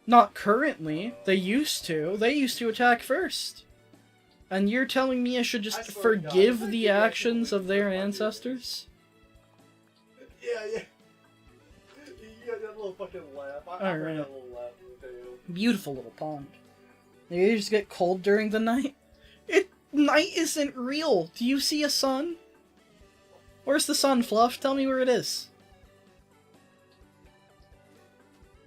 Not currently. They used to. They used to attack first. And you're telling me I should just forgive the actions of their ancestors? Yeah. You got that little fucking laugh. I heard that little laugh in the tail. Beautiful little pond. Maybe you just get cold during the night? Night isn't real. Do you see a sun? Where's the sun, Fluff? Tell me where it is.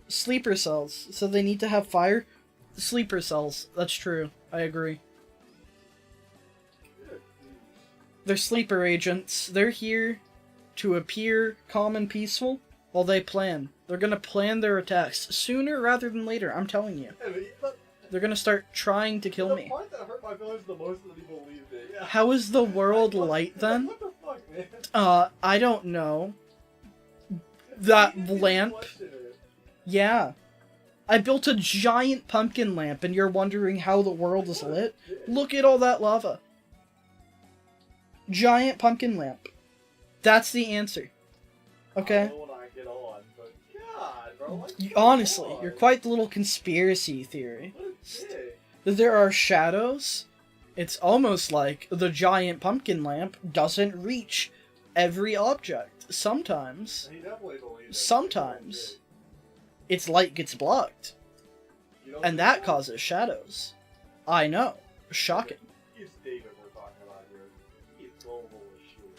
Sleeper cells. So they need to have fire? Sleeper cells. That's true. I agree. They're sleeper agents. They're here to appear calm and peaceful while they plan. They're gonna plan their attacks sooner rather than later, I'm telling you. They're gonna start trying to kill me. The part that hurt my feelings the most is that he believed it. Yeah. How is the world light then? What the fuck, man? I don't know. That lamp. Yeah. I built a giant pumpkin lamp and you're wondering how the world is lit? Look at all that lava. Giant pumpkin lamp. That's the answer. Okay? I don't know when I get on, but God, bro. Like, honestly, you're quite the little conspiracy theory. That there are shadows. It's almost like the giant pumpkin lamp doesn't reach every object. Sometimes. Sometimes. Its light gets blocked. And that causes shadows. I know. Shocking. It's David we're talking about here. He's global as shit.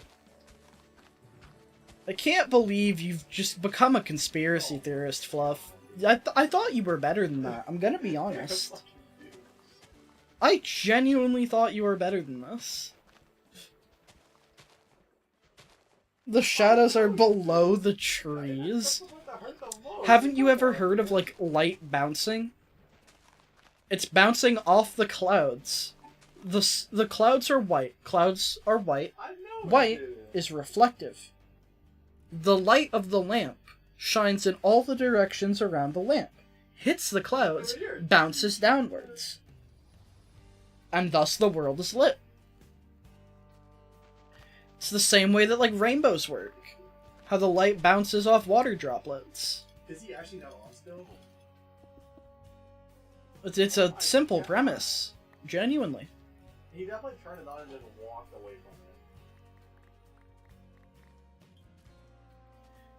I can't believe you've just become a conspiracy theorist, Fluff. I thought you were better than that. I'm gonna be honest. I genuinely thought you were better than this. The shadows are below the trees. Haven't you ever heard of, like, light bouncing? It's bouncing off the clouds. The clouds are white. Clouds are white. White is reflective. The light of the lamp shines in all the directions around the lamp, hits the clouds, bounces downwards. And thus the world is lit. It's the same way that, like, rainbows work. How the light bounces off water droplets. Is he actually not on still? It's a simple premise. Genuinely. He definitely turned it on and then walked away from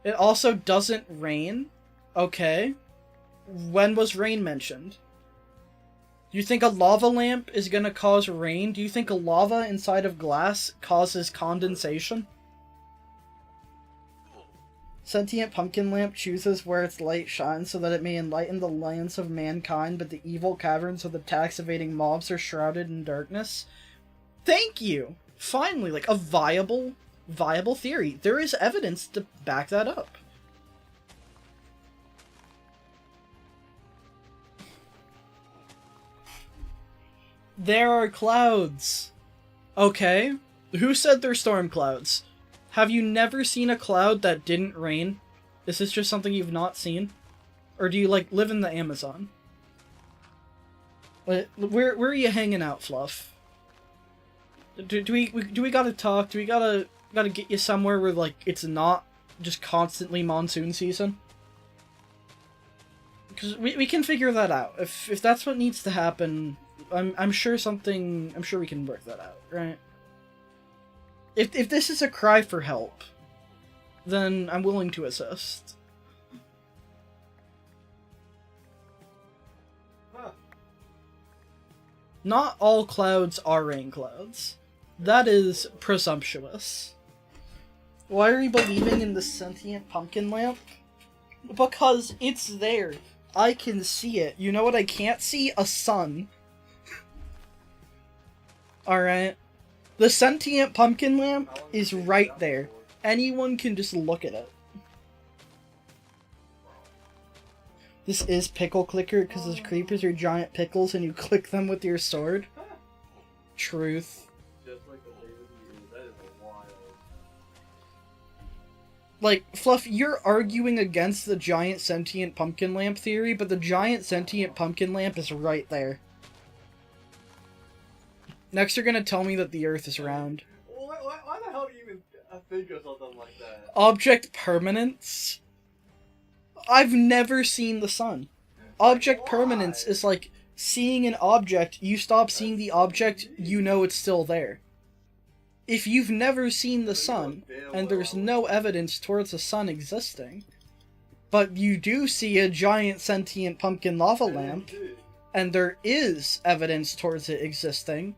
it. It also doesn't rain. Okay. When was rain mentioned? Do you think a lava lamp is gonna cause rain? Do you think a lava inside of glass causes condensation? Sentient pumpkin lamp chooses where its light shines so that it may enlighten the lands of mankind, but the evil caverns of the tax-evading mobs are shrouded in darkness. Thank you! Finally, like, a viable theory. There is evidence to back that up. There are clouds. Okay. Who said they're storm clouds? Have you never seen a cloud that didn't rain? Is this just something you've not seen? Or do you, like, live in the Amazon? Where are you hanging out, Fluff? Do we gotta talk? Do we gotta get you somewhere where, like, it's not just constantly monsoon season? Because we can figure that out. If that's what needs to happen, I'm sure we can work that out, right? If this is a cry for help, then I'm willing to assist. Huh. Not all clouds are rain clouds. That is presumptuous. Why are you believing in the sentient pumpkin lamp? Because it's there. I can see it. You know what I can't see? A sun. Alright. The sentient pumpkin lamp is right there. Anyone can just look at it. This is Pickle Clicker because those creepers are giant pickles and you click them with your sword. Truth. Just like the David Hughes, that is wild. Like, Fluff, you're arguing against the giant sentient pumpkin lamp theory, but the giant sentient pumpkin lamp is right there. Next, you're gonna tell me that the Earth is round. Why the hell do you even think of something like that? Object permanence? I've never seen the sun. Object permanence is like seeing an object, you stop seeing the object, you know it's still there. If you've never seen the sun, and there's no evidence towards the sun existing, but you do see a giant sentient pumpkin lava lamp, and there is evidence towards it existing,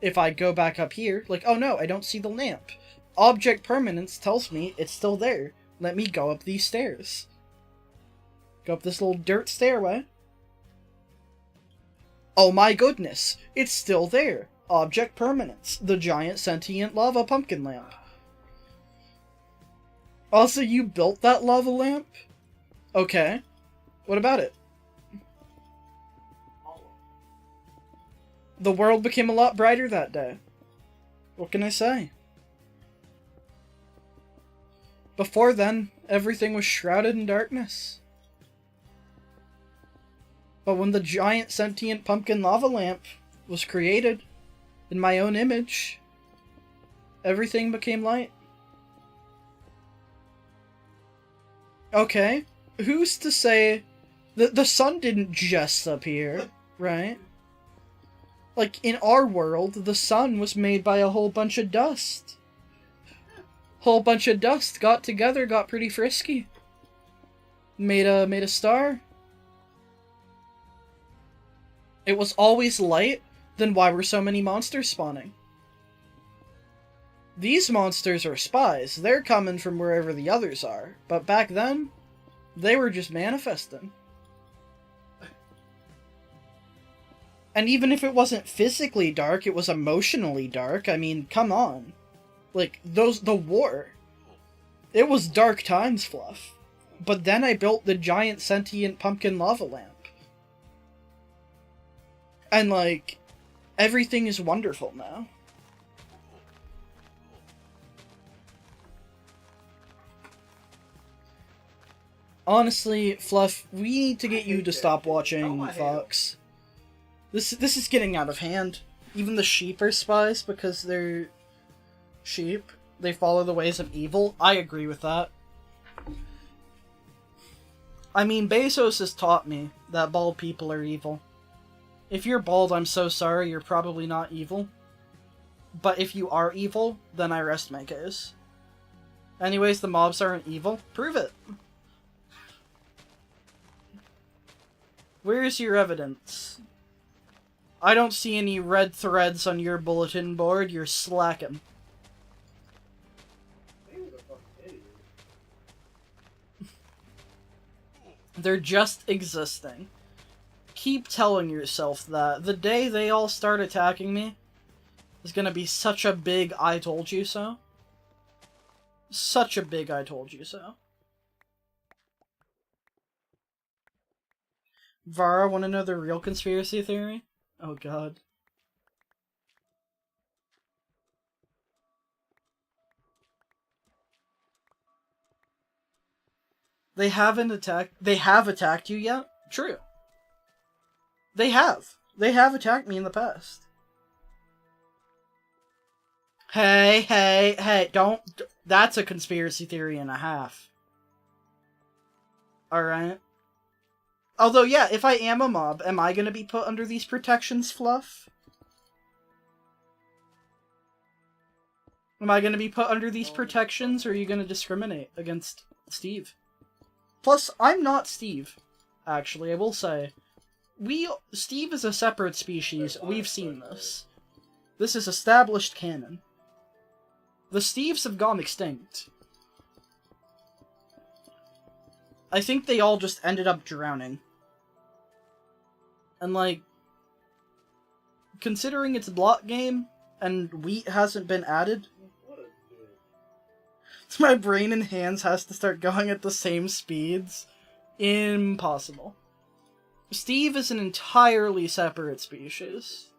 if I go back up here, like, oh no, I don't see the lamp. Object permanence tells me it's still there. Let me go up these stairs. Go up this little dirt stairway. Oh my goodness, it's still there. Object permanence. The giant sentient lava pumpkin lamp. Also, you built that lava lamp? Okay. What about it? The world became a lot brighter that day. What can I say? Before then, everything was shrouded in darkness. But when the giant sentient pumpkin lava lamp was created, in my own image, everything became light. Okay, who's to say that the sun didn't just appear, right? Like, in our world, the sun was made by a whole bunch of dust. Whole bunch of dust got together, got pretty frisky. Made a star. It was always light, then why were so many monsters spawning? These monsters are spies, they're coming from wherever the others are, but back then, they were just manifesting. And even if it wasn't physically dark, it was emotionally dark. I mean, come on. Like, the war. It was dark times, Fluff. But then I built the giant sentient pumpkin lava lamp. And, like, everything is wonderful now. Honestly, Fluff, we need to get you to stop watching Fox. This is getting out of hand. Even the sheep are spies because they're sheep. They follow the ways of evil. I agree with that. I mean, Bezos has taught me that bald people are evil. If you're bald, I'm so sorry, you're probably not evil. But if you are evil, then I rest my case. Anyways, the mobs aren't evil. Prove it. Where's your evidence? I don't see any red threads on your bulletin board, you're slacking. They're just existing. Keep telling yourself that. The day they all start attacking me is gonna be such a big I told you so. Such a big I told you so. Vara, wanna know the real conspiracy theory? Oh god. They have attacked you yet? True. They have. They have attacked me in the past. Hey, don't... That's a conspiracy theory and a half. Alright? Although, yeah, if I am a mob, am I gonna be put under these protections, Fluff? Am I gonna be put under these protections, or are you gonna discriminate against Steve? Plus, I'm not Steve, actually, I will say. Steve is a separate species, we've seen this. This is established canon. The Steves have gone extinct. I think they all just ended up drowning. And like, considering it's a block game, and wheat hasn't been added, my brain and hands has to start going at the same speeds. Impossible. Steve is an entirely separate species.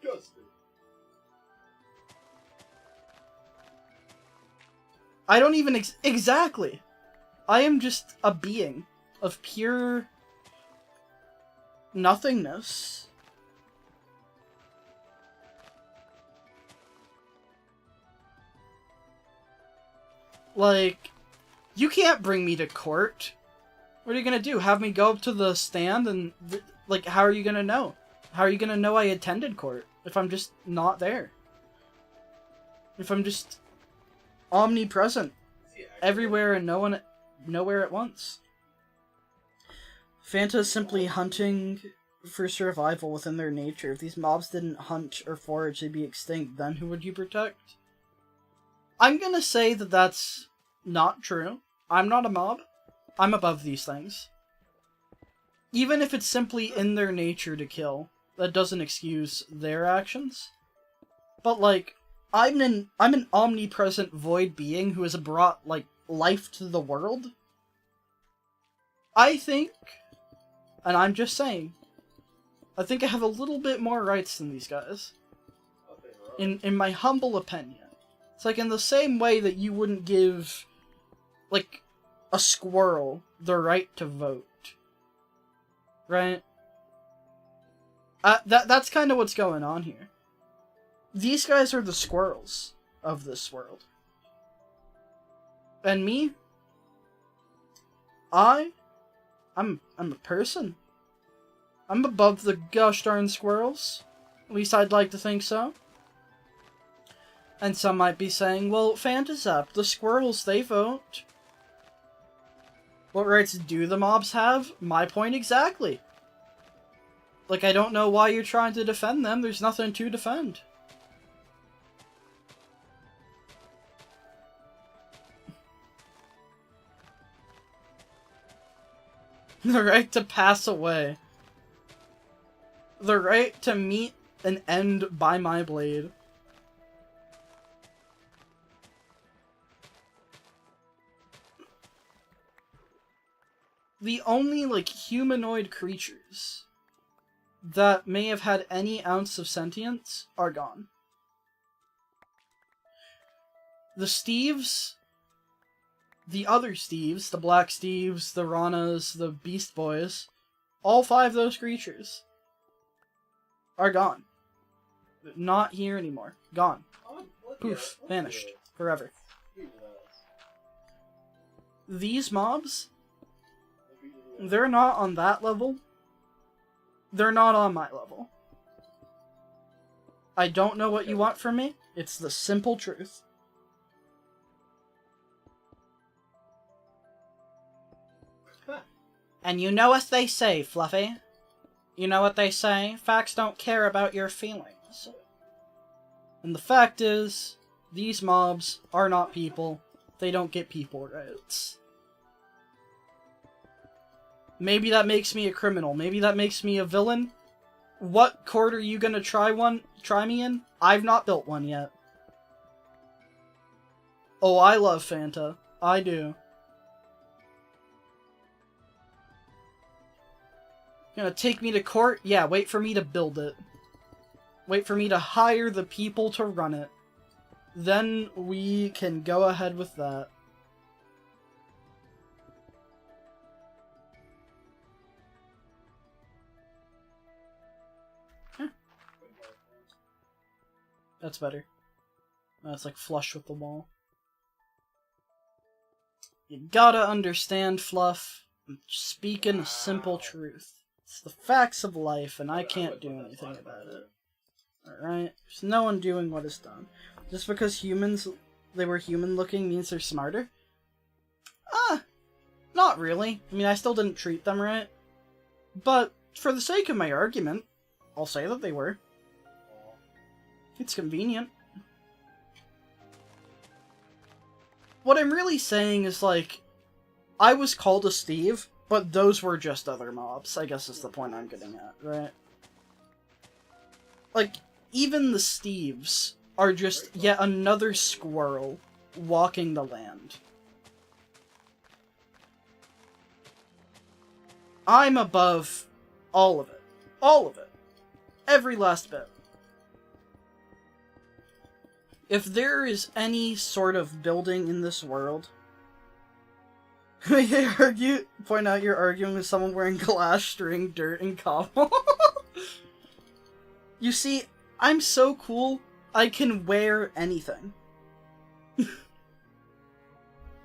I don't even exactly. I am just a being of pure nothingness. Like, you can't bring me to court. What are you gonna do? Have me go up to the stand and, like, how are you gonna know? How are you gonna know I attended court if I'm just not there? If I'm just omnipresent everywhere and nowhere at once. Fanta's simply hunting for survival within their nature. If these mobs didn't hunt or forage, they'd be extinct. Then who would you protect? I'm gonna say that that's not true. I'm not a mob. I'm above these things. Even if it's simply in their nature to kill, that doesn't excuse their actions. But like, I'm an omnipresent void being who has brought, like, life to the world. I think, and I'm just saying, I think I have a little bit more rights than these guys. In my humble opinion. It's like in the same way that you wouldn't give, like, a squirrel the right to vote. Right? That's kind of what's going on here. These guys are the squirrels of this world. And me? I'm a person. I'm above the gosh darn squirrels. At least I'd like to think so. And some might be saying, well, Fanta's up. The squirrels, they vote. What rights do the mobs have? My point exactly. Like, I don't know why you're trying to defend them. There's nothing to defend. The right to pass away. The right to meet an end by my blade. The only, like, humanoid creatures that may have had any ounce of sentience are gone. The Steves, the other Steves, the Black Steves, the Ranas, the Beast Boys, all 5 of those creatures are gone. Not here anymore. Gone. Poof. Vanished. Forever. These mobs, they're not on that level. They're not on my level. I don't know what you want from me. It's the simple truth. And you know what they say, Fluffy? You know what they say? Facts don't care about your feelings. And the fact is, these mobs are not people. They don't get people rights. Maybe that makes me a criminal. Maybe that makes me a villain. What court are you gonna try me in? I've not built one yet. Oh, I love Fanta. I do. Gonna take me to court? Yeah, wait for me to build it. Wait for me to hire the people to run it. Then we can go ahead with that. Huh. That's better. That's like flush with the wall. You gotta understand, Fluff. I'm speaking a simple truth. It's the facts of life, and I can't do anything about it. Alright? There's no one doing what is done. Just because they were human-looking means they're smarter? Not really. I mean, I still didn't treat them right. But, for the sake of my argument, I'll say that they were. It's convenient. What I'm really saying is, like, I was called a Steve, but those were just other mobs, I guess is the point I'm getting at, right? Like, even the Steves are just yet another squirrel walking the land. I'm above all of it. All of it. Every last bit. If there is any sort of building in this world... point out you're arguing with someone wearing glass, string, dirt, and cobble. You see, I'm so cool, I can wear anything.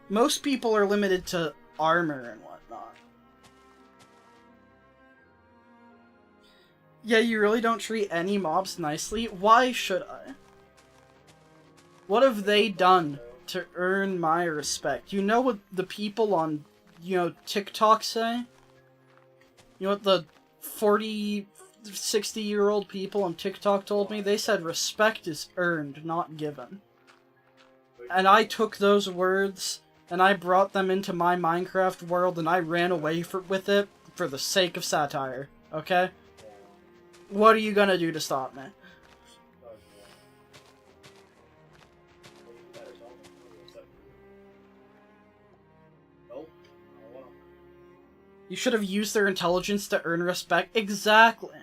Most people are limited to armor and whatnot. Yeah, you really don't treat any mobs nicely? Why should I? What have they done to earn my respect? You know what the people on, TikTok say? You know what the 40, 60-year-old people on TikTok told me? They said respect is earned, not given. And I took those words, and I brought them into my Minecraft world, and I ran away with it for the sake of satire, okay? What are you gonna do to stop me? You should have used their intelligence to earn respect. Exactly.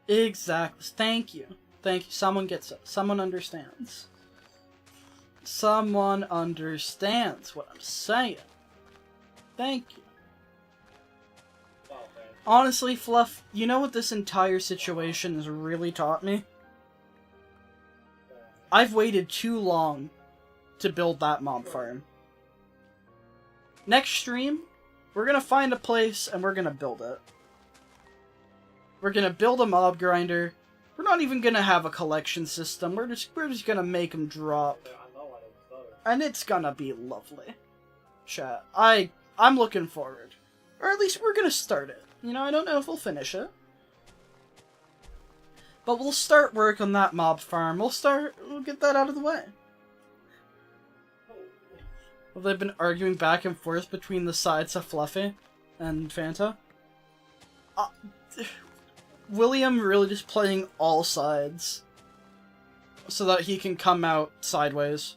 Exactly. Thank you. Thank you. Someone gets it. Someone understands. Someone understands what I'm saying. Thank you. Honestly, Fluff, you know what this entire situation has really taught me? I've waited too long to build that mob farm. Next stream, we're gonna find a place and we're gonna build it. We're gonna build a mob grinder. We're not even gonna have a collection system. We're just gonna make them drop. And it's gonna be lovely. Chat. I'm looking forward. Or at least we're gonna start it. I don't know if we'll finish it. But we'll start work on that mob farm. We'll get that out of the way. Well, they've been arguing back and forth between the sides of Fluffy and Fanta. William really just playing all sides. So that he can come out sideways.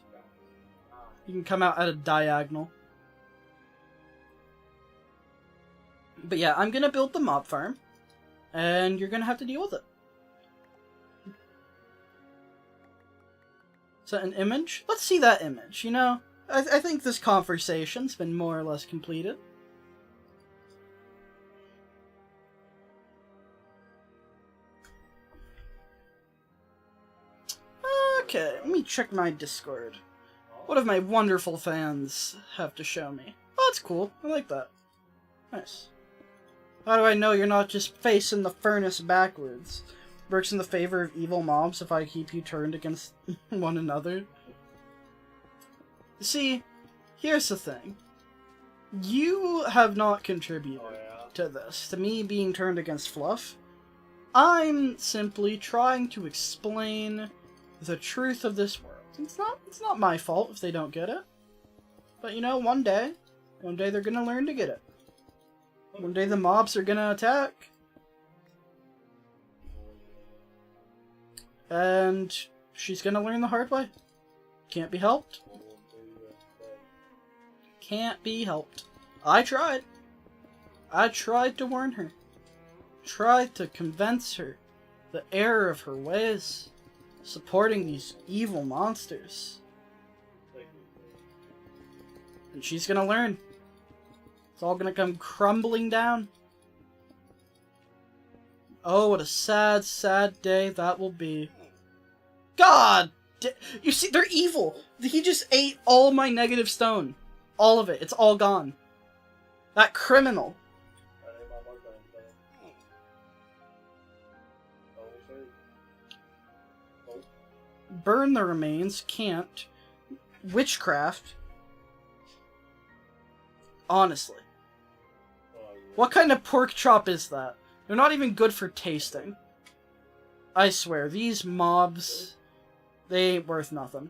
He can come out at a diagonal. But yeah, I'm gonna build the mob farm. And you're gonna have to deal with it. Is that an image? Let's see that image, I think this conversation's been more or less completed. Okay, let me check my Discord. What do my wonderful fans have to show me? Oh, that's cool. I like that. Nice. How do I know you're not just facing the furnace backwards? Works in the favor of evil mobs if I keep you turned against one another. See, here's the thing. You have not contributed to this, to me being turned against Fluff. I'm simply trying to explain the truth of this world. It's not my fault if they don't get it. But one day they're gonna learn to get it. One day the mobs are gonna attack. And she's gonna learn the hard way. Can't be helped. Can't be helped. I tried. I tried to warn her. Tried to convince her the error of her ways. Supporting these evil monsters. And she's gonna learn. It's all gonna come crumbling down. Oh, what a sad, sad day that will be. God! You see, they're evil! He just ate all my negative stone. All of it. It's all gone. That criminal. Burn the remains. Can't. Witchcraft. Honestly. What kind of pork chop is that? They're not even good for tasting. I swear, these mobs, they ain't worth nothing.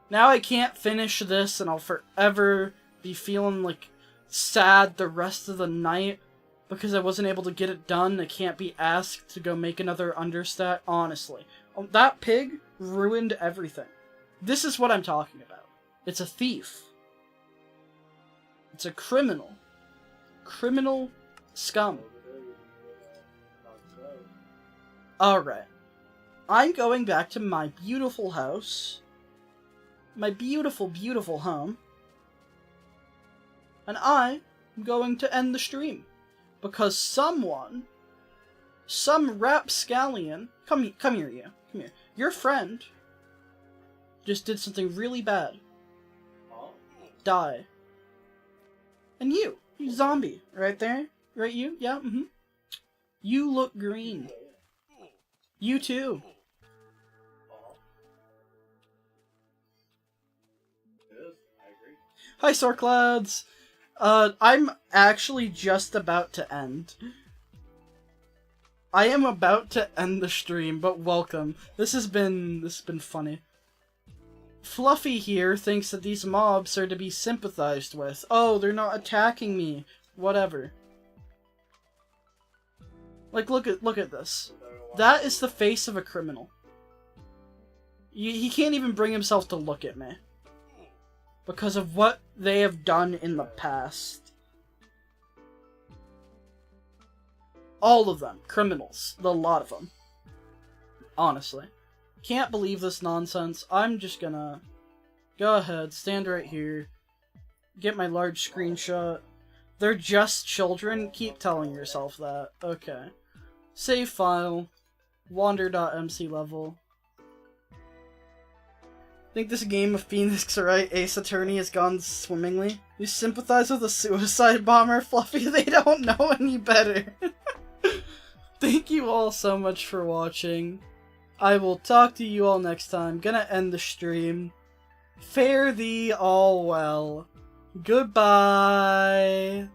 Now I can't finish this, and I'll forever be feeling, like, sad the rest of the night because I wasn't able to get it done. I can't be asked to go make another understat, honestly. That pig ruined everything. This is what I'm talking about. It's a thief. It's a criminal. Criminal scum. Alright. I'm going back to my beautiful house. My beautiful, beautiful home. And I'm going to end the stream. Because someone, some rapscallion, come here, you. Come here. Your friend just did something really bad. Die. And you zombie, right there. Right, you? Yeah, You look green. You too. Hi, Sorclads! I'm actually just about to end. I am about to end the stream, but welcome. This has been funny. Fluffy here thinks that these mobs are to be sympathized with. Oh, they're not attacking me. Whatever. Like, look at this. That is the face of a criminal. He can't even bring himself to look at me. Because of what they have done in the past. All of them. Criminals. A lot of them. Honestly. Can't believe this nonsense. I'm just gonna go ahead, stand right here, get my large screenshot. They're just children? Keep telling yourself that. Okay. Save file. Wander.mc level. Think this game of Phoenix Wright Ace Attorney has gone swimmingly? You sympathize with a suicide bomber, Fluffy? They don't know any better. Thank you all so much for watching. I will talk to you all next time. Gonna end the stream. Fare thee all well. Goodbye.